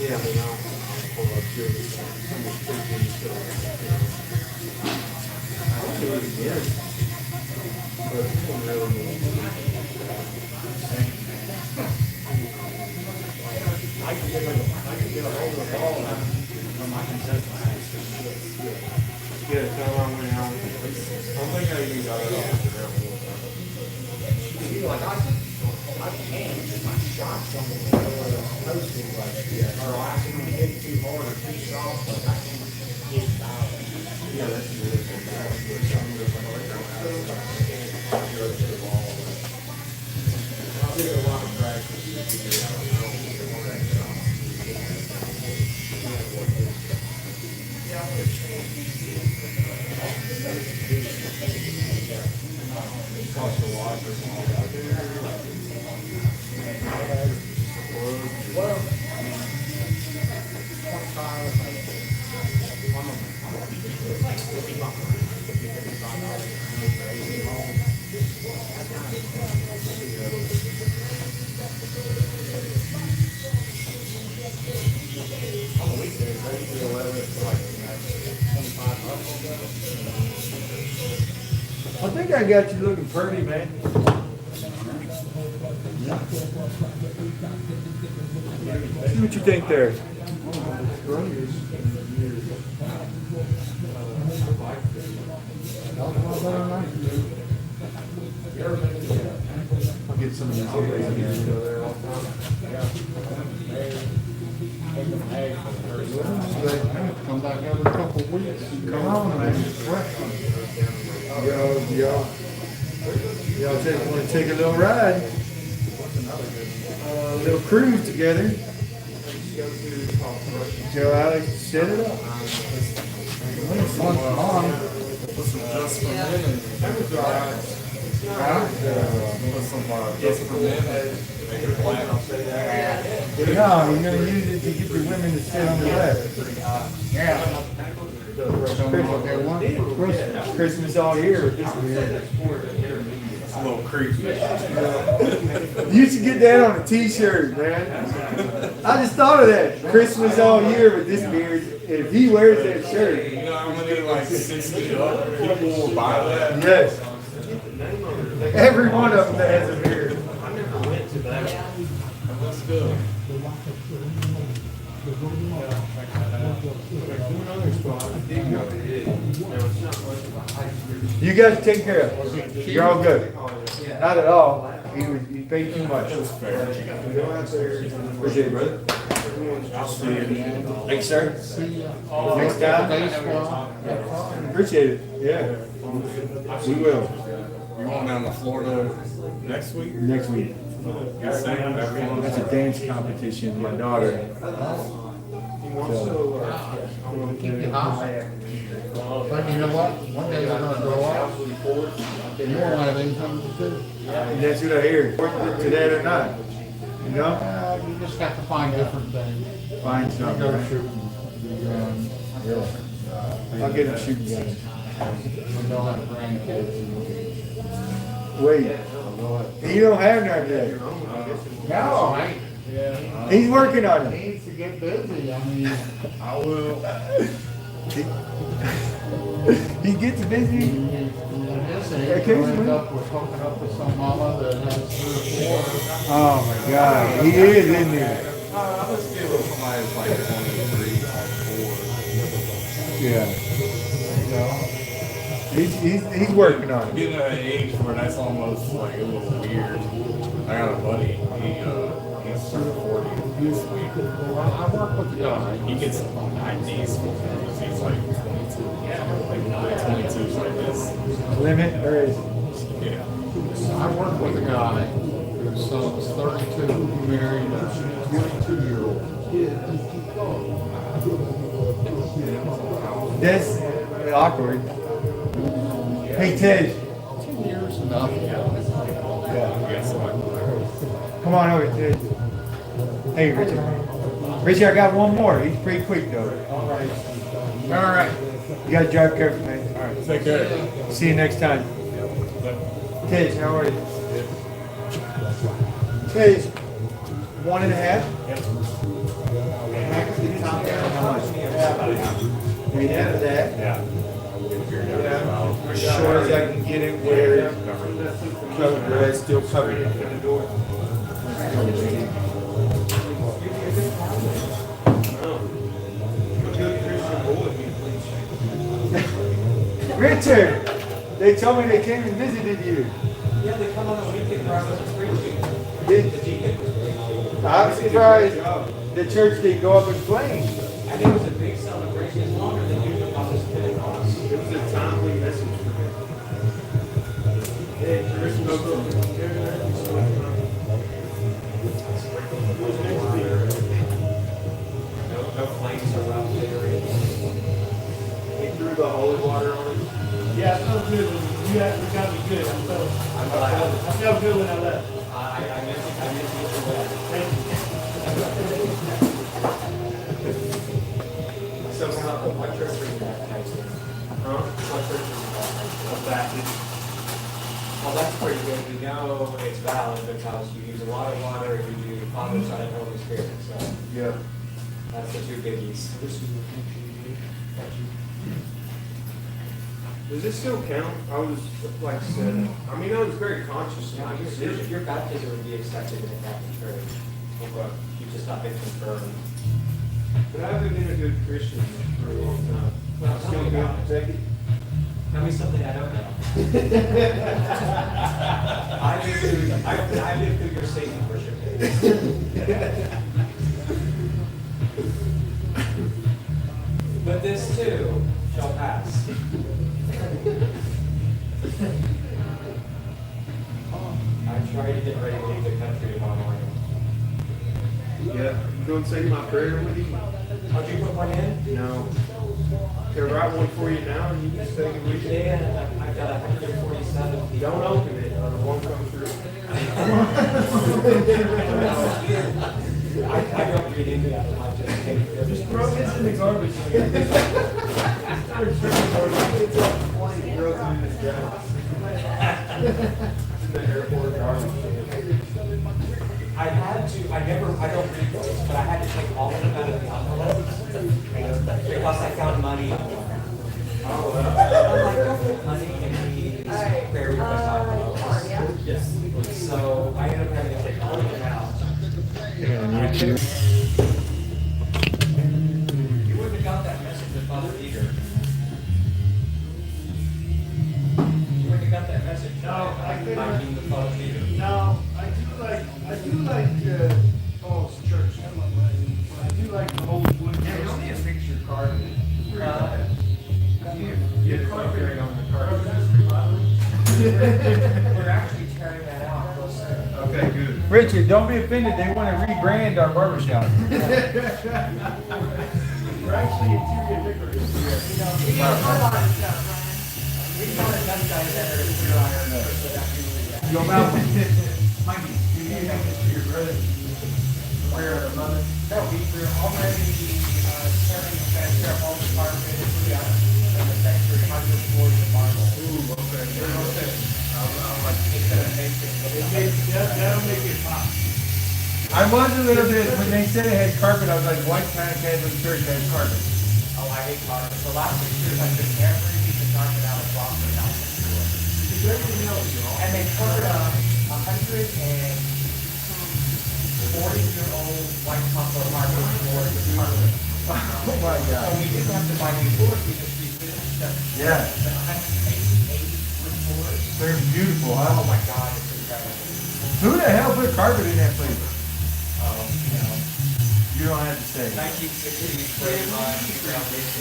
Yeah, I mean, I'll pull up here. Some of the big things that I don't do it again. But it's one really I can get a hold of the ball now from my consistency. Yeah, tell them I went out. I don't think I even got it off the ground. See, like I can, just my shots on the post is like, or I can hit it too hard or too soft, but I can't hit it out. Yeah, that's good. I'll do a lot of practice. Cost a lot for some out there. Well, 25 I think I got you looking pretty, man. See what you think there. I'll get some of these here. Come back every couple of weeks. Come on, man. Y'all want to take a little ride? A little cruise together. Joe Alex, set it up. Once a month. Put some just for men and put some just for men and make it black. No, you're gonna use it to get the women to sit on the left. Yeah. Christmas all year with this beard. It's a little creepy. You should get that on a t-shirt, man. I just thought of that. Christmas all year with this beard. If he wears that shirt. You know how many like 60 up people will buy that? Yes. Every one of them that has a beard. I never went to that. Let's go. Another spot, I did go to it. Now, it's not much of a hike. You guys take care of it. You're all good. Not at all. He paid too much. Appreciate it, brother. Thanks, sir. Next time. Appreciate it. Yeah. We will. You going down to Florida next week? Next week. Good thing, That's a dance competition. My daughter. Keep you high. But you know what? One day they're gonna grow up. You won't have anything to do. And that's what I hear. To that or not. You know? You just got to find different things. Find You something. go right? shooting. I'll get him shooting guns. You don't have grandkids. Wait. You don't have none yet. No, I. He's working on He it. needs to get busy. I mean, I will. He gets busy. in this age, you end up with hooking up with some mama that has 3 or 4. Oh my God. He is, isn't he? I was feeling somebody that's like 23, 24. Yeah. You know? He's working on it. Getting at an age where that's almost like a little weird. I got a buddy, he's 40 this week. Well, I work with the guy. He gets IDs because he's like 22. Like 22 is like this. Limit or is it? Yeah. I work with a guy whose son's 32, who married a 22-year-old. That's awkward. Hey Ted. 2 years, nothing. Yeah. Come on over, Ted. Hey Richard. Richard, I got one more. He's pretty quick though. All right. You gotta drive careful, man. All right. Take care. See you next time. Tej, how are you? Tej, 1.5? How much? 8 out of that. Yeah. As short as I can get it where it's still covered. Richard, they told me they came and visited you. Yeah, they come on the weekend where I wasn't preaching. Did- The deacon was preaching. I'm surprised the church didn't go up in flames. I think it was a big celebration. It's longer than usual on this Pentecost. It was a timely message for me. Hey, Christmas. No flames around the area. He threw the holy water on it. Yeah, I felt good. You actually got me good. I felt good when I left. I miss you for that. Thank you. So what church are you baptized in? Huh? What church are you baptized in? I'm Baptist. Well, that's pretty good. We know it's valid because you use a lot of water, you do the Father, Son, and Holy Spirit. So Yeah. that's the 2 biggies. Does this still count? I was, like I said, I mean, I was very conscious of my decision. Your baptism would be accepted in the Catholic Church. Okay. You've just not been confirmed. But I haven't been a good Christian for a long time. Well, tell me about it. Take it. Tell me something I don't know. I lived through your Satan worship days. But this too shall pass. I'm trying to get ready to leave the country tomorrow morning. Yeah, you go and say my prayer with you? Oh, did you put one in? No. Can I write one for you now and you can just take it with you? Yeah, I've got 147 people. Don't open it or it won't come through. I don't read into that. I just take it. Just throw this in the garbage. the airport garbage can. I had to, I don't read those, but I had to take all of them out of the envelopes because I found money. I'm like, don't put money in these prayer request envelopes. Yes. So I ended up having to take all of them out. You wouldn't have got that message with Father Peter. You wouldn't have got that message. No, I couldn't. I mean, the Father Peter. No, I do like Paul's church. I do like the whole wood. Yeah, you don't need a picture card. You're Carpet on the card. We're actually tearing that out real soon. Okay, good. Richard, don't be offended. They want to rebrand our barbershop. We're actually interior decorators. We don't want a gun guy that are clear iron so that we would. Your mouth. Mikey, you need to make this for your brother. Or your mother. No, we're already starting to transfer up all the carpet and we got the texture, hardwood floors and marble. Ooh, okay. We're all set. I'll like Instead of painting. That'll make it pop. I was a little bit, when they said it had carpet, I was like, what kind of Catholic church has carpet? Oh, I hate carpet. The last 6 years I've been every piece of carpet out of Boston and out of and they covered a 140-year-old white copper hardwood floor with carpet. Oh my So God. we didn't have to buy new floors, we just refinished them. Yeah. The 188 wood floors. They're beautiful, Oh huh? my God, it's incredible. Who the hell put carpet in that place? You know, You don't have to say. 1960s, pretty much, around this,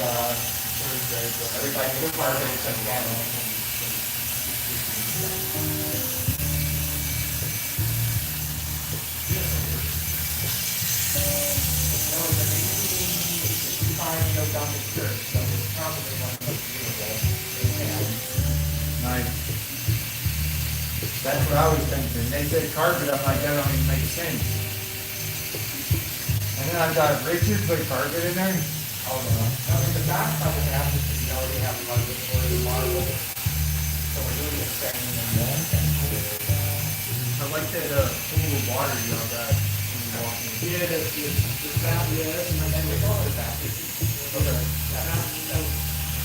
everybody knew carpet except family. That was an 1865 Gothic church, so it's probably one of the most beautiful in town. Nice. That's what I was thinking. They said carpet, I'm like, that don't even make sense. And then I thought, Richard put carpet in there? Oh, no. No, in the back of the house, you know, they have like the floor is marble. So we're doing the same and I like that pool of water you all got when you walk in. Yeah, the fountain, yeah, that's my then we call it that. fountain,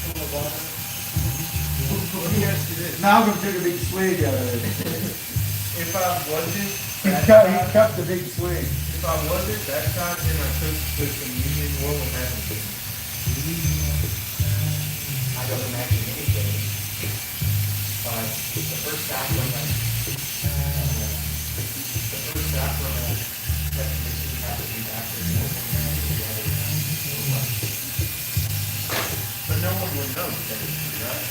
full of water. Let me ask you this. Malcolm took a big swig out of it. If I wasn't, He cupped the big swig. if I wasn't baptized and I took the communion, what would happen? I don't imagine anything. But the first sacrament that you receive has to be baptism. But no one would know, technically, right?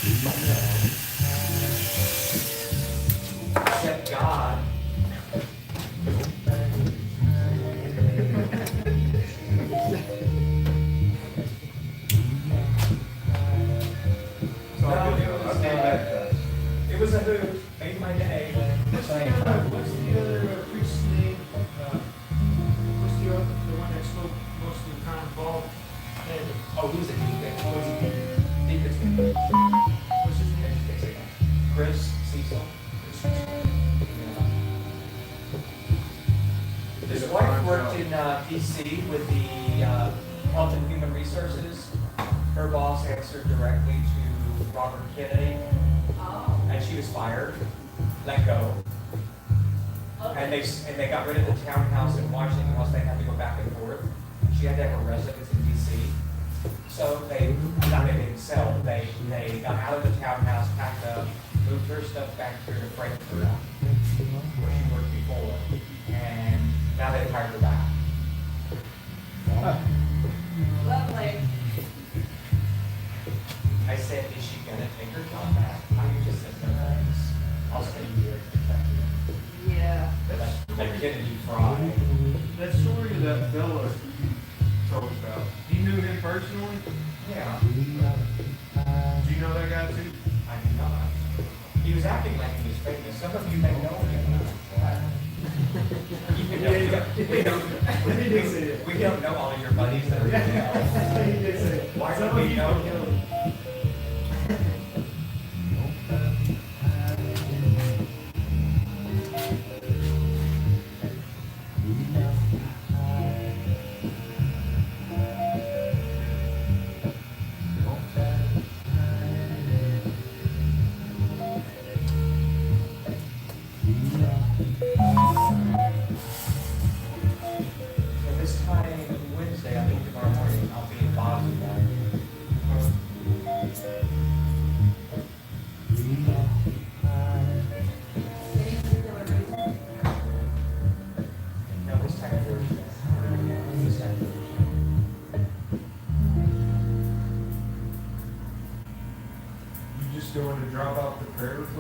Except God. So I'll stay baptized. It was a hoot, made my day. What's the other priest's name? What's the one that spoke most of the time, Paul? Oh, he was a deacon. Deacon's What's his name? Chris Cecil. His wife worked in DC with the Health and Human Resources. Her boss answered directly to Robert Kennedy, and she was fired, let go. And they got rid of the townhouse in Washington once they had to go back and forth. She had to have a residence in DC. So they didn't sell. They got out of the townhouse, packed up, moved her stuff back here to Frankfurt, where she worked before, and now they've hired her back. Lovely. I said, is she gonna take her job back? I just said, no thanks. I'll stay here to protect you. Yeah. Like Kennedy fried. That story of that fella you told about, you knew him personally? Yeah, Do you know that guy too? I do not. He was acting like he was famous. Some of you may know him. We don't know all of your buddies that are in hell. Why don't we know him?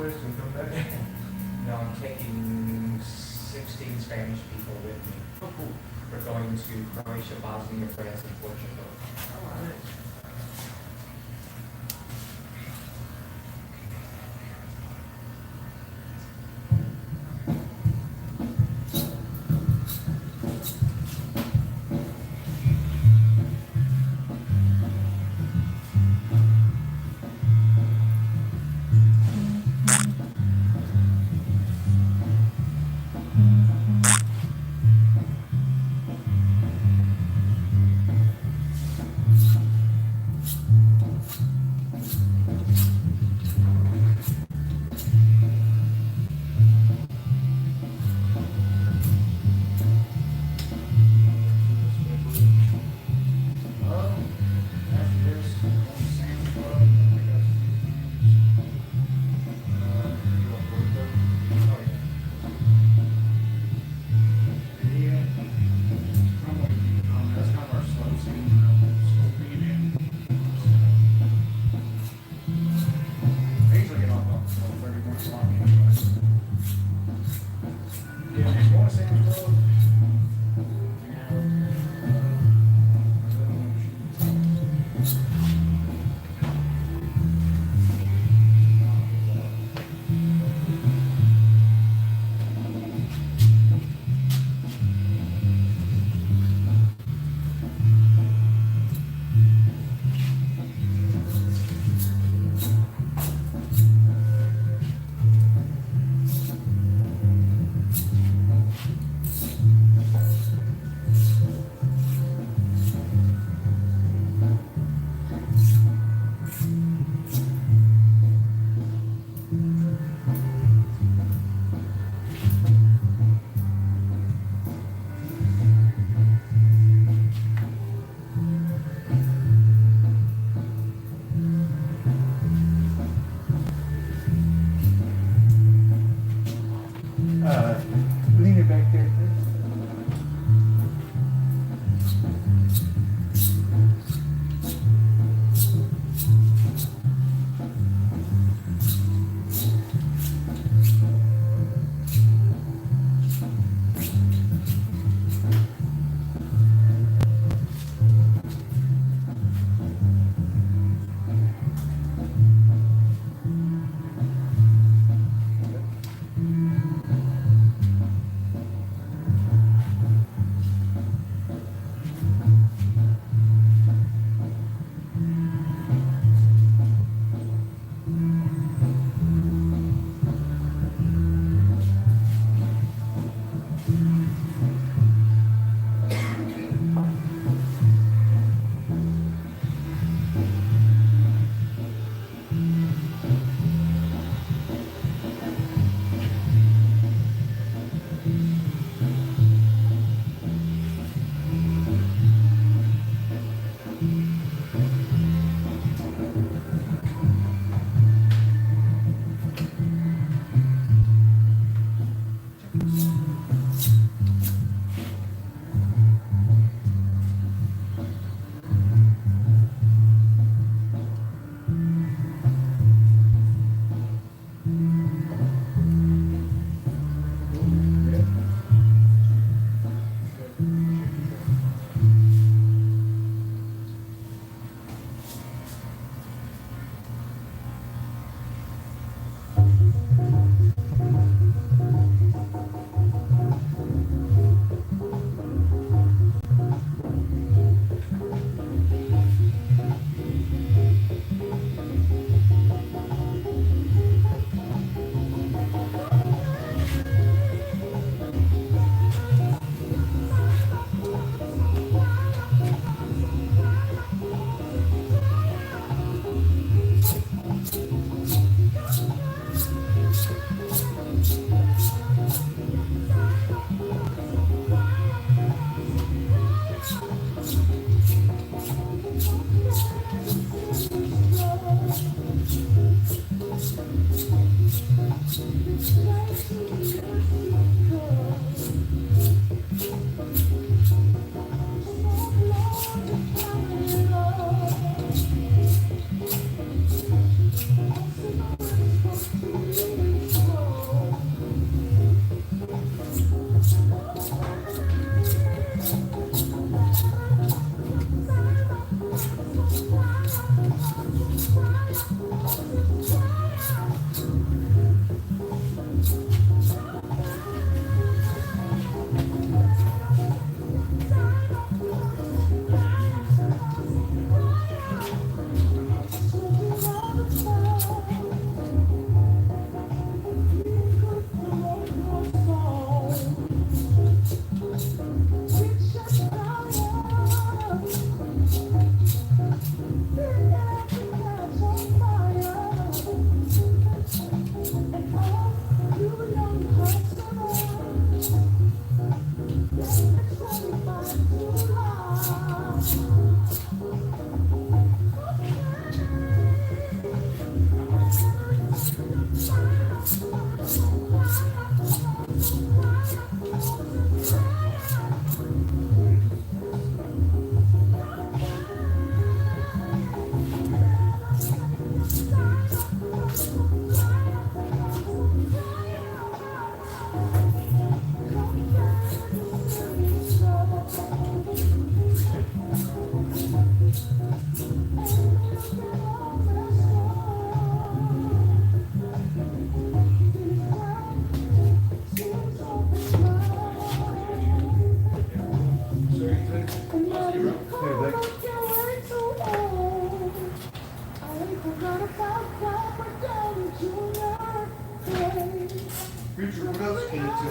West and come back? No, I'm taking 16 Spanish people with me. Oh, cool. We're going to Croatia, Bosnia, France, and Portugal. All right. After this, I'm going to Sam's Club, and I got you want burrito? Oh, yeah. Yeah. That's kind of our slow season, slow being in. I usually get off about 12:30, 1 o'clock anyway. Yeah, just going to Sam's Club. Lean it back there.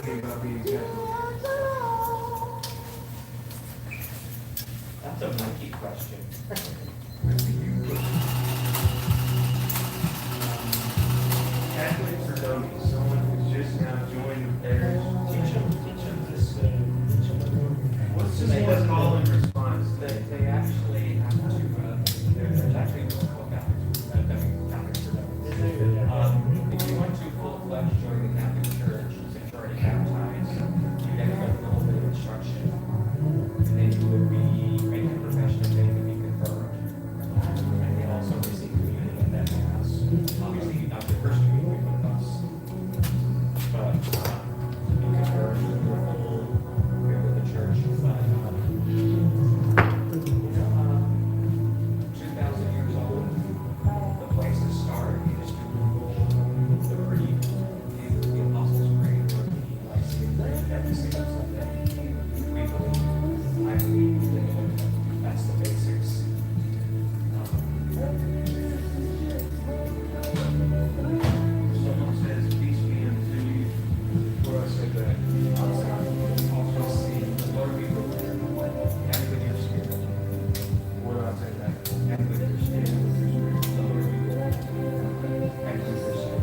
thinking about being exactly. That's a Mikey question. Catholics or dummies? Someone who's just now joined the parish. Teach them this. What's just one call and response? They actually have to, there's actually what's called Catholics for dummies. If you want to full-fledged join the Catholic Church, since you're already baptized, you have to go through a little bit of instruction. And then you would be making a profession of faith and be confirmed. And they also receive communion in that mass. Obviously, not the first communion with us. But you confirm with the full member of the church. But, 2,000 years old, the place to start, you just Google the creed, either the Apostles' Creed or the Lyceum Creed, every single Sunday. We believe, I believe, that's the basics. Someone says, peace be unto you. Where I said that. Also see the Lord be with you. And with your spirit. Where do I say that? And with your spirit. The Lord be with you. And with your spirit.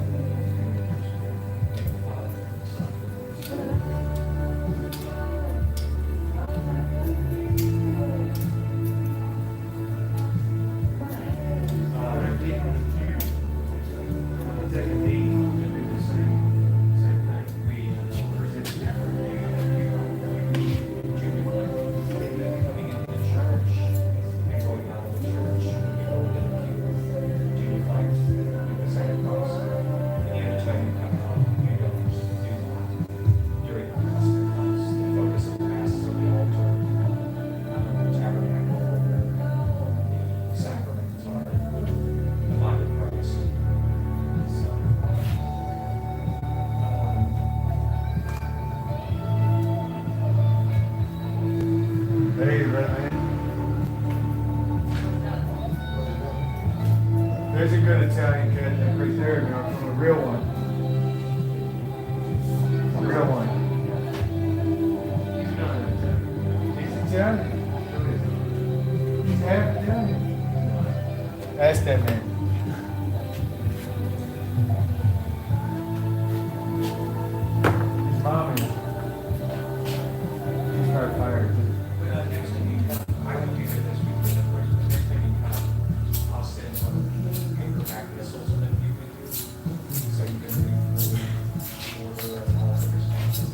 Take a knee and do the same thing. We present the Coming into the church and going out of the church, you go into the pew, do you fight the Santa Claus? And the other time you come out, you don't do that. During the Mass, because the focus of the Mass is on the altar, the tabernacle, the sacraments are the body of Christ. So, Hey, man. There's a good Italian cat right there, you know, from a real one. A real one. He's not Italian. He's Italian. He's half Italian. Ask that man. His mom is. He's probably fired. next time you come, I won't be there this week, but of course, next time you come, I'll send some paperback missiles that you can do, so you can read order and all the responses.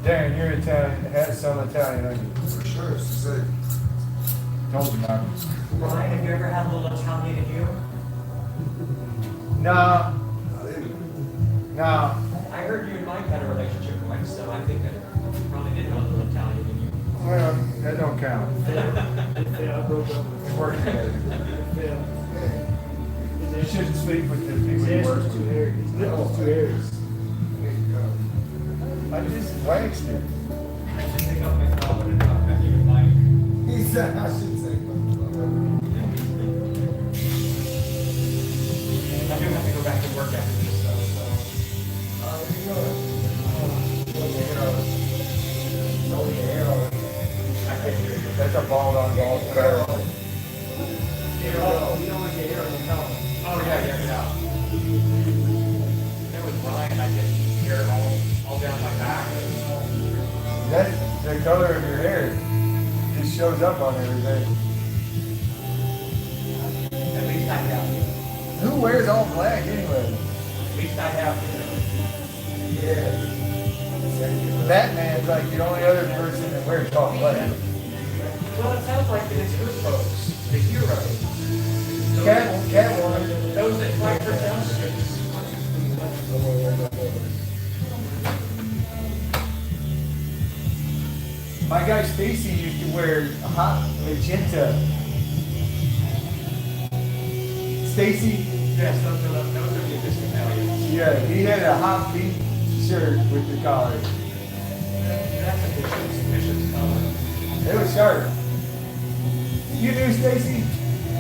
Darren, you're Italian, had some Italian, aren't you? For sure, it's sick. Told you, Mark. Brian, have you ever had a little Italian in you? No, I didn't. no. I heard you and Mike had a relationship once, so I think that you probably did have a little Italian in you. Well, that don't count. Yeah, I broke up. We work together. Yeah. You shouldn't sleep with the people His you ass work was too with. hairy. His lip was too hairy. I just waxed it. I should take up my collar and talk back to you and Mike. He said I should say. I do have to go back to work after this, so. I can't hear you. That's a bald on bald square. Oh, you don't want your hair on the collar. Oh, yeah. There was Brian, I get hair all down my back. That's the color of your hair. It just shows up on everything. At least I have. Who wears all black anyway? At least I have. Yeah. Batman's like the only other person that wears all black. Well, it sounds like it's good folks, the heroes. Catwoman. Those that fight for justice. My guy Stacy used to wear a hot magenta. Stacy? Yes, those are the Episcopalians. Yeah, he had a hot pink shirt with the collar. That's a bishop's color. It was sharp. You knew Stacy?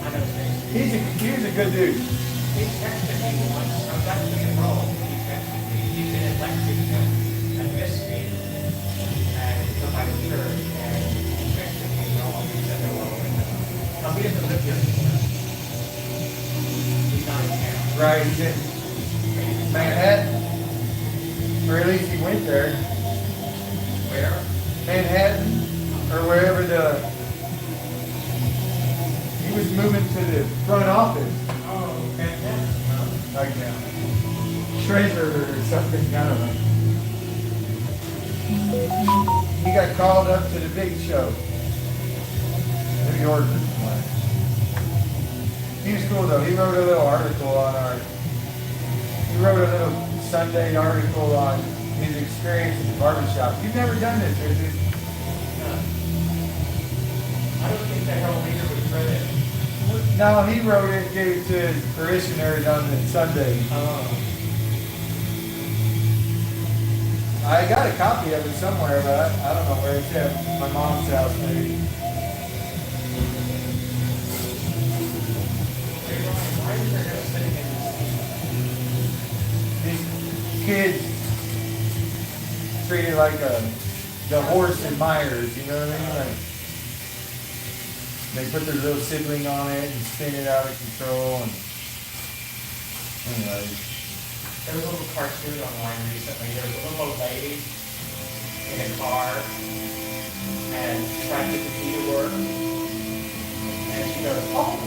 I know Stacy. He was a good dude. He texted me once, I was actually in Rome. He texted me, he said, Manhattan. Or at least he went there. Where? Manhattan, or wherever he was moving to the front office. Oh, fantastic. Like treasurer or something, I don't know. He got called up to the big show. New York. He was cool though. He wrote a little article on he wrote a little Sunday article on his experience in the barbershop. You've never done this, have you? I don't think the Herald Leader would read it. No, he wrote it, gave it to his parishioners on the Sunday. I got a copy of it somewhere, but I don't know where it's at. My mom's house, maybe. Why is there no sitting in These kids treated like the horse in Myers, you know what I mean? Like, they put their little sibling on it and spin it out of control. And anyway, There was a little cartoon online recently. There was a little old lady in a car and tried to get the key to work. And she goes, "Oh,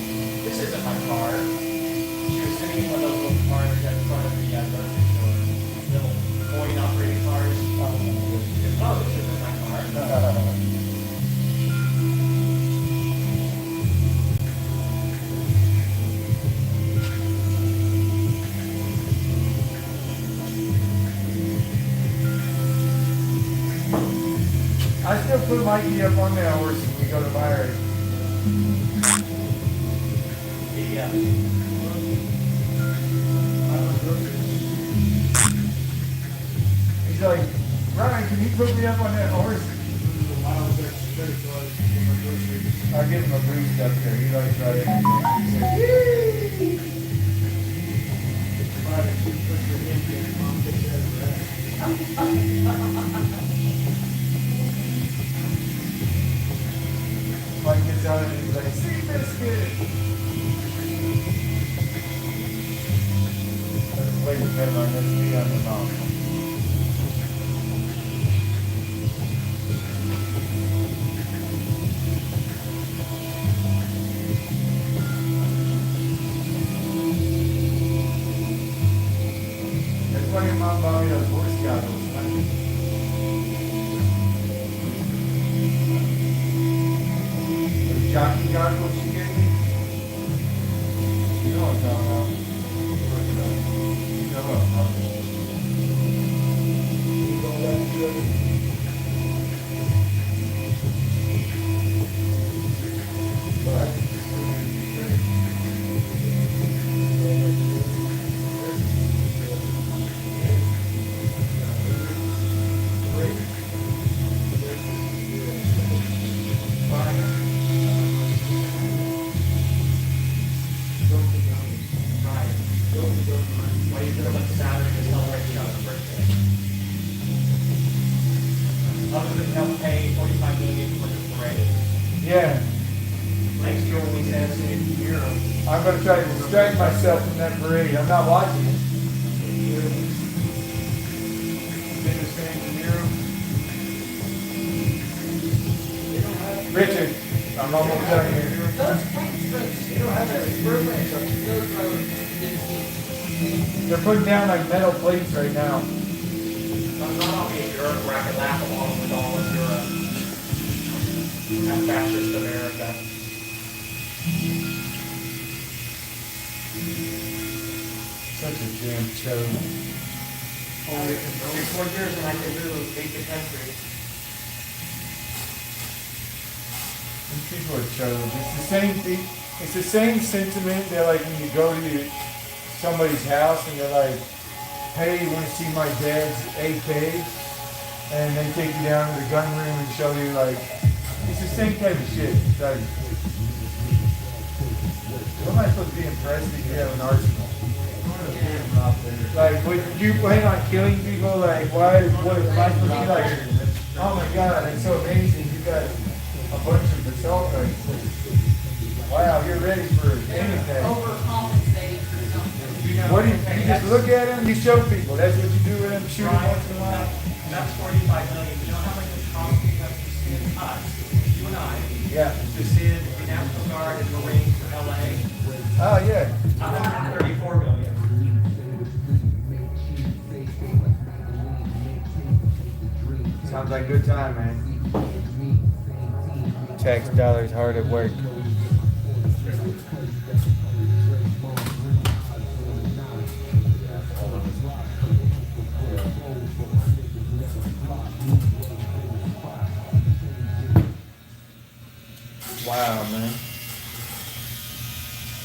this isn't my car." She was sitting in one of those little cars in front of the grocery store, little coin operating cars. She goes, "Oh, this isn't my car." I still put Mikey up on that horse when we go to Myers. Yeah. He's like, Ryan, can you put me up on that horse? I'll give him a boost up there. He likes riding. Mike gets out and he's like, "See biscuit." Let's wait for him on this knee on the mouth. That's why your mom bought me those horse goggles. Jockey goggles you gave me? You know what I'm talking about. You know what I'm talking Why you gonna look Saturday to celebrate John's birthday? Other than help pay $45 million for the parade. Yeah, Next year when we say it's in Europe, I'm gonna try to distract myself from that parade. I'm not watching it. Been the same in Europe. Richard, I'm almost done here. Those paint strips, you don't have that spray paint, so those are. They're putting down like metal plates right now. not only in Europe where I can laugh along with all of Europe. That fascist America. Such a damn chode. Only 4 years and I can really lead the country. These people are chodes. It's the same thing. It's the same sentiment that like when you go to somebody's house and they're like, "Hey, you want to see my dad's AK?" And they take you down to the gun room and show you like, it's the same type of shit. It's like, what am I supposed to be impressed that you have an arsenal? Like, would you plan on killing people? Like, why? What am I supposed to be like? Oh my God, it's so amazing. You got a bunch of assault rifles. Wow, you're ready for anything. Overcompensating for something. What do you just look at them, you show people, that's what you do with them, shoot them Right, once in a while? that's 45 million. You know how much it costs us to send us, you and I, Yeah. to send the National Guard and Marines to LA? Oh, yeah. 134 million. Sounds like a good time, man. Tax dollars hard at work. Wow, man.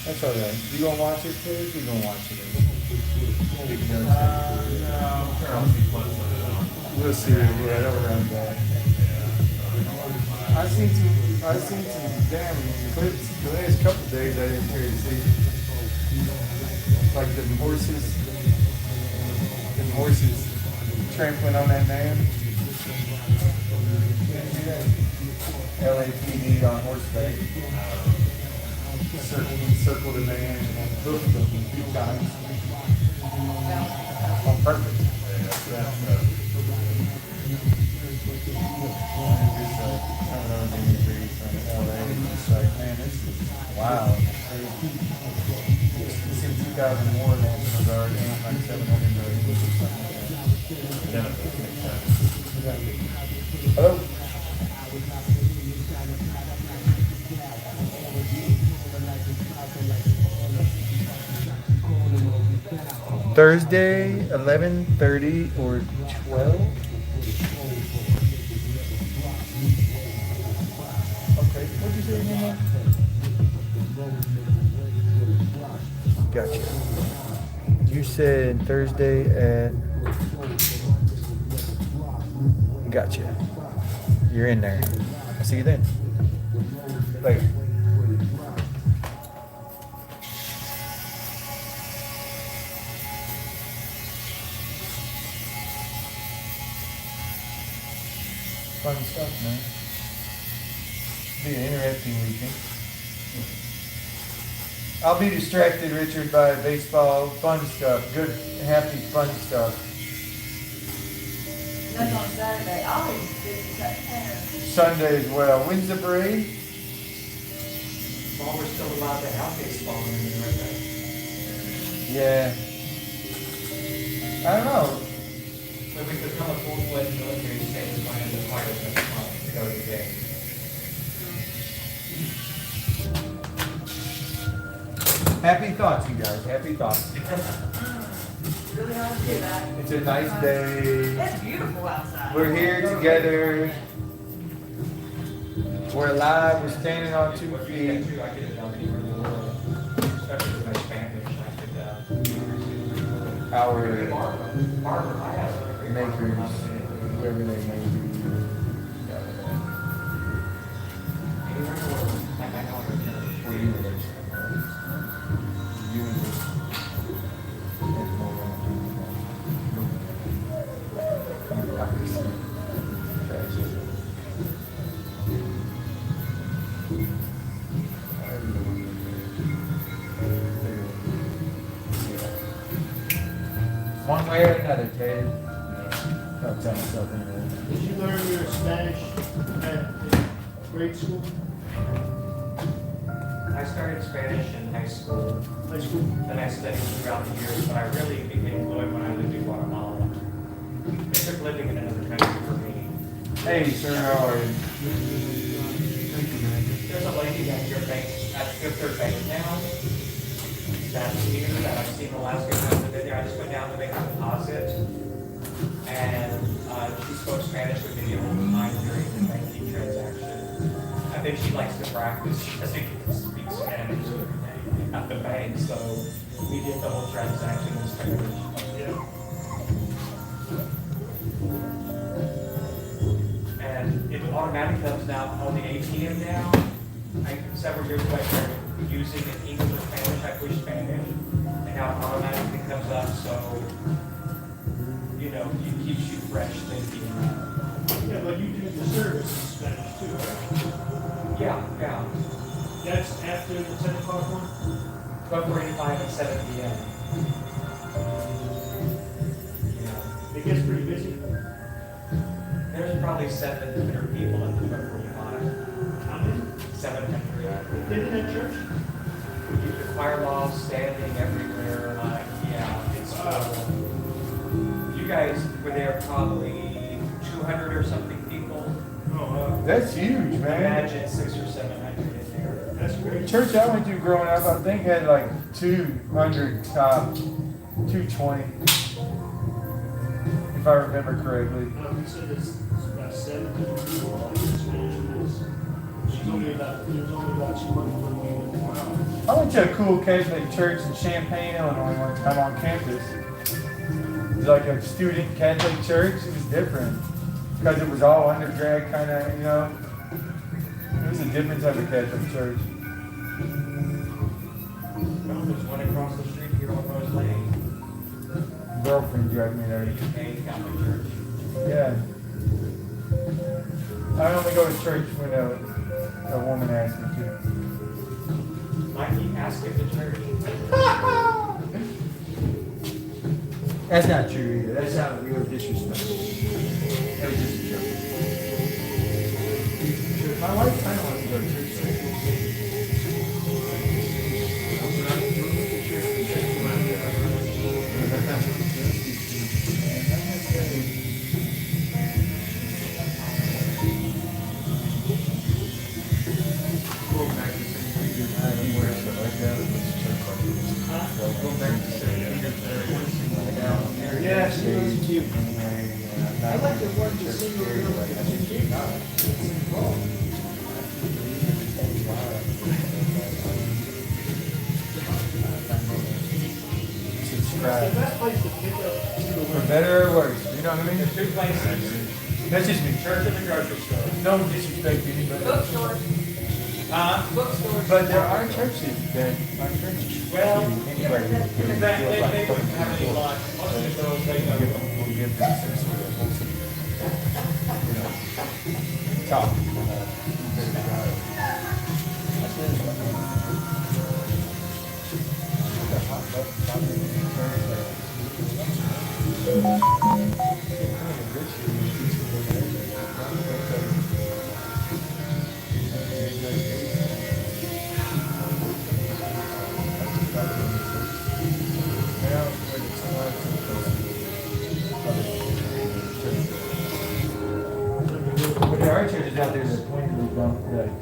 That's alright. You gonna watch it, Ted? You gonna watch it? We'll see. Yeah, don't run back. I seen some damn clips the last couple days I didn't care to see. Like the horses trampling on that man. LAPD on horseback. Circled the man and hoofed him a few times. On purpose. Man, this is wow. It's in 2001 National Guard and like 700 million or something like that. Hello? Thursday, 11:30 or 12? Okay, what'd you say again, man? Gotcha. You said Thursday at... Gotcha. You're in there. I'll see you then. Later. Fun stuff, man. Be an interesting weekend. I'll be distracted, Richard, by baseball, fun stuff, good, happy, fun stuff. That's on Saturday. I always did Saturday. Sunday as well. When's the parade? While we're still allowed to have baseball in there, right? Yeah. I don't know. But we become a full-fledged military state is going to require us to go to the game. Happy thoughts, you guys. Happy thoughts. Really hard to do that. It's a nice day. It's beautiful outside. We're here together. We're alive. We're standing on 2 feet. I could have done anywhere in the world, especially with my Spanish. I could, Our Barbering, I have a great makers, barbering. whoever they may be. Anywhere in the world, like I know For universe. One way or another, Ted. I'll tell myself anyway. Did you learn your Spanish at grade school, I started Spanish in high school, high school? then I studied throughout the years, but I really became fluent when I lived in Guatemala. It took living in another country for me. Hey, sir, how are you? There's a lady at your bank, at Fifth Third Bank now, that's here, that I've seen the last few times I've been there. I just went down to make a deposit, and she spoke Spanish with me the whole time during the banking transaction. I think she likes to practice, she doesn't get to speak Spanish at the bank, so we did the whole transaction in Spanish. And it automatically comes now on the ATM now. Several years ago, I started using it English or Spanish, I pushed Spanish, and now it automatically comes up, so, you know, it keeps you fresh thinking. Yeah, but you do the service in Spanish too, right? Yeah. That's after the 10 o'clock one? 12:45 and 7 p.m. It gets pretty busy. There's probably 700 people in the 45. How many? 700. Did in that church? The fire laws standing everywhere, yeah, it's, you guys were there probably 200 or something people. Oh, That's huge, man. Imagine 600 or 700 in there. that's great. The church I went to growing up, I think had like 200 top, 220. If I remember correctly. You said it's about 17 people. There's only about 200 people. I went to a cool Catholic church in Champaign, Illinois one time on campus. It was like a student Catholic church. It was different because it was all undergrad kind of, you know. It was a different type of Catholic church. There's one across the street here on Rose Lane. Girlfriend dragged me there. A Catholic church. Yeah. I only go to church when a woman asks me to. Mikey, ask him to church. That's not true either. That sounded real disrespectful. That was just a joke. My wife kind of wants to go to church. Yeah, she was cute. I like the one to see Subscribe. The best place to pick up. For better or worse, you know what I mean? There's two places, That's just me. church and the grocery store. No disrespect to anybody. Bookstore, bookstore. But there are churches that are churches. Well, Anybody They, who feels like they wouldn't coming have to any the lunch. Most of the girls, they We'll go. give them some sort of wholesome, you know, talk. But there are churches out there that pointedly don't like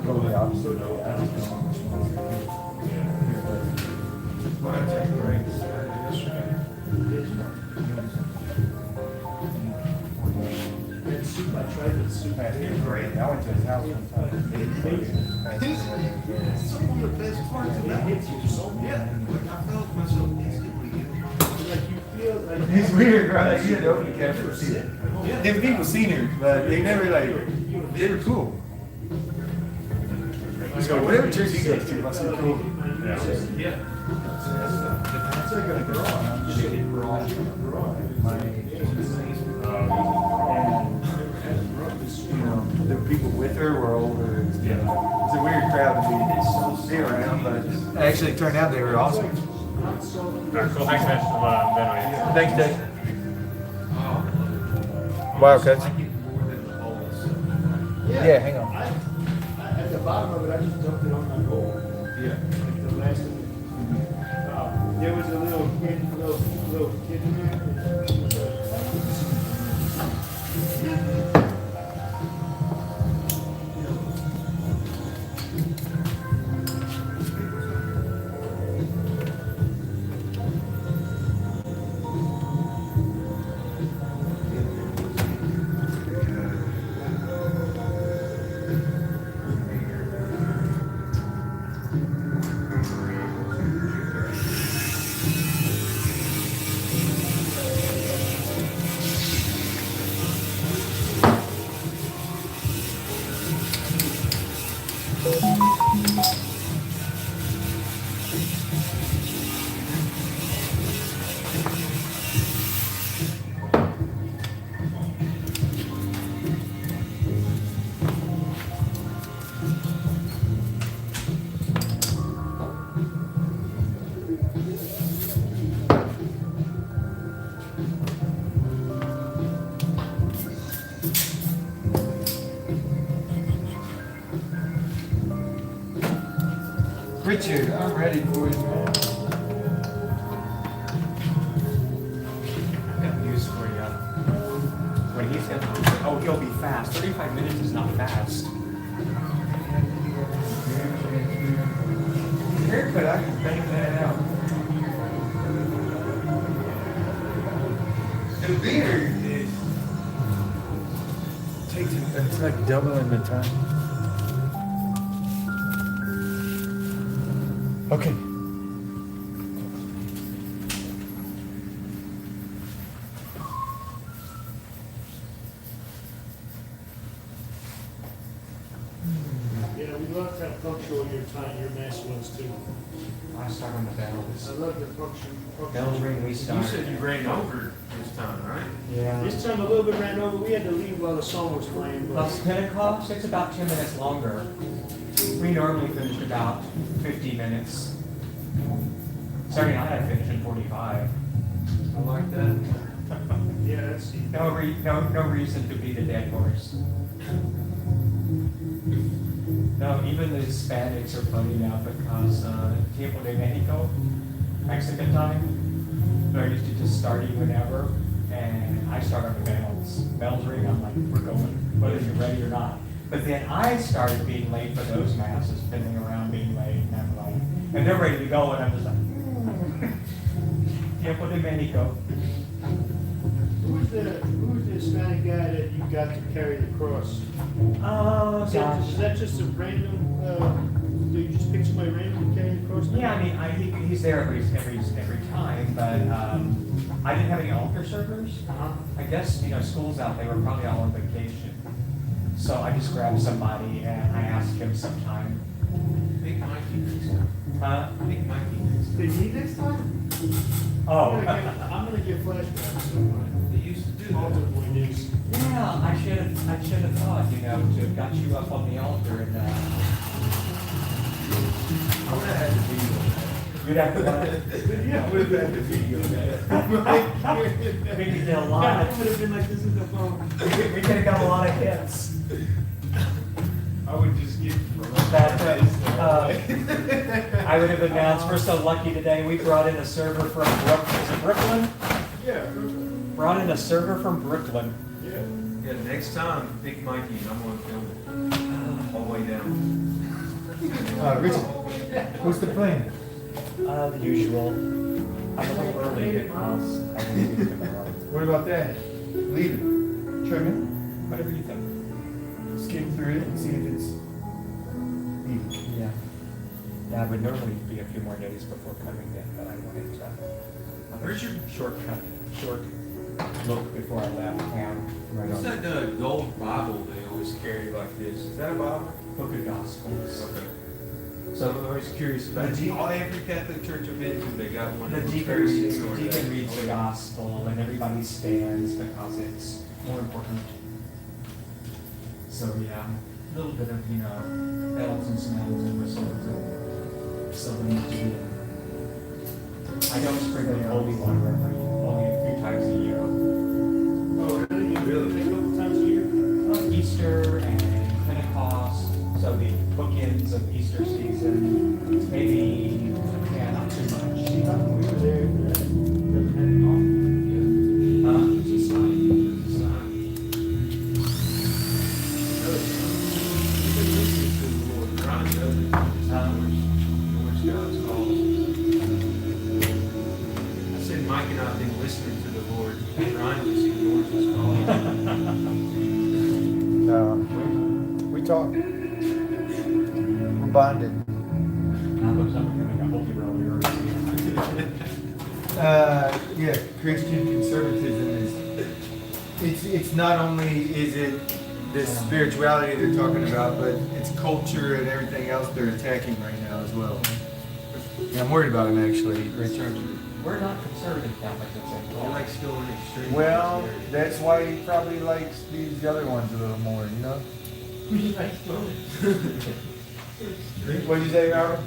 go the opposite way. I don't know which ones they do. But I take breaks yesterday. And soup, I tried the soup. He's great. I went to his house one time. It's some of the best parts of that. Hits you so Yeah, like I felt myself instantly. like you feel like It's weird, bro. Like, you had to open the camera to see it. Yeah. Them people seen her, but they never like. They were cool. So whatever church he goes to must be cool. Yeah. It's like a garage. My you know, the people with her were older. It's a weird crowd to be around, but it actually turned out they were awesome. Alright, cool. Thanks, man. Thanks, Dave. Wildcats. Yeah, hang on. At the bottom of it, I just dumped it on my bowl. Yeah. Like the last of it. There was a little kid in there. Richard, I'm ready for you, man. I've got news for you. When he said, oh, he'll be fast. 35 minutes is not fast. Haircut, I can bang that out. The beard is takes it's like doubling the time. Okay. Yeah, we love how punctual your time, your mess was too. I start on the bells. I love your punctual. Bells ring, we You start. said you ran over this time, right? Yeah. This time a little bit ran over, we had to leave while the song was playing, but Plus Pentecost, it's about 10 minutes longer. We normally finish about 50 minutes. Saturday night I finished in 45. I like that. yeah, that's, No reason to beat a dead horse. No, even the Hispanics are funny now because Tiempo de Mexico, Mexican time, they're used to just starting whenever, and I start on the bells. Bells ring, I'm like, we're going, whether you're ready or not. But then I started being late for those masses, spinning around being late, and I'm like, and they're ready to go, and I'm just like, Tiempo de Mexico. who's the Hispanic guy that you got to carry the cross? Oh, gosh. Is that just a random, do you just pick somebody random to carry the cross? Yeah, I mean, he's there every time, but I didn't have any altar servers. I guess, school's out, they were probably all on vacation. So I just grabbed somebody and I asked him sometime. Big Mikey next time. Big Mikey next time. Did he next time? Oh. I'm gonna get flashbacks. They used to do that. Altar boy news. Yeah, I should have thought, to have got you up on the altar and, I would have had the video of that. you'd have to, I would have had the video of that. we could get a lot I of, would have been like, this is the phone. we could have got a lot of hits. I would just get That, I would have announced, we're so lucky today, we brought in a server from is it Brooklyn? Yeah. Brought in a server from Brooklyn. Yeah, next time, Big Mikey, and I'm gonna film it all the way down. Richard, what's the plan? The usual. I'm a little early because I believe it's gonna run. What about that? Leave it. Trim it. Whatever you think. Skim through it and see if it's easy. Yeah. Yeah, it would normally be a few more days before coming in, but I wanted to. Where's your- short look before I left town? Right What's on that gold Bible they always carry like this? Is that a Bible? Book of Gospels. Okay. So I'm always curious about every Catholic church I've been to, they got one The of those deacon curses or reads that. the gospel and everybody stands because it's more important. So yeah, a little bit of, bells and smells and whistles and something to do. I don't sprinkle holy water only a few times a year. Oh, really? Really? A couple times a year? Easter and Pentecost, so the bookends of Easter season, maybe, not too much. We were there, doesn't have it all. It's a sign. It's a sign. You've been listening to the Lord. Ron does it. Which God's called. I said Mike and I have been listening to the Lord. Ryan was ignoring his call. No, we talk. We're bonded. I looked something I hope you earlier. Yeah, Christian conservatism is, it's not only is it this spirituality they're talking about, but it's culture and everything else they're attacking right now as well. Yeah, I'm worried about them actually, Richard. We're not conservative Catholics, it's He likes going extreme. Well, that's why he probably likes these other ones a little more, He likes going. What did you say, Robert?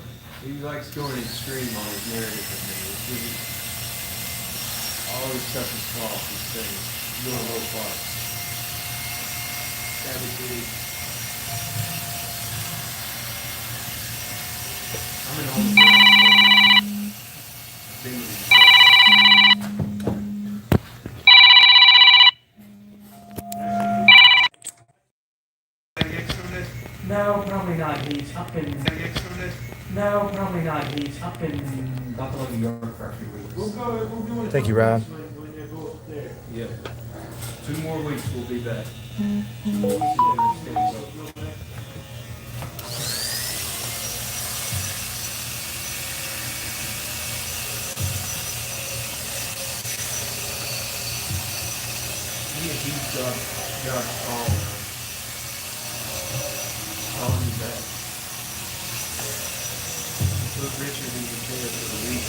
He likes going extreme on his narrative with me. It's really, all his stuff is false. He's saying, doing a little false. Savage. I'm an old No, probably not. He's up in. No, probably not. He's up in Buffalo, New York for a few weeks. We'll do it. Thank you, Rob. When they're both there. Yeah. 2 more weeks we'll be back. He's got calling me back. Look, Richard even there for the week.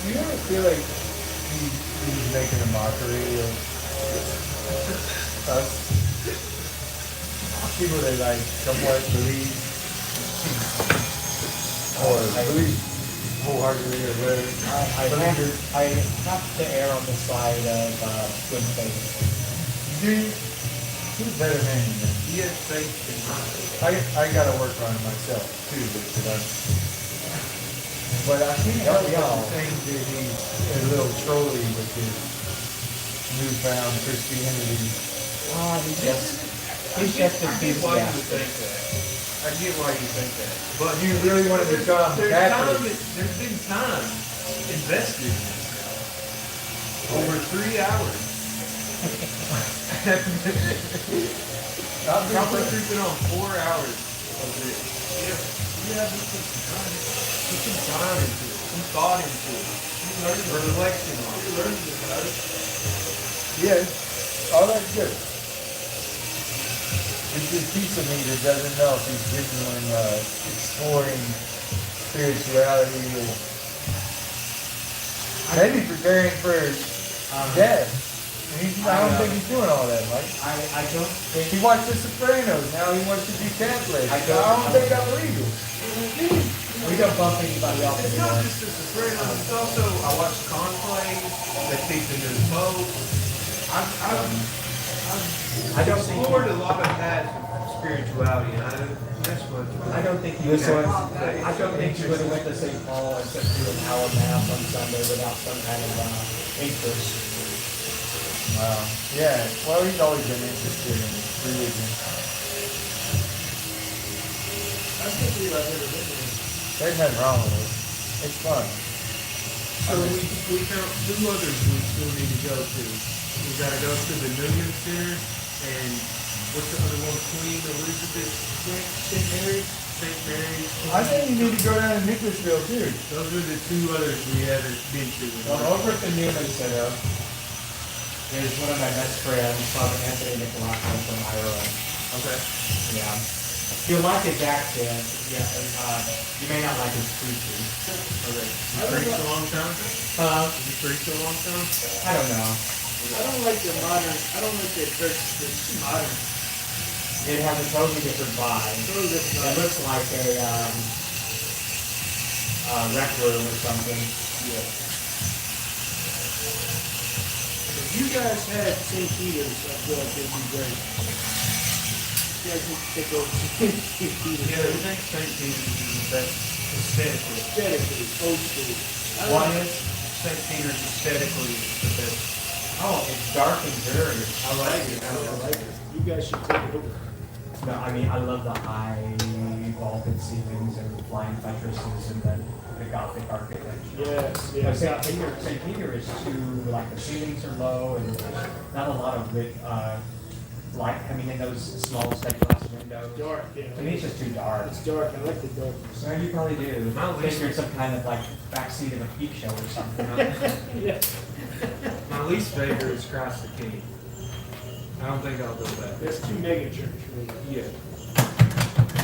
You ever feel like he's making a mockery of us? People that like somewhat believe, or believe wholeheartedly or whatever. I have to err on the side of good faith. Dude, he's a better man than that. He has faith in my I gotta work on it myself too, but I can't help but think that he's a little trolly with his newfound Christianity. He's just I get why you would enthusiastic. think that. I get why you think that. But You really want to become Catholic? there's been time invested in this now. Over 3 hours. I've Probably been creeping on 4 hours of this. Yeah, we put some time into it, some thought into it, reflection on it. Learning about it. Yeah, all that's good. It's this piece of me that doesn't know if he's genuinely exploring spirituality or maybe preparing for death. I don't think he's doing all that, Mike. I don't think. He watched The Sopranos, now he wants to be Catholic. I don't think I'm legal. We don't bump anybody off It's not anymore. just the Sopranos, it's also, I watched Conclave, that takes into the Pope. I've I don't think. explored a lot of that spirituality, and that's what. I don't think you This would. one? I don't think you would have went to St. Paul and just do an hour mass on Sunday without some kind of interest. Wow. Yeah, well, he's always been interested in religion. There's nothing wrong with it. It's fun. So we found 2 others we still need to go to. We gotta go to the Million Center, and what's the other one, Queen Elizabeth, St. Mary's? St. Mary's. I think you need to go down to Nicholasville too. Those are the 2 others we haven't been to. Well, over at the Newman Center is one of my best friends, Father Anthony Nicolaco from Ireland. Okay. Yeah. You'll like his accent. Yeah. You may not like his preaching. Okay. You preached a long time? Did you preach a long time? I don't know. I don't like the modern, I don't like that church that's too modern. It has a totally different vibe. Totally different It vibe. looks like a rec room or something. Yeah. If you guys had St. Peter's, I feel like it'd be great. You guys need to take over St. Peter's. Yeah, I think St. Peter's is the best aesthetically. Aesthetically, old school. I Why like is St. Peter's aesthetically the best? Oh, it's dark and dirty. I like it. I like it. You guys should take it over. No, I mean, I love the high vaulted ceilings and flying buttresses and the Gothic architecture. Yes, But yes. St. Peter is too, like, the ceilings are low and there's not a lot of light coming in those small stained glass windows. Dark, yeah. To me, it's just too dark. It's dark. I like the darkness. So you probably do. My Think least- you're some kind of like backseat of a peep show or something. Yeah. My least favorite is Christ the King. I don't think I'll go back. That's too mega church for me. Yeah.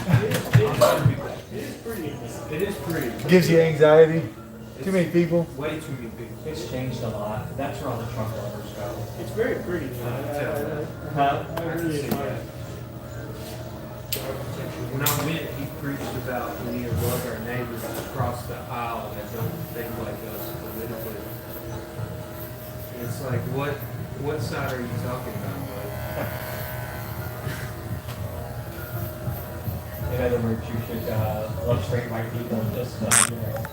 It is pretty. It is pretty. Gives you anxiety. Too many people. Way too many people. It's changed a lot. That's where all the Trump lovers go. It's very pretty. Huh? I really admire it. When I went, he preached about we need to love our neighbors across the aisle that don't think like us politically. It's like, what side are you talking about, bud? In other words, you should love straight white people. Just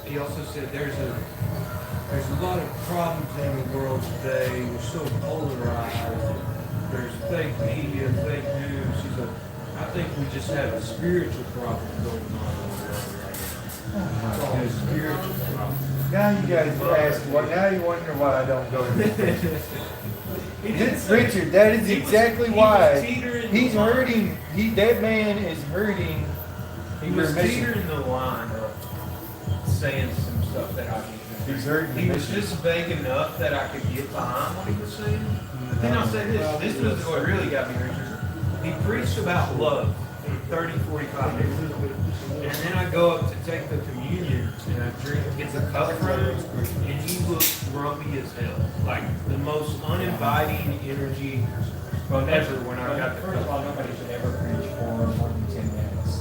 He also said there's a lot of problems in the world today. We're so polarized. There's fake media, fake news. He said, I think we just have a spiritual problem going on. It's all a spiritual problem. Now you guys ask, well, now you wonder why I don't go to the Richard, that is exactly why. He's hurting, that man is hurting. He was teetering the line of saying some stuff that I didn't. He's hurting. He was just vague enough that I could get behind what he was saying. But then I'll say this was what really got me, Richard. He preached about love for 30, 45 minutes. And then I go up to take the communion and I drink, get the cup from him, and he looks grumpy as hell. Like the most uninviting energy ever when I got the First of cup. all, nobody should ever preach for more than 10 minutes.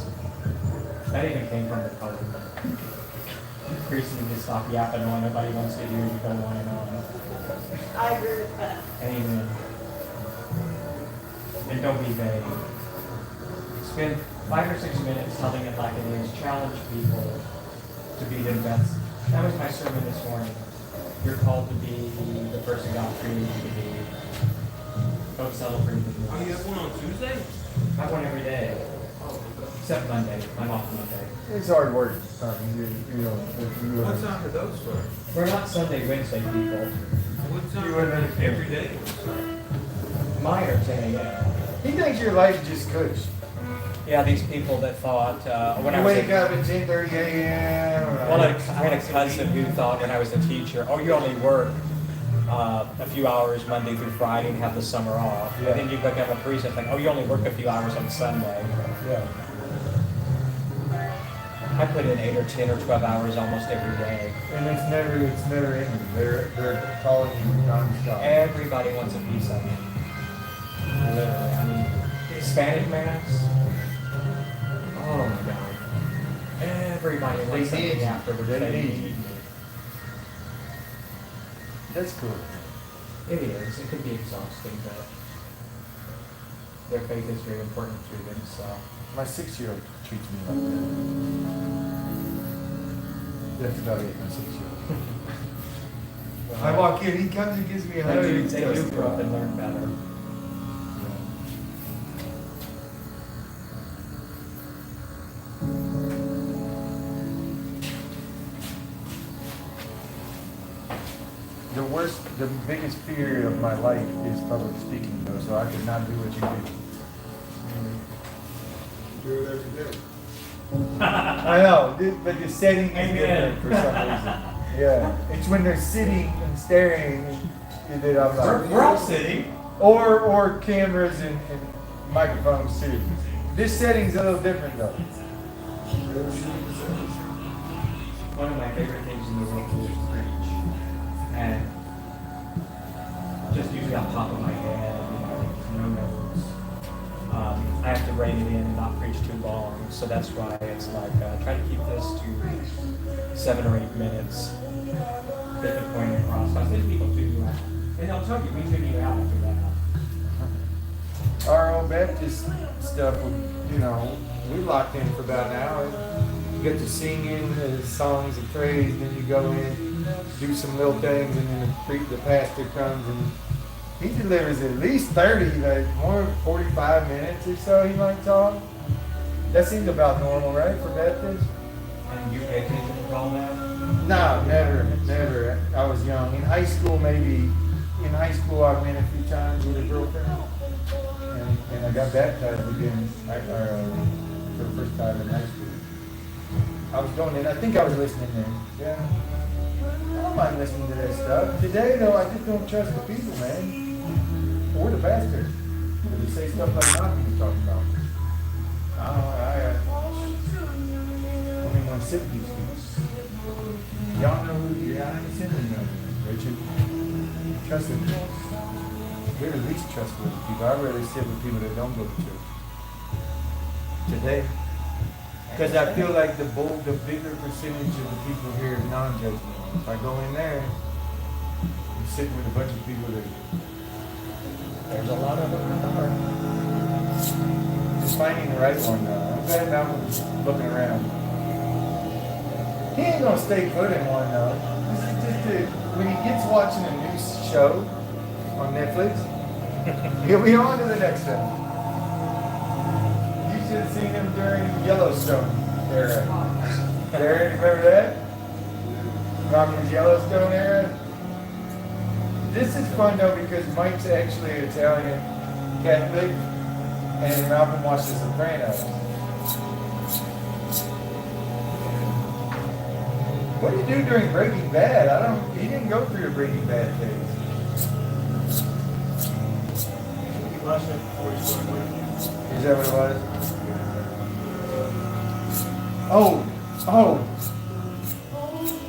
That even came from the pulpit. Priests need to stop yapping on. Nobody wants to hear you go on and on. I agree with that. Amen. And don't be vague. Spend 5 or 6 minutes telling it like it is. Challenge people to be their best. That was my sermon this morning. You're called to be the person God created you to be. Don't celebrate the Oh, you have one on Tuesday? I have one every day. Except Monday. I'm off Monday. It's hard work. What time are those for? We're not Sunday, Wednesday people. What time You are wouldn't they every day? Mine are 10 a.m. He thinks your life just cush. Yeah, these people that thought when I You was wake up at 10:30 a.m. well, I had a cousin who thought when I was a teacher, oh, you only work a few hours Monday through Friday and have the summer off. Yeah. And then you become a priest and think, oh, you only work a few hours on Sunday. Yeah. I put in 8 or 10 or 12 hours almost every day. And it's never ending. They're calling you nonstop. Everybody wants a piece of me. Literally. I mean, Hispanic mass. Oh my God. Everybody wants They need something you. afterwards. They They need need you. me. That's cool. It is. It can be exhausting, but their faith is very important to them. So My 6-year-old treats me like that. That's about it, my 6-year-old. I walk in, he comes and gives me a hug. they do grow up and learn better. The biggest fear of my life is public speaking, though, so I could not do what you do. Do it every day. I know, but the setting is Amen. different for some reason. Yeah, it's when they're sitting and staring that I'm like, We're all sitting. or cameras and microphones too. This setting's a little different though. One of my favorite things in the world is to preach. And just usually off the top of my head, no notes. I have to rein it in and not preach too long. So that's why it's like, try to keep this to 7 or 8 minutes. Get the point across. I think people tune you out. And they'll tell you, we tune you out after that. Our old Baptist stuff, we locked in for about an hour. You get to singing songs of praise, then you go in, do some little things, and then the pastor comes and he delivers at least 30, like more 45 minutes or so he might talk. That seems about normal, right, for Baptists? And you pay attention to all that? No, never. I was young. In high school, maybe. In high school, I went a few times with a girlfriend, and I got baptized again for the first time in high school. I was going in. I think I was listening then. Yeah. I don't mind listening to that stuff. Today, though, I just don't trust the people, man. Or the pastor. They say stuff like nothing you're talking about. I mean, when sick these people. Y'all know who you are. I ain't seen them, Richard. Trust them. We're the least trustworthy people. I'd rather sit with people that don't go to church. Today. Because I feel like the bigger percentage of the people here are non-judgmental. If I go in there, I'm sitting with a bunch of people that There's a lot of them in the heart. just finding the right one. Breaking Bad, Malcolm's looking around. He ain't gonna stay put in one though. When he gets watching a new show on Netflix, he'll be on to the next one. You should have seen him during Yellowstone era. Darren, remember that? Malcolm's Yellowstone era? This is fun though because Mike's actually Italian Catholic and Malcolm watches The Sopranos. What did you do during Breaking Bad? He didn't go through a Breaking Bad phase. Watched it before he started working. Is that what it was? Oh.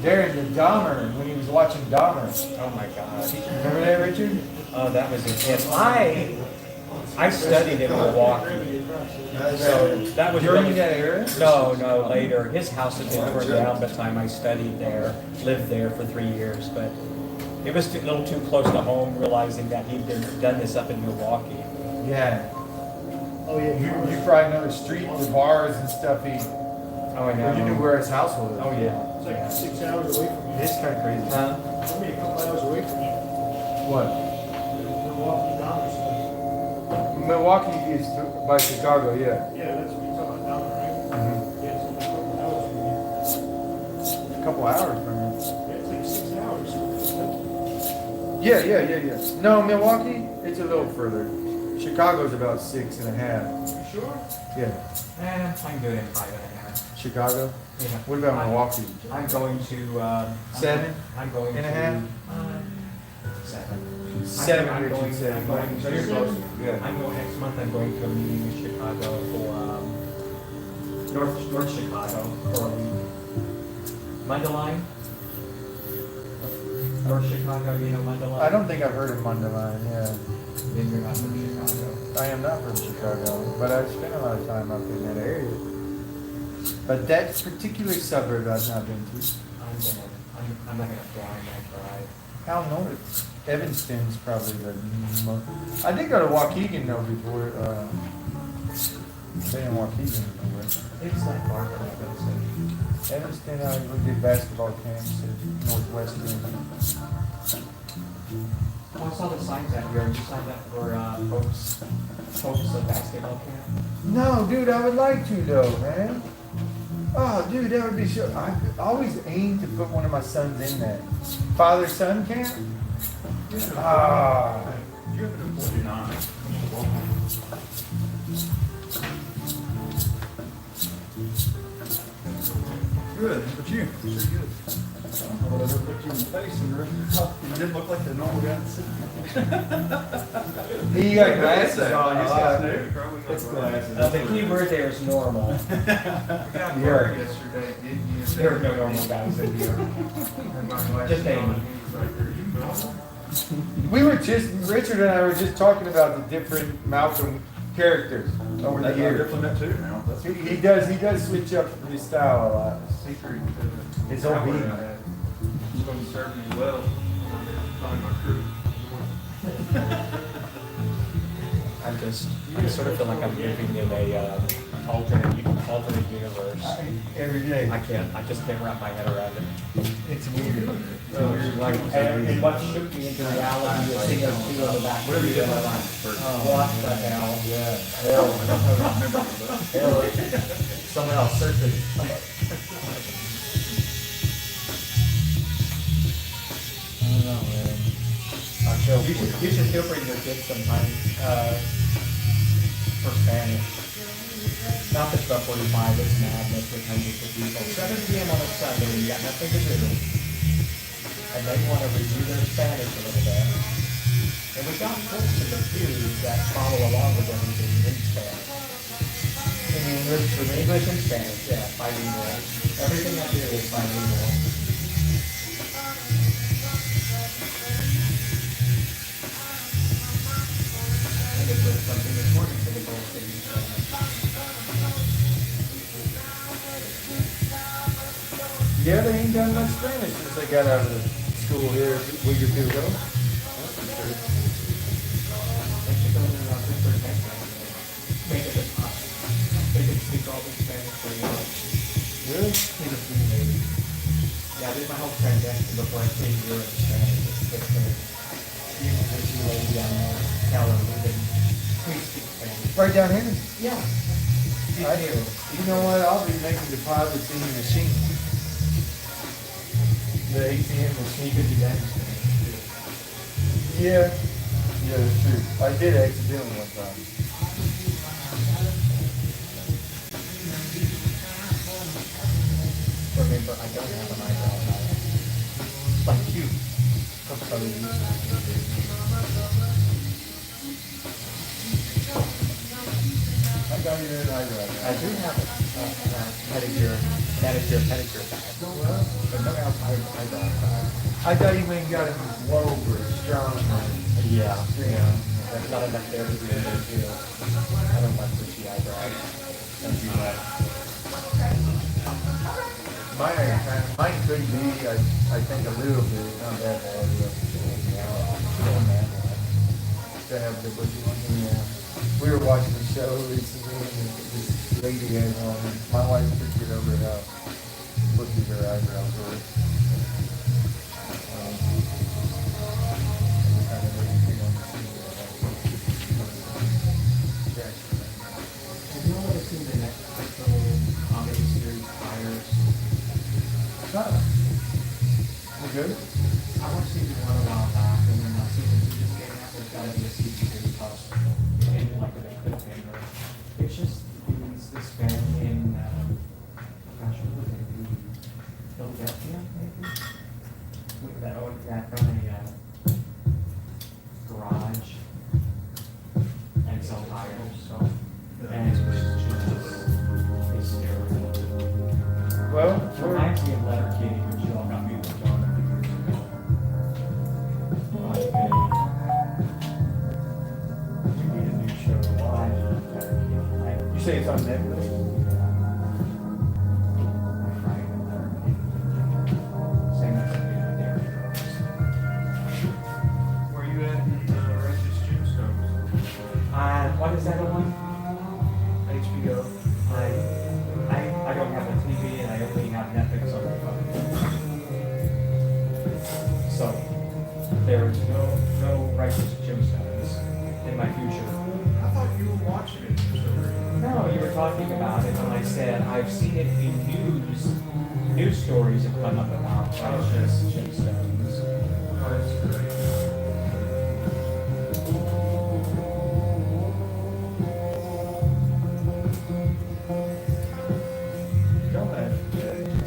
Darren, the Dahmer, when he was watching Dahmer. Oh my God. Remember that, Richard? Oh, that was intense. I studied in Milwaukee. So that was During really, that era? No, later. His house had been torn down by the time I studied there, lived there for 3 years, but it was a little too close to home, realizing that he'd done this up in Milwaukee. Yeah. Oh yeah. You probably know the street, the bars and stuff. Oh, I know. You knew where his house was. Oh yeah. It's like 6 hours away from you. It's kind of crazy. Huh? Maybe a couple hours away from you. What? Milwaukee, Dahmer's. Milwaukee is by Chicago, yeah. Yeah, that's what you're talking about, Dahmer, right? Mhm. Yeah, it's only a couple hours from you. A couple hours from here. Yeah, it's like 6 hours. Yeah. No, Milwaukee, it's a little further. Chicago's about 6.5. You sure? Yeah. I'm good in 5.5. Chicago? Yeah. What about Milwaukee? I'm going to, 7? I'm going And a to. half? 7. 7, I'm Richard going, said. I'm going So you're close. to, Yeah. I'm going next month, I'm going to a meeting in Chicago for, North Chicago for a week. Mundelein? North Chicago, you know Mundelein? I don't think I've heard of Mundelein, yeah. Then you're not from Chicago. I am not from Chicago, but I've spent a lot of time up in that area. But that particular suburb I've not been to. I'm not gonna fly, I might drive. How north? Evanston's probably the most. I did go to Waukegan though before. Stay in Waukegan. It's not far from Evanston. Evanston, I did basketball camps at Northwestern. Oh, I saw the signs out here. You signed up for Pope's basketball camp? No, dude, I would like to though, man. Oh, dude, that would be sure. I always aim to put one of my sons in that. Father-son camp? Ah. You're up to 49. Good, but you? Sure good. I would have looked you in the face and you didn't look like the normal guy that's sitting He got glasses on. It's glasses. The key word there is normal. Yesterday, didn't you? There are no normal guys in here. Just Amy. Richard and I were just talking about the different Malcolm characters over the years. Diplomat too now. That's He does switch up his style a lot. His whole being. It's going to serve me well when I'm there to find my crew. I sort of feel like I'm living in a alternate universe. Every day. I just can't wrap my head around it. It's weird. And what shook me into reality is seeing those two on the back. What the hell? Yeah. Someone else search it. I don't know, man. You should still bring your kids sometime for Spanish. Not the 12:45, it's madness with hundreds of people. 7 p.m. on a Sunday, you got nothing to do. And they want to review their Spanish a little bit. And we got folks in the pews that follow along with everything in Spanish. In English for me? English and Spanish, yeah, bilingual. Everything I do is bilingual. I just read something this morning for the Gold City Spanish. Yeah, they ain't done much Spanish since they got out of the school here a week or two ago. They should go to Pittsburgh next time. Make it a top. They can speak all the Yeah, I did my whole transaction before I came here in Spanish. It's just you can just see lady down there, tell her we can, please speak Spanish. Right down here? Yeah. I do. You know what? I'll be making deposits in your machine. The ATM machine. You could do that. Yeah. Yeah, that's true. I did accidentally one time. Remember, I don't have an eyebrow now. Like you. I'm so used to it. I got you an eyebrow. I do have a pedicure bag. But no eyebrow bag. I thought you even got him low or strong. Yeah. There's not enough there to do it too. I don't like bushy eyebrows. Don't do that. Mine could be, I think a little bit, not that bad. To have the bushy one. Yeah. We were watching the show recently and this lady had one. My wife took it over the house. Looked at her eyebrows for it. Kind of everything on the scene. Have you ever seen the Netflix comedy series Fires? You good? I watched season 1 a while back, and then season 2 just came out. There's gotta be a season 2 because it ended like a cliffhanger. It's just this family in, gosh, what was it? Philadelphia, maybe? With that from a garage and sell tires. And it's just hysterical. Well, It reminds me of Letterkenny, which you all got me hooked on a few years ago. We need a new show. Why? you say it's on Netflix? Same as Dairy Girls. Where you at in Righteous Gemstones? What is that one? HBO. I don't have a TV and I only have Netflix on my phone. So there is no Righteous Gemstones in my future. I thought you were watching it for some reason. No, you were talking about it, and I said, I've seen it in news stories have come up about Righteous Gemstones. Oh, that's great.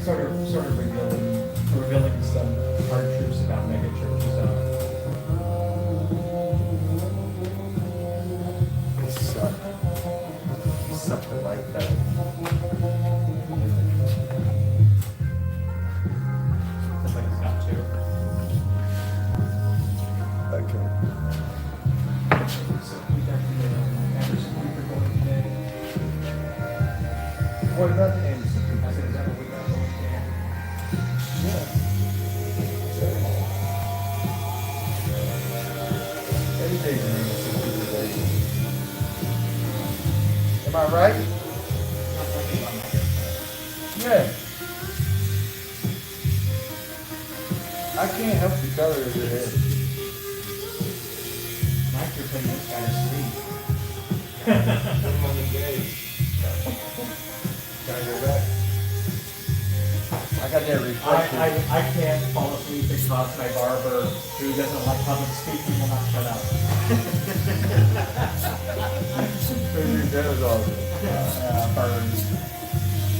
Sort of revealing some hard truths about mega churches. Something like that. Somebody's got to. Okay. So we got the Anderson Cooper going today. What about the Anderson? I said, is that what we got going today? Every day's an Anderson day. Am I right? Yeah. I can't help the color of your hair. Mike, you're putting this guy to sleep. I'm on the days. Can I go back? I got that reflection. I can't fall asleep because my barber, who doesn't like public speaking, will not shut up. That was awesome. Burns.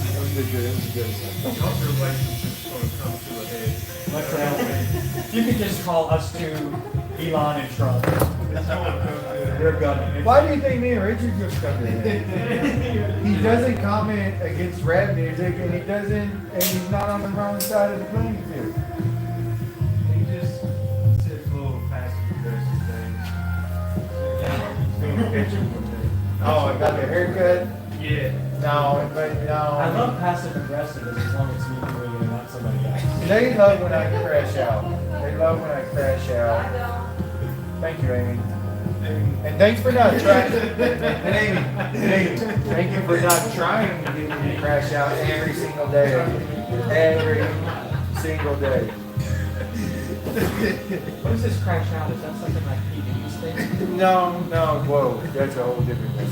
It was good. It was good. Your relationship's going to come to a head. What's that? You can just call us two Elon and Trump. It's going to come to a head. We're gonna. Why do you think me and Richard just come in? He doesn't comment against rap music, and he's not on the wrong side of the playing field. He just says little passive aggressive things. Doing picture with me. Oh, I got the haircut? Yeah. No, but no. I love passive aggressive as long as it's me doing it and not somebody else. They love when I crash out. They love when I crash out. Thank you, Amy. And thanks for not trying. And Amy, thank you for not trying to get me to crash out every single day. Every single day. What is this crash out? Is that something like PD's thing? No, whoa, that's a whole different thing.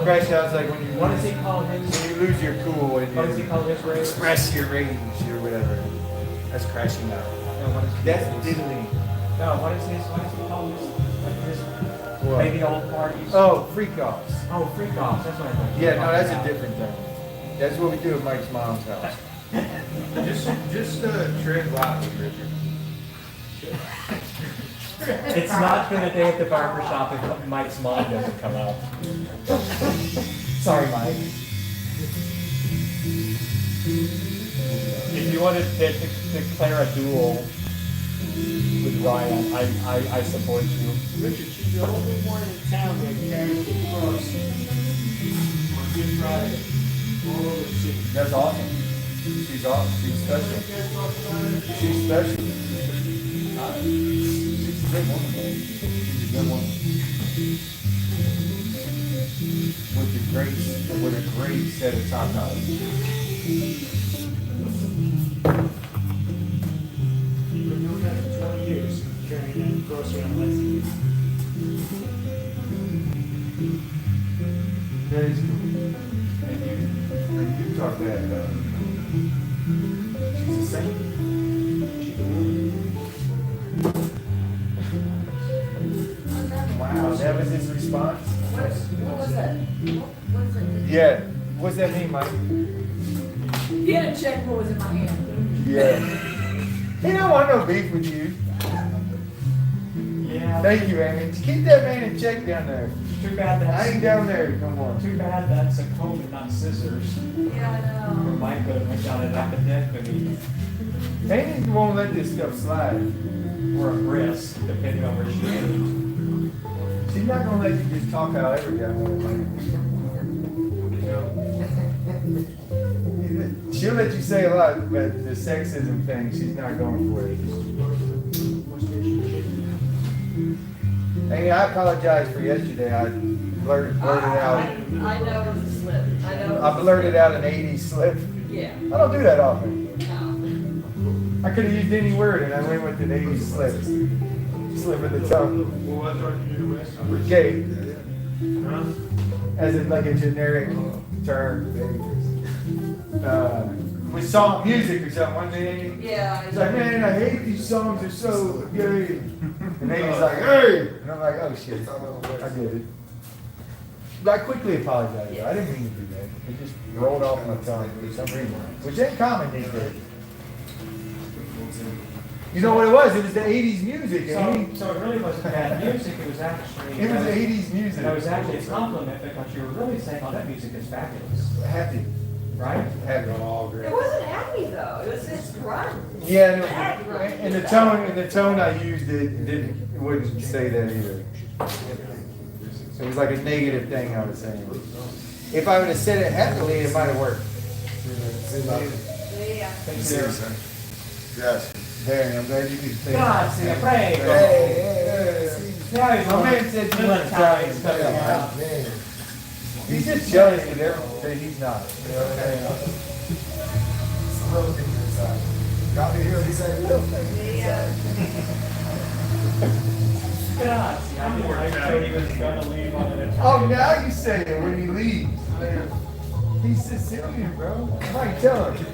Crash out's like when you What does he call his? when you lose your cool and What does he you call his rage? express your rage or whatever. That's crashing out. No, what is That's diddling. No, what is he call his? Like his What? maybe old parties? Oh, freak offs. Oh, freak offs. That's what I thought. Yeah, no, that's a different thing. That's what we do at Mike's mom's house. Just tread lightly, Richard. It's not been a day at the barber shop if Mike's mom doesn't come out. Sorry, Mike. If you want to declare a duel with Ryan, I support you. Richard, she's the only one in town that carries the cross on Good Friday all over the city. That's awesome. She's awesome. She's special. She's special. She's a good woman, man. She's a good woman. With a great set of top knowledge. You've been doing that for 20 years, carrying that cross around like you. That is cool. And you talk that, she's a saint. Wow, that was his response? What was that? What is it? Yeah. What's that mean, Mike? He had a check what was in my hand. Yeah. He don't want no beef with you. Yeah. Thank you, Amy. Keep that man in check down there. Too bad I that's ain't down there no more. too bad that's a comb and not scissors. Yeah, I Or know. Mike could have got an epidemic Amy won't let this stuff slide. or a wrist, depending on where she is. She's not gonna let you just talk however you want, Mike. She'll let you say a lot, but the sexism thing, she's not going for it. Amy, I apologize for yesterday. I blurted out. I know it was a slip. I know. I blurted out an 80s slip. Yeah. I don't do that often. No. I could have used any word and I went with an 80s slip. Slip of the tongue. Well, what are you doing West? Gay. Huh? As in like a generic term. With song music or something one day. Yeah. He's like, man, I hate these songs, they're so gay. And then he's like, hey! And I'm like, oh shit, I did it. But I quickly apologized. I didn't mean to do that. It just rolled off my tongue for some reason, which ain't common these days. You know what it was? It was the 80s music. So it really wasn't bad music, it was actually... It was the 80s music. It was actually a compliment because you were really saying, oh, that music is fabulous, Happy. right? Happy. It wasn't happy though. It was just grunt. Yeah, Bad grunt. and the tone I used it wouldn't say that either. It was like a negative thing I was saying. If I would have said it happily, it might have worked. Yeah. Seriously. Yes. Barry, I'm glad you could say God, that. see, a break. Hey. Now he's My man said you want to try it. He's just jealous of everything he's not. You know what I mean? Got me here, he said, no. Yeah. God, see, I didn't think he was gonna leave on an Italian. Oh, now you say it when he leaves. He's Sicilian, bro. Mike, tell him.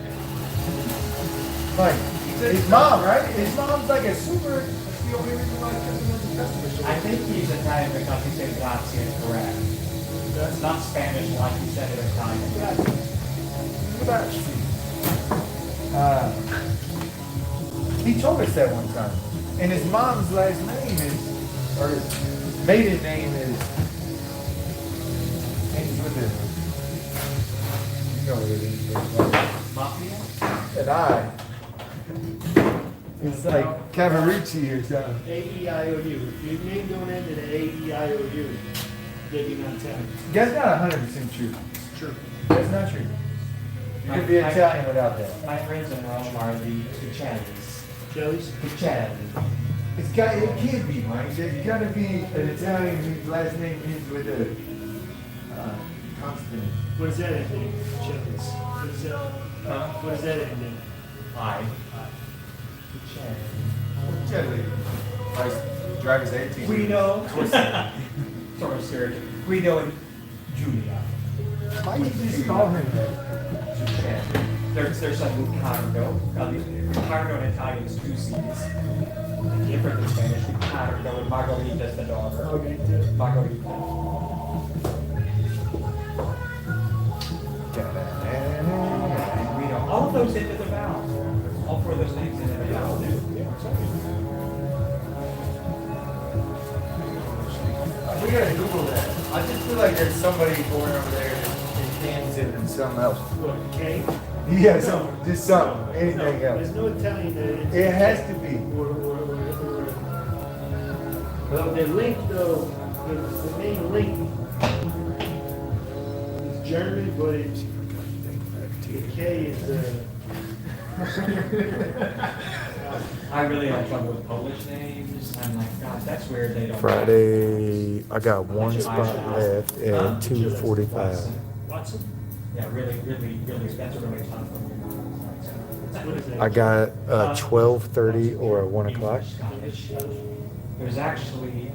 Mike, his mom, right? His mom's like a super. That's the only reason why he doesn't want to customer. I think he's Italian because he said grazie is correct. That's not Spanish like he said it Italian. He told us that one time. And his mom's last name is, or his maiden name is, ends with it. You know what it is. Mafia? An I. It's like Cavarucci or something. A-E-I-O-U. If your name don't end in A-E-I-O-U, then you're not Italian. That's not 100% true. It's true. That's not true. You could be Italian without that. My friends in Rome are the Puccellis. Jellies? Puccelli. It can't be, Mike. There's gotta be an Italian whose last name ends with a consonant. What does that end in? Jellies. What does that end in? I. Jelly. Like, drive his 18. Guido. Sort of serious. Guido and Julia. Why you just call him that? There's like Ricardo. Ricardo in Italian is two C's. Different in Spanish. Ricardo and Margarita is the daughter. Margarita. Guido. All of those into the vowel. All four of those names into the vowel. We gotta Google that. I just feel like there's somebody born over there in Kansas and something else. What, K? Yeah, just something, anything else. There's no Italian there. It has to be. Well, the link though, the main link is German, but it's, the K is, I really have trouble with Polish names. I'm like, God, that's weird. They don't. Friday, I got one spot left at 2:45. Watson? Yeah, really, that's really tough for me. What is that? I got 12:30 or 1 o'clock. There's actually